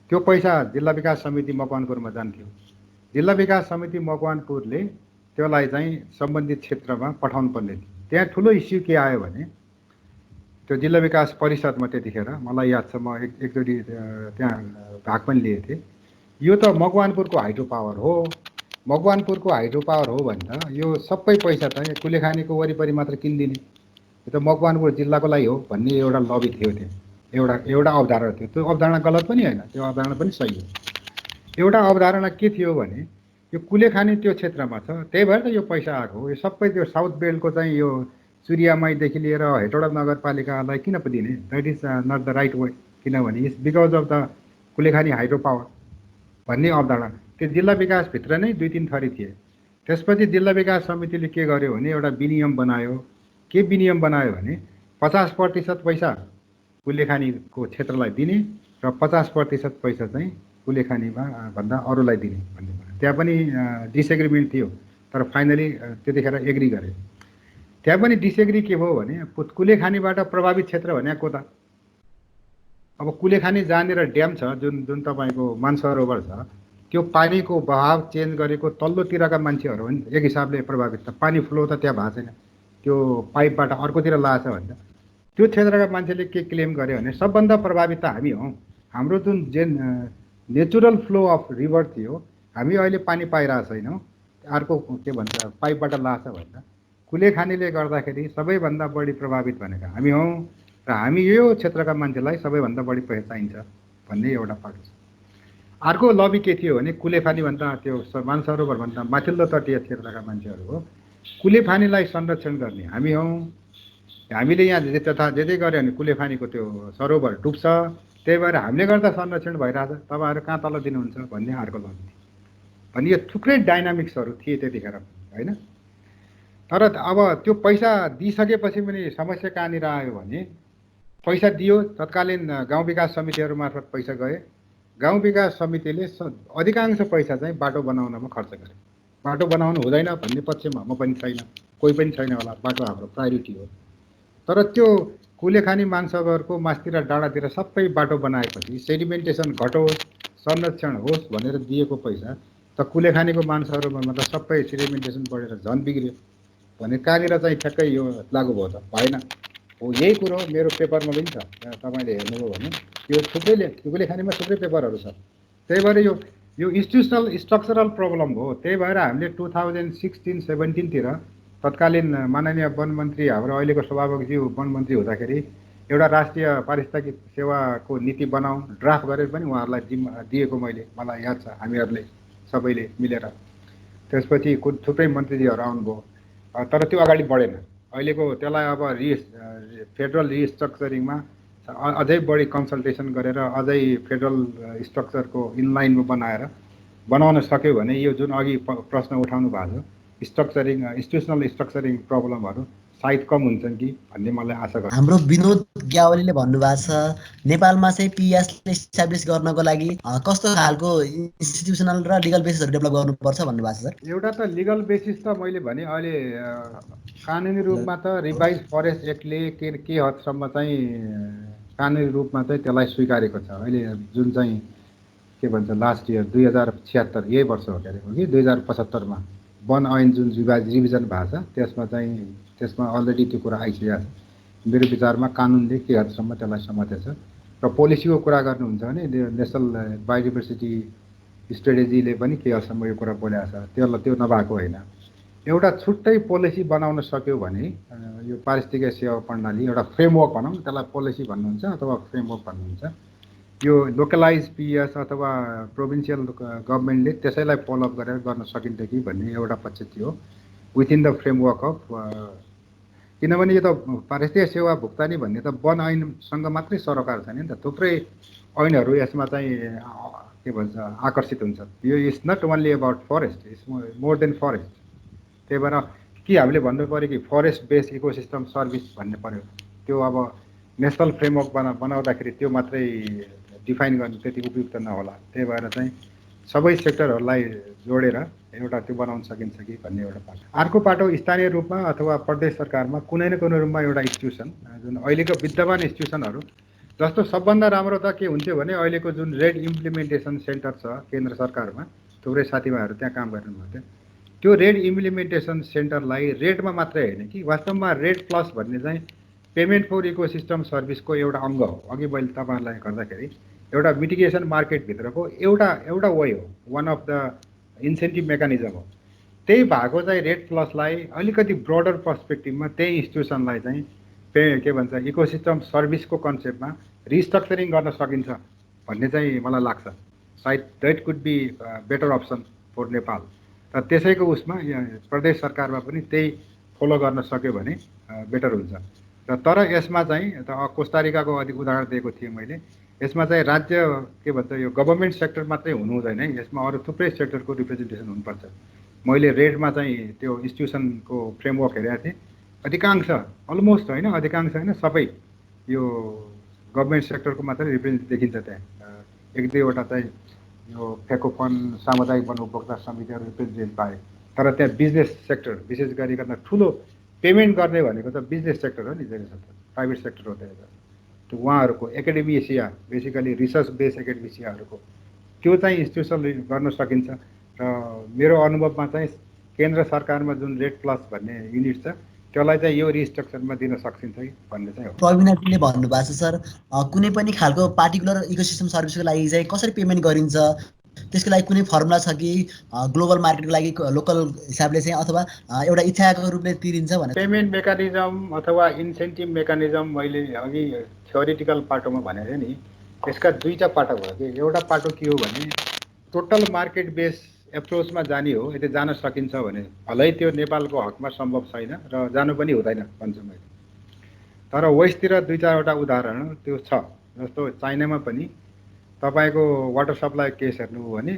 त्यो पैसा जिल्ला विकास समिति मकवानपुरमा जान्थ्यो। जिल्ला विकास समिति मकवानपुरले त्यसलाई चाहिँ सम्बन्धित क्षेत्रमा पठाउनु पर्ने थियो। त्यहाँ ठुलो इस्यु के आयो भने त्यो जिल्ला विकास परिषदमा त्यतिखेर मलाई याद छ, म एकचोटि त्यहाँ भाग पनि लिएको थिएँ। यो त मकवानपुरको हाइड्रो पावर हो, मकवानपुरको हाइड्रो पावर हो भने त यो सबै पैसा चाहिँ कुलेखानीको वरिपरि मात्र किनिदिने, यो त मकवानपुर जिल्लाको लागि हो भन्ने एउटा लबी थियो। त्यो एउटा अवधारणा थियो। त्यो अवधारणा गलत पनि होइन, त्यो अवधारणा पनि सही हो। एउटा अवधारणा के थियो भने यो कुलेखानी त्यो क्षेत्रमा छ, त्यही भएर त यो पैसा आएको हो। यो सबै त्यो साउथ बेल्टको चाहिँ यो सूर्यामाईदेखि लिएर हेटौडा नगरपालिकालाई किन पो दिने? That is not the right way, किनभने it's because of the Kulekhani hydro power भन्ने अवधारणा। त्यो जिल्ला विकासभित्र नै 2-3 थरी थिए। त्यसपछि जिल्ला विकास समितिले के गर्यो भने एउटा विनियम बनायो। के विनियम बनायो भने 50% पैसा कुलेखानीको क्षेत्रलाई दिने र 50% पैसा चाहिँ कुलेखानीमा भन्दा अरूलाई दिने भन्ने। त्यहाँ पनि डिसएग्रिमेन्ट थियो, तर फाइनली त्यतिखेर एग्री गरे। त्यहाँ पनि डिसएग्री के भयो भने कुलेखानीबाट प्रभावित क्षेत्र भनेको त अब कुलेखानी जहाँनिर ड्याम छ, जुन तपाईँको मानसरोवर छ, त्यो पानीको बहाव चेन्ज गरेको तल्लोतिरका मान्छेहरू पनि एक हिसाबले प्रभावित छ। पानी फ्लो त त्यहाँ भएको छैन, त्यो पाइपबाट अर्कोतिर लाछ भन्छ। त्यो क्षेत्रका मान्छेले के क्लेम गर्यो भने सबभन्दा प्रभावित त हामी हौँ। हाम्रो जुन नेचुरल फ्लो अफ रिभर थियो, हामी अहिले पानी पाइरहेको छैनौँ, अर्को के भन्छ पाइपबाट लाछ भन्छ। कुलेखानीले गर्दाखेरि सबैभन्दा बढी प्रभावित भनेको हामी हौँ र हामी यो क्षेत्रका मान्छेलाई सबैभन्दा बढी पैसा चाहिन्छ भन्ने एउटा पाटो छ। अर्को लबी के थियो भने कुलेखानीभन्दा त्यो मानसरोवरभन्दा माथिल्लो तटीय क्षेत्रका मान्छेहरू हो, कुलेखानीलाई संरक्षण गर्ने हामी हौँ। हामीले यहाँ जे गऱ्यो भने कुलेखानीको त्यो सरोवर डुब्छ, त्यही भएर हामीले गर्दा संरक्षण भइरहेछ, तपाईँहरू कहाँ तल दिनुहुन्छ भन्ने अर्को लबी थियो। भने यो थुप्रै डाइनामिक्सहरू थिए त्यतिखेर, होइन? तर अब त्यो पैसा दिइसकेपछि पनि समस्या कहाँनिर आयो भने पैसा दियो, तत्कालीन गाउँ विकास समितिहरू मार्फत पैसा गए। गाउँ विकास समितिले अधिकांश पैसा चाहिँ बाटो बनाउनमा खर्च गरे। बाटो बनाउनु हुँदैन भन्ने पक्षमा म पनि छैन, कोही पनि छैन होला, बाटो हाम्रो प्रायोरिटी हो। तर त्यो कुलेखानी मानसरोवरको मास्तिर डाँडातिर सबै बाटो बनाएपछि सेडिमेन्टेसन घटोस्, संरक्षण होस् भनेर दिएको पैसा त कुलेखानीको मान्छेहरूमा त सबै सेडिमेन्टेसन बढेर झन् बिग्रियो भने कहाँनिर चाहिँ ठ्याक्कै यो लागु भयो त भएन। हो यही कुरो मेरो पेपरमा पनि छ, तपाईँले हेर्नुभयो भने यो थुप्रैले कुलेखानीमा थुप्रै पेपरहरू छ। त्यही भएर यो इन्स्टिट्युसनल स्ट्रक्चरल प्रब्लम हो। त्यही भएर हामीले 2016-17तिर तत्कालीन माननीय वन मन्त्री हाम्रो अहिलेको सभामुखज्यू वन मन्त्री हुँदाखेरि एउटा राष्ट्रिय पारिस्थितिक सेवाको नीति बनाऊ ड्राफ्ट गरेर पनि उहाँहरूलाई दिएको मलाई याद छ, हामीहरूले सबैले मिलेर। त्यसपछि थुप्रै मन्त्रीजीहरू आउनुभयो, तर त्यो अगाडि बढेन। अहिलेको त्यसलाई अब फेडरल रिस्ट्रक्चरिङमा अझै बढी कन्सल्टेसन गरेर अझै फेडरल स्ट्रक्चरको इनलाइनमा बनाउन सक्यो भने यो जुन अघि प्रश्न उठाउनु भएको छ इन्स्टिट्युसनल स्ट्रक्चरिङ प्रब्लमहरू सायद कम हुन्छन् कि भन्ने मलाई आशा गर्छु। हाम्रो विनोद ग्यावालीले भन्नुभएको छ नेपालमा चाहिँ पिएसले इस्टाब्लिस गर्नको लागि कस्तो खालको इन्स्टिट्युसनल र लिगल बेसिसहरू डेभलप गर्नुपर्छ भन्नुभएको छ सर। एउटा त लिगल बेसिस त मैले भने अहिले कानुनी रूपमा त रिभाइज फरेस्ट एक्टले के हदसम्म चाहिँ कानुनी रूपमा चाहिँ त्यसलाई स्वीकारेको छ। अहिले जुन चाहिँ के भन्छ लास्ट इयर 2076 यही वर्ष हो क्यारे हो कि 2075मा वन ऐन जुन रिभिजन भएको छ त्यसमा अलरेडी त्यो कुरा आइसकेको छ। मेरो विचारमा कानुनले के हदसम्म त्यसलाई समातेछ र पोलिसीको कुरा गर्नुहुन्छ भने नेसनल बायोडाइभर्सिटी स्ट्रेटेजीले पनि के हदसम्म यो कुरा बोलेको छ। त्यो नभएको होइन, एउटा छुट्टै पोलिसी बनाउन सक्यो भने यो पारिस्थितिक सेवा प्रणाली एउटा फ्रेमवर्क भनौँ, त्यसलाई पोलिसी भन्नुहुन्छ अथवा फ्रेमवर्क भन्नुहुन्छ। यो लोकलाइज पिएस अथवा प्रोभिन्सियल गभर्मेन्टले त्यसैलाई फलोअप गरेर गर्न सकिन्छ कि भन्ने एउटा पक्ष थियो विथिन द फ्रेमवर्क अफ, किनभने यो त पारिस्थितिक सेवा भुक्तानी भन्ने त वन ऐनसँग मात्रै सरोकार छैन नि त, थुप्रै ऐनहरू यसमा चाहिँ के भन्छ आकर्षित हुन्छ। यो is not only about forest, it's more than forest. त्यही भएर के हामीले भन्नु पऱ्यो कि फरेस्ट बेस्ड इकोसिस्टम सर्भिस भन्ने पऱ्यो। त्यो अब नेसनल फ्रेमवर्क बनाउँदाखेरि त्यो मात्रै डिफाइन गर्नु त्यति उपयुक्त नहोला। त्यही भएर चाहिँ सबै सेक्टरहरूलाई जोडेर एउटा त्यो बनाउन सकिन्छ कि भन्ने एउटा पाटो। अर्को पाटो स्थानीय रूपमा अथवा प्रदेश सरकारमा कुनै न कुनै रूपमा एउटा इन्स्टिट्युसन जुन अहिलेको विद्यमान इन्स्टिट्युसनहरू जस्तो सबभन्दा राम्रो त के हुन्थ्यो भने अहिलेको जुन रेड इम्प्लिमेन्टेसन सेन्टर छ केन्द्र सरकारमा, थुप्रै साथीभाइहरू त्यहाँ काम गर्नुभएको थियो। त्यो रेड इम्प्लिमेन्टेसन सेन्टरलाई रेडमा मात्रै होइन कि वास्तवमा रेड प्लस भन्ने चाहिँ पेमेन्ट फर इकोसिस्टम सर्भिसको एउटा अङ्ग हो। अघि मैले तपाईँहरूलाई गर्दाखेरि एउटा मिटिगेसन मार्केटभित्रको एउटा वे हो, one of the incentive mechanism हो। त्यही भएको चाहिँ रेड प्लसलाई अलिकति ब्रोडर पर्सपेक्टिभमा त्यही इन्स्टिट्युसनलाई चाहिँ के भन्छ इकोसिस्टम सर्भिसको कन्सेप्टमा रिस्ट्रक्चरिङ गर्न सकिन्छ भन्ने चाहिँ मलाई लाग्छ। सायद that could be better option for Nepal. र त्यसैको उसमा प्रदेश सरकारमा पनि त्यही फलो गर्न सक्यो भने बेटर हुन्छ। र तर यसमा चाहिँ कोस्टारिकाको अधिक उदाहरण दिएको थिएँ मैले। यसमा चाहिँ राज्य के भन्छ यो गभर्मेन्ट सेक्टर मात्रै हुनु हुँदैन है, यसमा अरू थुप्रै सेक्टरको रिप्रेजेन्टेसन हुनुपर्छ। मैले रेडमा चाहिँ त्यो इन्स्टिट्युसनको फ्रेमवर्क हेरेको थिएँ, अधिकांश अलमोस्ट होइन अधिकांश होइन सबै यो गभर्मेन्ट सेक्टरको मात्रै रिप्रेजेन्ट देखिन्छ त्यहाँ। एक दुईवटा चाहिँ यो फेकोफन सामुदायिक वन उपभोक्ता समितिहरू रिप्रेजेन्ट पाए, तर त्यहाँ बिजनेस सेक्टर विशेष गरिकन ठुलो पेमेन्ट गर्ने भनेको त बिजनेस सेक्टर हो नि, प्राइभेट सेक्टर हो त्यहाँ। त्यो उहाँहरूको एकाडेमिसिया बेसिकली रिसर्च बेस्ड एकाडेमिसियाहरूको त्यो चाहिँ इन्स्टिट्युसन गर्न सकिन्छ। र मेरो अनुभवमा चाहिँ केन्द्र सरकारमा जुन रेड प्लस भन्ने युनिट छ त्यसलाई चाहिँ यो रिस्ट्रक्चरमा दिन सकिन्छ कि भन्ने चाहिँ हो। प्रवीणले भन्नुभएको छ सर कुनै पनि खालको पार्टिकुलर इकोसिस्टम सर्भिसको लागि चाहिँ कसरी पेमेन्ट गरिन्छ, त्यसको लागि कुनै फर्मुला छ कि ग्लोबल मार्केटको लागि लोकल हिसाबले चाहिँ अथवा एउटा इच्छाको रूपले तिरिन्छ भने पेमेन्ट मेकानिजम अथवा इन्सेन्टिभ मेकानिजम मैले अघि थ्योरिटिकल पाटोमा भनेको थिएँ नि, यसका दुईवटा पाटो भयो कि। एउटा पाटो के हो भने टोटल मार्केट बेस एप्रोचमा जाने हो, यदि जान सकिन्छ भने भलै त्यो नेपालको हकमा सम्भव छैन र जानु पनि हुँदैन भन्छु मैले। तर वेस्टतिर दुई चारवटा उदाहरण त्यो छ। जस्तो चाइनामा पनि तपाईँको वाटर सप्लाई केस हेर्नु हो भने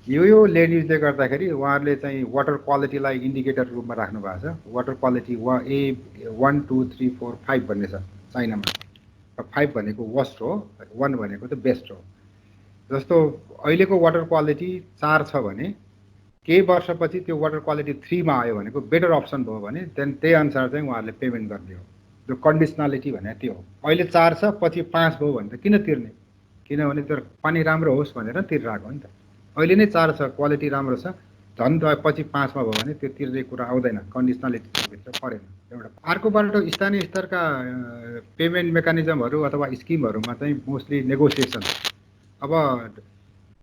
यो ल्यान्ड युजले गर्दाखेरि उहाँहरूले चाहिँ वाटर क्वालिटीलाई इन्डिकेटर रूपमा राख्नु भएको छ। वाटर क्वालिटी A1 2 3 4 5 भन्ने छ चाइनामा, र 5 भनेको वर्स्ट हो, 1 भनेको त बेस्ट हो। जस्तो अहिलेको वाटर क्वालिटी 4 छ भने केही वर्षपछि त्यो वाटर क्वालिटी 3 मा आयो भनेको बेटर अप्सन भयो भने त्यही अनुसार चाहिँ उहाँहरूले पेमेन्ट गर्ने हो। जो कन्डिसनालिटी भने त्यो हो। अहिले 4 छ पछि 5 भयो भने त किन तिर्ने, किनभने त्यो पानी राम्रो होस् भनेर तिरिरहेको हो नि त। अहिले नै 4 छ, क्वालिटी राम्रो छ, झन् पछि 5 मा भयो भने त्यो तिर्ने कुरा आउँदैन, कन्डिसनलिटीभित्र परेन एउटा। अर्कोबाट स्थानीय स्तरका पेमेन्ट मेकानिजमहरू अथवा स्किमहरूमा चाहिँ मोस्टली नेगोसिएसन। अब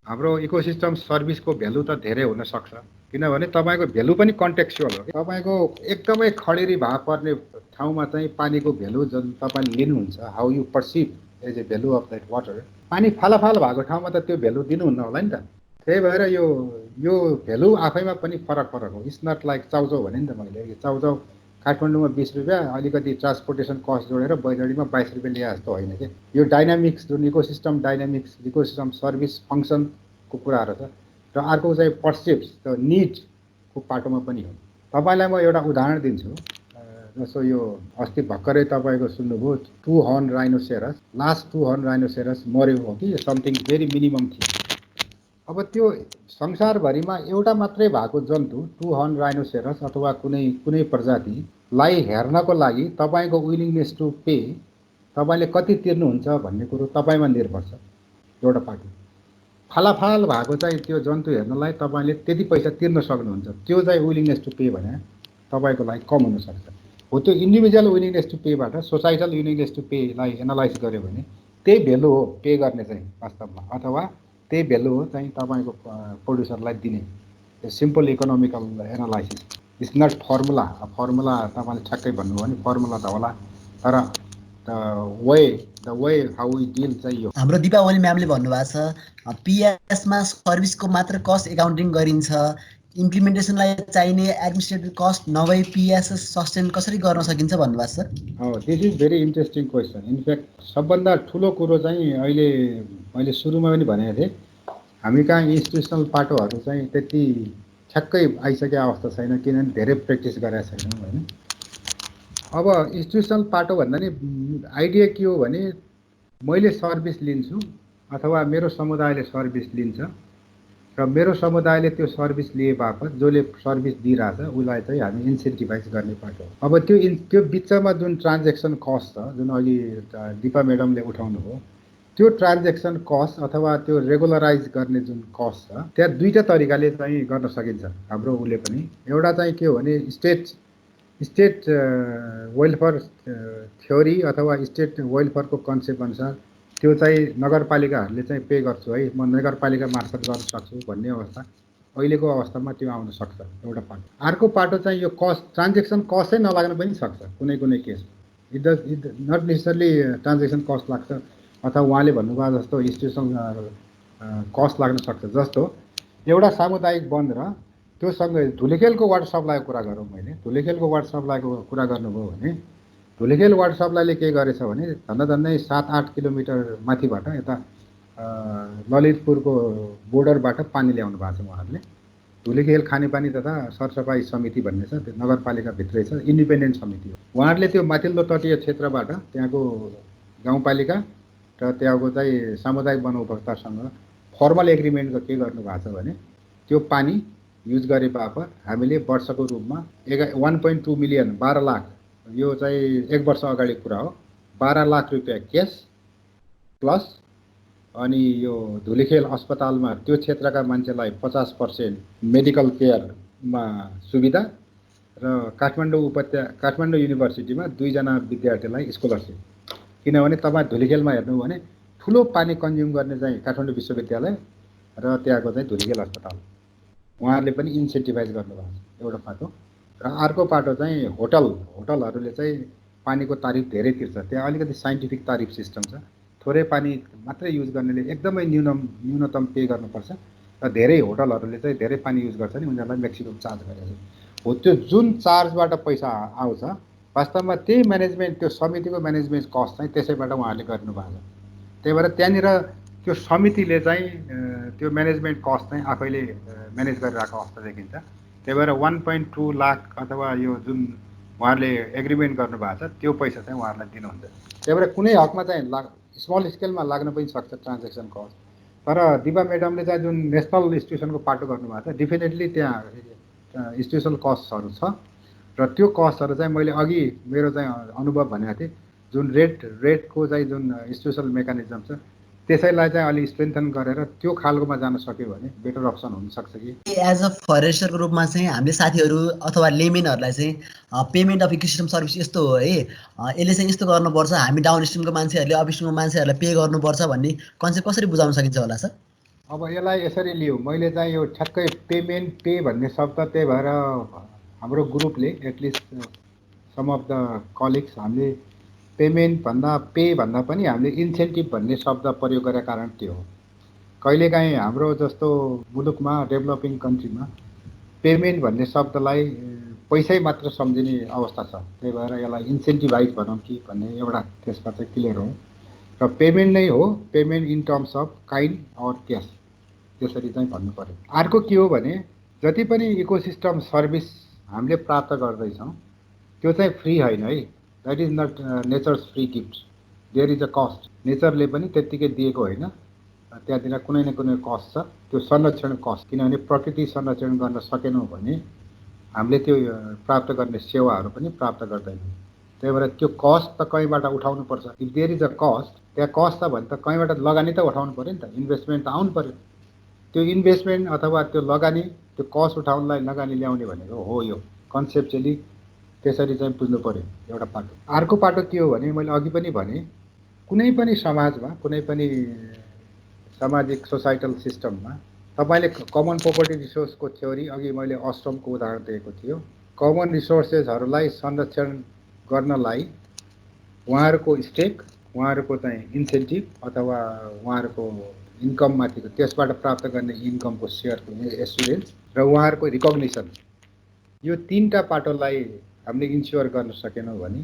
हाम्रो इकोसिस्टम सर्भिसको भ्यालु त धेरै हुन सक्छ, किनभने तपाईँको भ्यालु पनि कन्टेक्चुअल हो। तपाईँको एकदमै खडेरी भए पर्ने ठाउँमा चाहिँ पानीको भ्यालु जुन तपाईँले लिनुहुन्छ, how you perceive as a value of that water, पानी फालाफाल भएको ठाउँमा त त्यो भ्यालु दिनुहुन्न होला नि त। त्यही भएर यो भ्यालु आफैमा पनि फरक हो। इट्स नट लाइक चाउचाउ भने नि त मैले, चाउचाउ काठमाडौँमा 20 रुपियाँ, अलिकति ट्रान्सपोर्टेसन कस्ट जोडेर बैतडीमा 22 रुपियाँ लिए जस्तो होइन कि। यो डाइनामिक्स जुन इकोसिस्टम डाइनामिक्स, इकोसिस्टम सर्भिस फङ्सनको कुराहरू छ। र अर्को चाहिँ पर्सिप्स द निडको पाटोमा पनि हो। तपाईँलाई म एउटा उदाहरण दिन्छु। जस्तो यो अस्ति भर्खरै तपाईँको सुन्नुभयो 2 horn rhinoceros, last 2 horn rhinoceros मर्यो हो कि समथिङ भेरी मिनिमम थियो। अब त्यो संसारभरिमा एउटा मात्रै भएको जन्तु 2 हर्न राइनोसेरस अथवा कुनै प्रजातिलाई हेर्नको लागि तपाईँको विलिङनेस टु पे, तपाईँले कति तिर्नुहुन्छ भन्ने कुरो तपाईँमा निर्भर छ। एउटा पाटो फालाफाल भएको चाहिँ त्यो जन्तु हेर्नलाई तपाईँले त्यति पैसा तिर्न सक्नुहुन्छ, त्यो चाहिँ विलिङनेस टु पे भने तपाईँको लागि कम हुनसक्छ। हो त्यो इन्डिभिजुअल विलिङनेस टु पेबाट सोसाइटल विलिङनेस टु पेलाई एनालाइज गर्यो भने त्यही भेल्यु हो पे गर्ने चाहिँ वास्तवमा, अथवा त्यही भेल्यु हो चाहिँ तपाईँको प्रड्युसरलाई दिने। Simple economical analysis, it's not formula. Formula तपाईँले ठ्याक्कै भन्नुभयो भने फर्मुला त होला, तर the way how we deal चाहिँ यो। हाम्रो दीपावली म्यामले भन्नुभएको छ पिएसमा सर्भिसको मात्र कस्ट एकाउन्टिङ गरिन्छ, इम्प्लिमेन्टेसनलाई चाहिने एडमिनिस्ट्रेटिभ कस्ट नभई पिएस सस्टेन कसरी गर्न सकिन्छ भन्नुभएको छ। This is very interesting question. In fact सबभन्दा ठुलो कुरो चाहिँ अहिले मैले सुरुमा पनि भनेको थिएँ, हामी कहाँ इन्स्टिट्युसनल पाटोहरू चाहिँ त्यति ठ्याक्कै आइसकेको अवस्था छैन, किनभने धेरै प्र्याक्टिस गरेका छैनौँ होइन। अब इन्स्टिट्युसनल पाटो भन्दा नि आइडिया के हो भने मैले सर्भिस लिन्छु अथवा मेरो समुदायले सर्भिस लिन्छ र मेरो समुदायले त्यो सर्भिस लिए बापत जसले सर्भिस दिइरहेछ उसलाई चाहिँ हामी इन्सेन्टिभाइज गर्ने पाटो। अब त्यो बिचमा जुन ट्रान्जेक्सन कस्ट छ, जुन अघि दिपा म्याडमले उठाउनु भयो, त्यो ट्रान्जेक्सन कस्ट अथवा त्यो रेगुलराइज गर्ने जुन कस्ट छ, त्यहाँ दुईटा तरिकाले चाहिँ गर्न सकिन्छ हाम्रो उसले पनि। एउटा चाहिँ के हो भने स्टेट वेलफेयर थ्योरी अथवा स्टेट वेलफेयरको कन्सेप्ट अनुसार त्यो चाहिँ नगरपालिकाहरूले चाहिँ पे गर्छु है, म नगरपालिका मार्फत गर्न सक्छु भन्ने अवस्था अहिलेको अवस्थामा त्यो आउन सक्छ एउटा पाटो। अर्को पाटो चाहिँ यो कस्ट ट्रान्जेक्सन कस्टै नलाग्न पनि सक्छ कुनै case. It not necessarily transaction cost लाग्छ अथवा उहाँले भन्नुभयो जस्तो इन्स्टिट्युसन कस्ट लाग्न सक्छ। जस्तो एउटा सामुदायिक वन र त्योसँगै धुलिखेलको वाटर सप्लाईको कुरा गरौँ, मैले धुलिखेलको वाटर सप्लाईको कुरा गर्नुभयो भने धुलिखेल वाटर सप्लाईले के गरेछ भने झन्डै 7-8 किलोमिटर माथिबाट यता ललितपुरको बोर्डरबाट पानी ल्याउनु भएको छ उहाँहरूले। धुलिखेल खानेपानी तथा सरसफाई समिति भन्ने छ, त्यो नगरपालिकाभित्रै छ, इन्डिपेन्डेन्ट समिति हो। उहाँहरूले त्यो माथिल्लो तटीय क्षेत्रबाट त्यहाँको गाउँपालिका र त्यहाँको चाहिँ सामुदायिक वन उपभोक्तासँग फर्मल एग्रिमेन्टको के गर्नु भएको छ भने त्यो पानी युज गरे बापत हामीले वर्षको रूपमा 1.2 मिलियन 12 लाख, यो चाहिँ 1 वर्ष अगाडि कुरा हो, 12 लाख रुपियाँ क्यास प्लस अनि यो धुलिखेल अस्पतालमा त्यो क्षेत्रका मान्छेलाई 50% मेडिकल केयरमा सुविधा र काठमाडौँ युनिभर्सिटीमा 2 जना विद्यार्थीलाई स्कलरसिप। किनभने तपाईँ धुलिखेलमा हेर्नु भने ठुलो पानी कन्ज्युम गर्ने चाहिँ काठमाडौँ विश्वविद्यालय र त्यहाँको चाहिँ धुलिखेल अस्पताल, उहाँहरूले पनि इन्सेन्टिभाइज गर्नुभएको छ एउटा पाटो। र अर्को पाटो चाहिँ होटलहरूले चाहिँ पानीको तारिफ धेरै तिर्छ, त्यहाँ अलिकति साइन्टिफिक तारिफ सिस्टम छ। थोरै पानी मात्रै युज गर्नेले एकदमै न्यूनतम पे गर्नुपर्छ र धेरै होटलहरूले चाहिँ धेरै पानी युज गर्छ नि उनीहरूलाई म्याक्सिमम चार्ज गरेको छ। हो त्यो जुन चार्जबाट पैसा आउँछ वास्तवमा त्यही म्यानेजमेन्ट, त्यो समितिको म्यानेजमेन्ट कस्ट चाहिँ त्यसैबाट उहाँहरूले गर्नुभएको छ। त्यही भएर त्यहाँनिर त्यो समितिले चाहिँ त्यो म्यानेजमेन्ट कस्ट चाहिँ आफैले म्यानेज गरिरहेको अवस्था देखिन्छ। त्यही भएर 1.2 लाख अथवा यो जुन उहाँहरूले एग्रिमेन्ट गर्नुभएको छ त्यो पैसा चाहिँ उहाँहरूलाई दिनुहुन्छ। त्यही भएर कुनै हकमा चाहिँ स्मल स्केलमा लाग्न पनि सक्छ ट्रान्जेक्सन कस्ट। तर दिपा म्याडमले चाहिँ जुन नेसनल इन्स्टिट्युसनको पाटो गर्नुभएको छ डेफिनेटली त्यहाँ इन्स्टिट्युसनल कस्टहरू छ र त्यो कस्टहरू चाहिँ मैले अघि मेरो चाहिँ अनुभव भनेको थिएँ, जुन रेटको चाहिँ जुन इन्स्टिट्युसनल मेकानिजम छ त्यसैलाई चाहिँ अलि स्ट्रेन्थन गरेर त्यो खालकोमा जान सक्यो भने बेटर अप्सन हुनसक्छ कि एज अ फरेस्टरको रूपमा चाहिँ हामीले साथीहरू अथवा लेमेनहरूलाई चाहिँ पेमेन्ट अफ इकोसिस्टम सर्भिस यस्तो हो है, यसले चाहिँ यस्तो गर्नुपर्छ, हामी डाउन स्ट्रिमको मान्छेहरूले अप स्ट्रिमको मान्छेहरूलाई पे गर्नुपर्छ भन्ने कन्सेप्ट कसरी बुझाउन सकिन्छ होला सर? अब यसलाई यसरी लियो, मैले चाहिँ यो ठ्याक्कै पेमेन्ट पे भन्ने शब्द त्यही भएर हाम्रो ग्रुपले at least some of the colleagues हामीले पेमेन्ट भन्दा पे भन्दा पनि हामीले इन्सेन्टिभ भन्ने शब्द प्रयोग गरेका कारण त्यो हो। कहिलेकाहीँ हाम्रो जस्तो मुलुकमा डेभलपिङ कन्ट्रीमा पेमेन्ट भन्ने शब्दलाई पैसै मात्र सम्झिने अवस्था छ, त्यही भएर यसलाई इन्सेन्टिभाइज भनौँ कि भन्ने एउटा त्यसमा चाहिँ क्लियर हो। र पेमेन्ट नै हो, payment in terms of kind or cash, त्यसरी चाहिँ भन्नु पर्यो। अर्को के हो भने जति पनि इकोसिस्टम सर्भिस हामीले प्राप्त गर्दैछौँ त्यो चाहिँ फ्री होइन है, that is not nature's free gift, there is a cost. नेचरले पनि त्यत्तिकै दिएको होइन, त्यहाँतिर कुनै न कुनै कस्ट छ, त्यो संरक्षण कस्ट। किनभने प्रकृति संरक्षण गर्न सकेनौँ भने हामीले त्यो प्राप्त गर्ने सेवाहरू पनि प्राप्त गर्दैनौँ। त्यही भएर त्यो कस्ट त कहीँबाट उठाउनु पर्छ। If there is a cost, त्यहाँ कस्ट छ भने त कहीँबाट लगानी त उठाउनु पऱ्यो नि त, इन्भेस्टमेन्ट त आउनु पऱ्यो। त्यो इन्भेस्टमेन्ट अथवा त्यो लगानी, त्यो कस्ट उठाउनलाई लगानी ल्याउने भनेको हो यो कन्सेप्चुअली, त्यसरी चाहिँ बुझ्नु पऱ्यो एउटा पाटो। अर्को पाटो के हो भने मैले अघि पनि भने, कुनै पनि समाजमा, कुनै पनि सामाजिक सोसाइटल सिस्टममा तपाईँले कमन प्रोपर्टी रिसोर्सको थ्योरी, अघि मैले अश्रमको उदाहरण दिएको थियो, कमन रिसोर्सेसहरूलाई संरक्षण गर्नलाई उहाँहरूको स्टेक, उहाँहरूको चाहिँ इन्सेन्टिभ अथवा उहाँहरूको इन्कममाथिको त्यसबाट प्राप्त गर्ने इन्कमको सेयरको एस्युरेन्स र उहाँहरूको रिकग्निसन, यो तीनटा पाटोलाई हामीले इन्स्योर गर्न सकेनौँ भने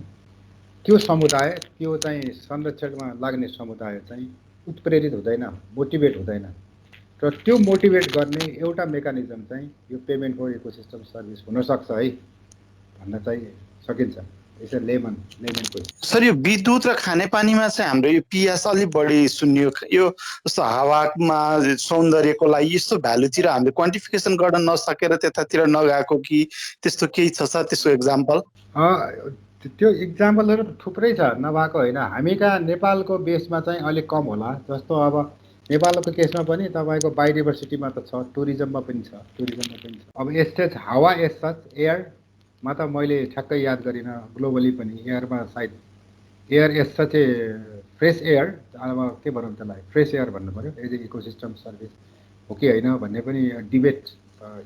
त्यो समुदाय, त्यो चाहिँ संरक्षणमा लाग्ने समुदाय चाहिँ उत्प्रेरित हुँदैन, मोटिभेट हुँदैन। र त्यो मोटिभेट गर्ने एउटा मेकानिजम चाहिँ यो पेमेन्ट फर इकोसिस्टम सर्भिस हुनसक्छ है भन्न चाहिँ सकिन्छ। यसरी लेमनको सर यो विद्युत र खानेपानीमा चाहिँ हाम्रो यो पिएस अलिक बढी सुन्यो, यो जस्तो हावामा सौन्दर्यको लागि यस्तो भ्यालुतिर हामीले क्वान्टिफिकेसन गर्न नसकेर त्यतातिर नगएको कि त्यस्तो केही छ सर? त्यसको एक्जाम्पल? त्यो इक्जाम्पलहरू थुप्रै छ, नभएको होइन। हामी कहाँ नेपालको बेसमा चाहिँ अलिक कम होला। जस्तो अब नेपालको केसमा पनि तपाईँको बायोडाइभर्सिटीमा त छ, टुरिज्ममा पनि छ, अब एस्टेज हावा एज सच, एयरमा त मैले ठ्याक्कै याद गरिनँ, ग्लोबली पनि एयरमा सायद air as such fresh air, अब के भनौँ त्यसलाई, फ्रेस एयर भन्नु पऱ्यो, एज ए इकोसिस्टम सर्भिस हो कि होइन भन्ने पनि डिबेट,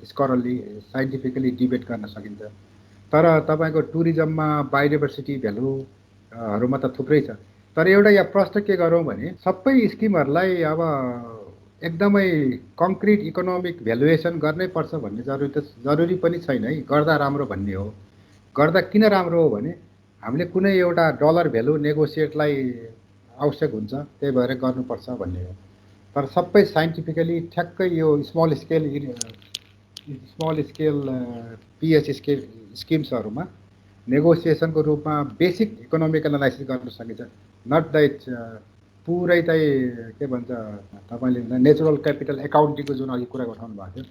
स्कलरली साइन्टिफिकली डिबेट गर्न सकिन्छ। तर तपाईँको टुरिज्ममा बायोडाइभर्सिटी भ्यालुहरूमा त थुप्रै छ। तर एउटा यहाँ प्रश्न के गरौँ भने सबै स्किमहरूलाई अब एकदमै कङ्क्रिट इकोनोमिक भ्यालुएसन गर्नै पर्छ भन्ने जरुरी पनि छैन है। गर्दा राम्रो भन्ने हो। गर्दा किन राम्रो हो भने हामीले कुनै एउटा डलर भ्यालु नेगोसिएटलाई आवश्यक हुन्छ, त्यही भएर गर्नुपर्छ भन्ने हो। तर सबै साइन्टिफिकली ठ्याक्कै यो स्मल स्केल पिएच स्किम्सहरूमा नेगोसिएसनको रूपमा बेसिक इकोनोमिक एनालाइसिस गर्न सकिन्छ। नट द्याट पुरै चाहिँ के भन्छ तपाईँले नेचुरल क्यापिटल एकाउन्टिङको जुन अघि कुरा उठाउनु भएको थियो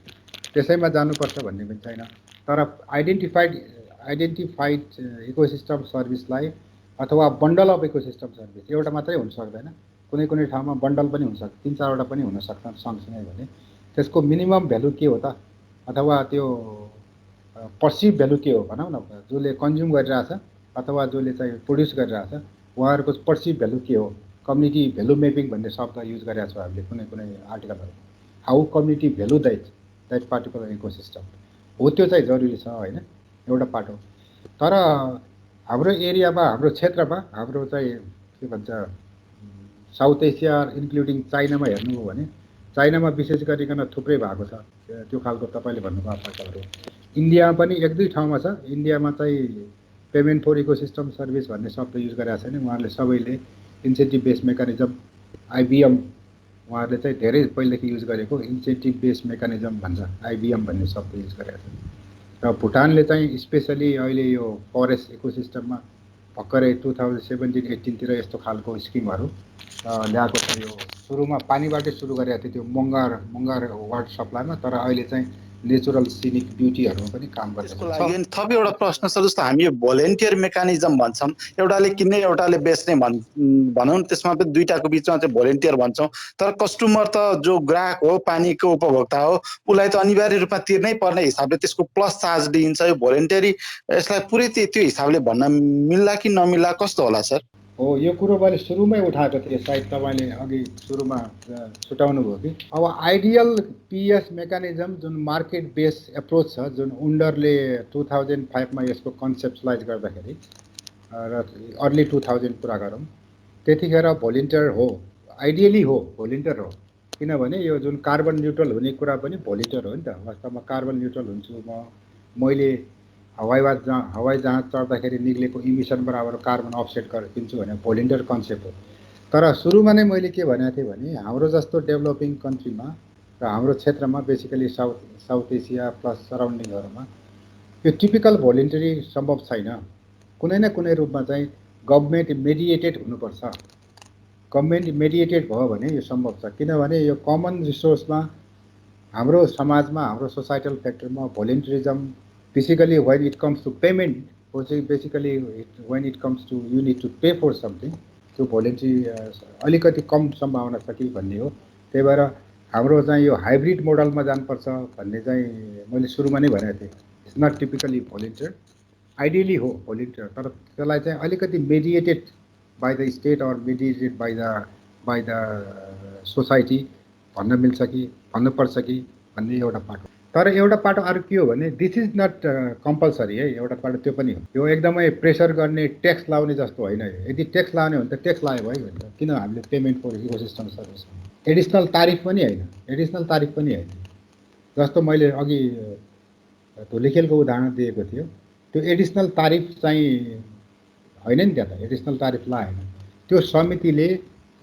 त्यसैमा जानुपर्छ भन्ने पनि छैन। तर आइडेन्टिफाइड इकोसिस्टम सर्भिसलाई अथवा बन्डल अफ इकोसिस्टम सर्भिस एउटा मात्रै हुन सक्दैन, कुनै कुनै ठाउँमा बन्डल पनि हुनसक्छ, 3-4वटा पनि हुनसक्छ सँगसँगै। भने त्यसको मिनिमम भ्यालु के हो त, अथवा त्यो पर्सिभ भ्यालु के हो भनौँ न, जसले कन्ज्युम गरिरहेछ अथवा जसले चाहिँ प्रड्युस गरिरहेछ उहाँहरूको पर्सिभ भ्यालु के हो। कम्युनिटी भ्यालु मेपिङ भन्ने शब्द युज गरेका छौँ हामीले कुनै कुनै आर्टिकलहरू। How community value that particular ecosystem हो, त्यो चाहिँ जरुरी छ होइन, एउटा पाटो। तर हाम्रो एरियामा, हाम्रो क्षेत्रमा, हाम्रो चाहिँ के भन्छ साउथ एसिया इन्क्लुडिङ चाइनामा हेर्नु हो भने चाइनामा विशेष गरिकन थुप्रै भएको छ त्यो खालको तपाईँले भन्नुभएको पाटोहरू। इन्डियामा पनि 1-2 ठाउँमा छ। इन्डियामा चाहिँ पेमेन्ट फर इकोसिस्टम सर्भिस भन्ने शब्द युज गरेका छैन उहाँहरूले, सबैले इन्सेन्टिभ बेस्ड मेकानिजम आइबिएम, उहाँहरूले चाहिँ धेरै पहिलेदेखि युज गरेको इन्सेन्टिभ बेस्ड मेकानिजम भन्छ, आइबिएम भन्ने शब्द युज गरेका छन्। र भुटानले चाहिँ स्पेसली अहिले यो फरेस्ट इकोसिस्टममा भर्खरै 2017-18तिर यस्तो खालको स्किमहरू ल्याएको छ। यो सुरुमा पानीबाटै सुरु गरेको थियो, त्यो मङ्गार वाटर सप्लाईमा, तर अहिले चाहिँ नेचुरल सिनिक ब्युटीहरूमा पनि काम त्यसको गर्दछ। लागि थप एउटा प्रश्न छ, जस्तो हामी यो भोलिन्टियर मेकानिजम भन्छौँ, एउटाले किन्ने एउटाले बेच्ने भनौँ, त्यसमा पनि दुईटाको बिचमा चाहिँ भोलिन्टियर भन्छौँ। तर कस्टमर त जो ग्राहक हो, पानीको उपभोक्ता हो, उसलाई त अनिवार्य रूपमा तिर्नै पर्ने हिसाबले त्यसको प्लस चार्ज दिइन्छ। यो भोलिन्टियरी यसलाई पुरै त्यो हिसाबले भन्न मिल्ला कि नमिल्ला, कस्तो होला सर? हो, यो कुरो मैले सुरुमै उठाएको थिएँ, सायद तपाईँले अघि सुरुमा छुटाउनु भयो कि। अब आइडियल पिएस मेकानिजम जुन मार्केट बेस एप्रोच छ, जुन उन्डरले 2005मा यसको कन्सेप्टलाइज गर्दाखेरि र अर्ली 2000 कुरा गरौँ, त्यतिखेर भोलिन्टियर हो, आइडियली हो, भोलिन्टियर हो। किनभने यो जुन कार्बन न्युट्रल हुने कुरा पनि भोलिन्टियर हो नि त। वास्तवमा कार्बन न्युट्रल हुन्छु मैले हवाई जहाज चढ्दाखेरि निक्लेको इमिसन बराबर कार्बन अफसेट गरेर दिन्छु भने भोलिन्टियर कन्सेप्ट हो। तर सुरुमा नै मैले के भनेको थिएँ भने हाम्रो जस्तो डेभलपिङ कन्ट्रीमा र हाम्रो क्षेत्रमा, बेसिकली साउथ एसिया प्लस सराउन्डिङहरूमा यो टिपिकल भोलिन्टियरी सम्भव छैन। कुनै न कुनै रूपमा चाहिँ गभर्मेन्ट मेडिएटेड हुनुपर्छ। गभर्मेन्ट मेडिएटेड भयो भने यो सम्भव छ। किनभने यो कमन रिसोर्समा हाम्रो समाजमा, हाम्रो सोसाइटल फ्याक्टरमा volunteerism basically when it comes to payment, basically when it comes to you need to pay for something, त्यो भोलिन्ट्री अलिकति कम सम्भावना छ कि भन्ने हो। त्यही भएर हाम्रो चाहिँ यो हाइब्रिड मोडलमा जानुपर्छ भन्ने चाहिँ मैले सुरुमा नै भनेको थिएँ। It's not typically voluntary, ideally हो भोलिन्टियर, तर त्यसलाई चाहिँ अलिकति mediated by the state or mediated by the society भन्न मिल्छ कि, भन्नुपर्छ कि भन्ने एउटा पाटो। तर एउटा पाटो अरू के हो भने दिस इज नट कम्पलसरी है। एउटा पाटो त्यो पनि हो, यो एकदमै प्रेसर गर्ने, ट्याक्स लाउने जस्तो होइन। यदि ट्याक्स लाउने हो भने त ट्याक्स लायो भयो भन्छ। किन हामीले payment for ecosystem service, additional tariff पनि होइन, एडिसनल तारिफ पनि होइन। जस्तो मैले अघि धुलिखेलको उदाहरण दिएको थियो, त्यो एडिसनल तारिफ चाहिँ होइन नि, त्यहाँ त एडिसनल तारिफ लाएन। त्यो समितिले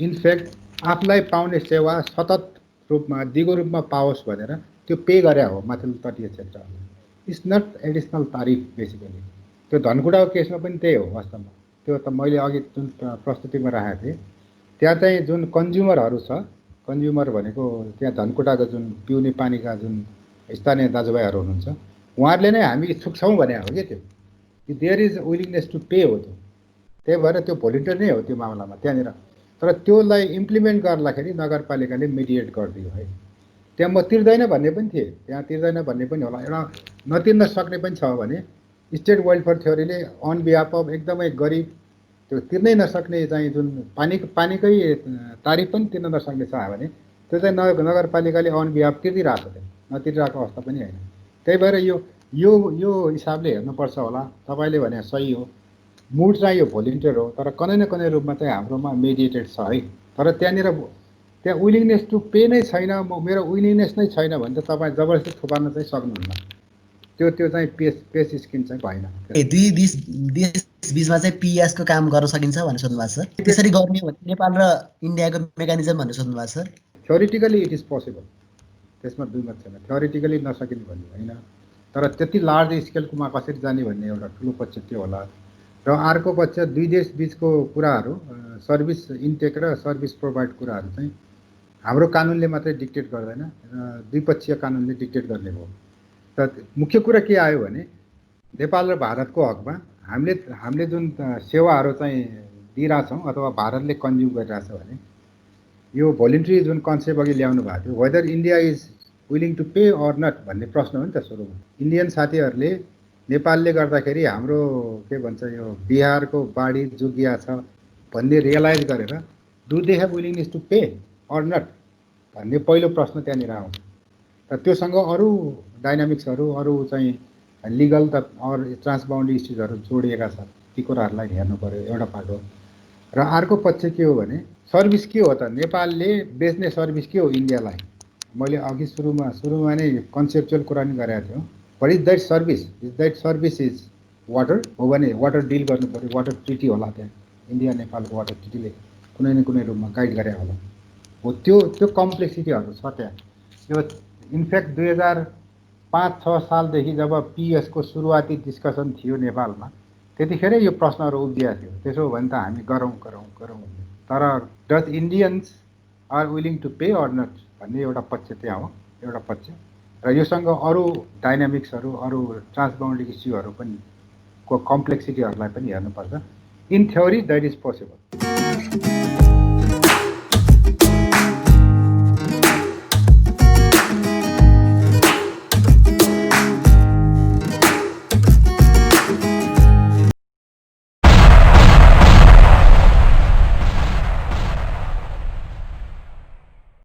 इनफ्याक्ट आफूलाई पाउने सेवा सतत रूपमा, दिगो रूपमा पाओस् भनेर त्यो पे गरे हो माथिल्लो तटीय क्षेत्रमा। इट्स नट एडिसनल तारिफ बेसिकली। त्यो धनकुटाको केसमा पनि त्यही हो वास्तवमा। त्यो त मैले अघि जुन प्रस्तुतिमा राखेको थिएँ, त्यहाँ चाहिँ जुन कन्ज्युमरहरू छ, कन्ज्युमर भनेको त्यहाँ धनकुटाको जुन पिउने पानीका जुन स्थानीय दाजुभाइहरू हुनुहुन्छ, उहाँहरूले नै हामी इच्छुक छौँ भने हो कि त्यो there is willingness to pay हो त्यो। त्यही भएर त्यो भोलिन्टियर नै हो त्यो मामलामा त्यहाँनिर। तर त्योलाई इम्प्लिमेन्ट गर्दाखेरि नगरपालिकाले मिडिएट गरिदियो है। त्यहाँ म तिर्दैन भन्ने पनि थिएँ, त्यहाँ तिर्दैन भन्ने पनि होला। एउटा नतिर्न सक्ने पनि छ भने स्टेट वेलफेयर थ्योरीले अन बिहाफ अफ एकदमै गरिब, त्यो तिर्नै नसक्ने चाहिँ जुन पानीकै तारिफ पनि तिर्न नसक्ने छ भने त्यो चाहिँ नगरपालिकाले अन बिहाफ तिरिदिरहेको छ, नतिरिरहेको अवस्था पनि होइन। त्यही भएर यो हिसाबले हेर्नुपर्छ होला। तपाईँले भने सही हो, मुड चाहिँ यो भोलिन्टियर हो, तर कुनै न कुनै रूपमा चाहिँ हाम्रोमा मेडिएटेड छ है। तर त्यहाँ विलिङनेस टु पे नै छैन, मेरो विलिङनेस नै छैन भने त तपाईँ जबरजस्ती थुपार्न चाहिँ सक्नुहुन्न। त्यो चाहिँ पेस स्किम चाहिँ भएन। दुई देश बिचमा चाहिँ पिएसको काम गर्न सकिन्छ भनेर सोध्नु भएको छ। त्यसरी गर्ने भने नेपाल र इन्डियाको मेकानिजम भनेर सोध्नु भएको छ। थ्योरिटिकली इट इज पोसिबल, त्यसमा दुई मत छैन। थ्योरिटिकली नसकिने भन्ने होइन, तर त्यति लार्ज स्केलकोमा कसरी जाने भन्ने एउटा ठुलो पक्ष त्यो होला। र अर्को पक्ष दुई देश बिचको कुराहरू, सर्भिस इन्टेक र सर्भिस प्रोभाइड कुराहरू चाहिँ हाम्रो कानुनले मात्रै डिक्टेट गर्दैन, द्विपक्षीय कानुनले डिक्टेट गर्ने भयो। त मुख्य कुरा के आयो भने नेपाल र भारतको हकमा हामीले जुन सेवाहरू चाहिँ दिइरहेछौँ अथवा भारतले कन्ज्युम गरिरहेछ भने यो भोलिन्ट्री जुन कन्सेप्ट अघि ल्याउनु भएको थियो, whether India is willing to pay or not भन्ने प्रश्न हो नि त सुरुमा। इन्डियन साथीहरूले नेपालले गर्दाखेरि हाम्रो के भन्छ यो बिहारको बाढी जोगिया छ भन्ने रियलाइज गरेर do they have willingness to pay or not भन्ने पहिलो प्रश्न त्यहाँनिर आउँछ। र त्योसँग अरू डाइनामिक्सहरू, अरू चाहिँ लिगल त अरू ट्रान्सबाउन्ड्री इस्युजहरू जोडिएका छन्, ती कुराहरूलाई हेर्नु पऱ्यो, एउटा पाटो। र अर्को पक्ष के हो भने सर्भिस के हो त, नेपालले बेच्ने सर्भिस के हो इन्डियालाई। मैले अघि सुरुमा नै कन्सेप्चुअल कुरा नि गरेको थियौँ। But is that service, is water हो भने वाटर डिल गर्नु पऱ्यो, वाटर ट्रिटी होला त्यहाँ। इन्डिया नेपालको वाटर ट्रिटीले कुनै न कुनै रूपमा गाइड गरे होला हो। त्यो कम्प्लेक्सिटीहरू छ त्यहाँ। यो इनफ्याक्ट 2005-06 सालदेखि जब पिएसको सुरुवाती डिस्कसन थियो नेपालमा, त्यतिखेरै यो प्रश्नहरू उब्जिएको थियो। त्यसो हो भने त हामी गरौँ। तर does Indians are willing to pay or not भन्ने एउटा पक्ष त्यहाँ हो, एउटा पक्ष। र योसँग अरू डाइनामिक्सहरू अरू ट्रान्सबाउन्डिङ इस्युहरू पनि को कम्प्लेक्सिटीहरूलाई पनि हेर्नुपर्छ in theory that is possible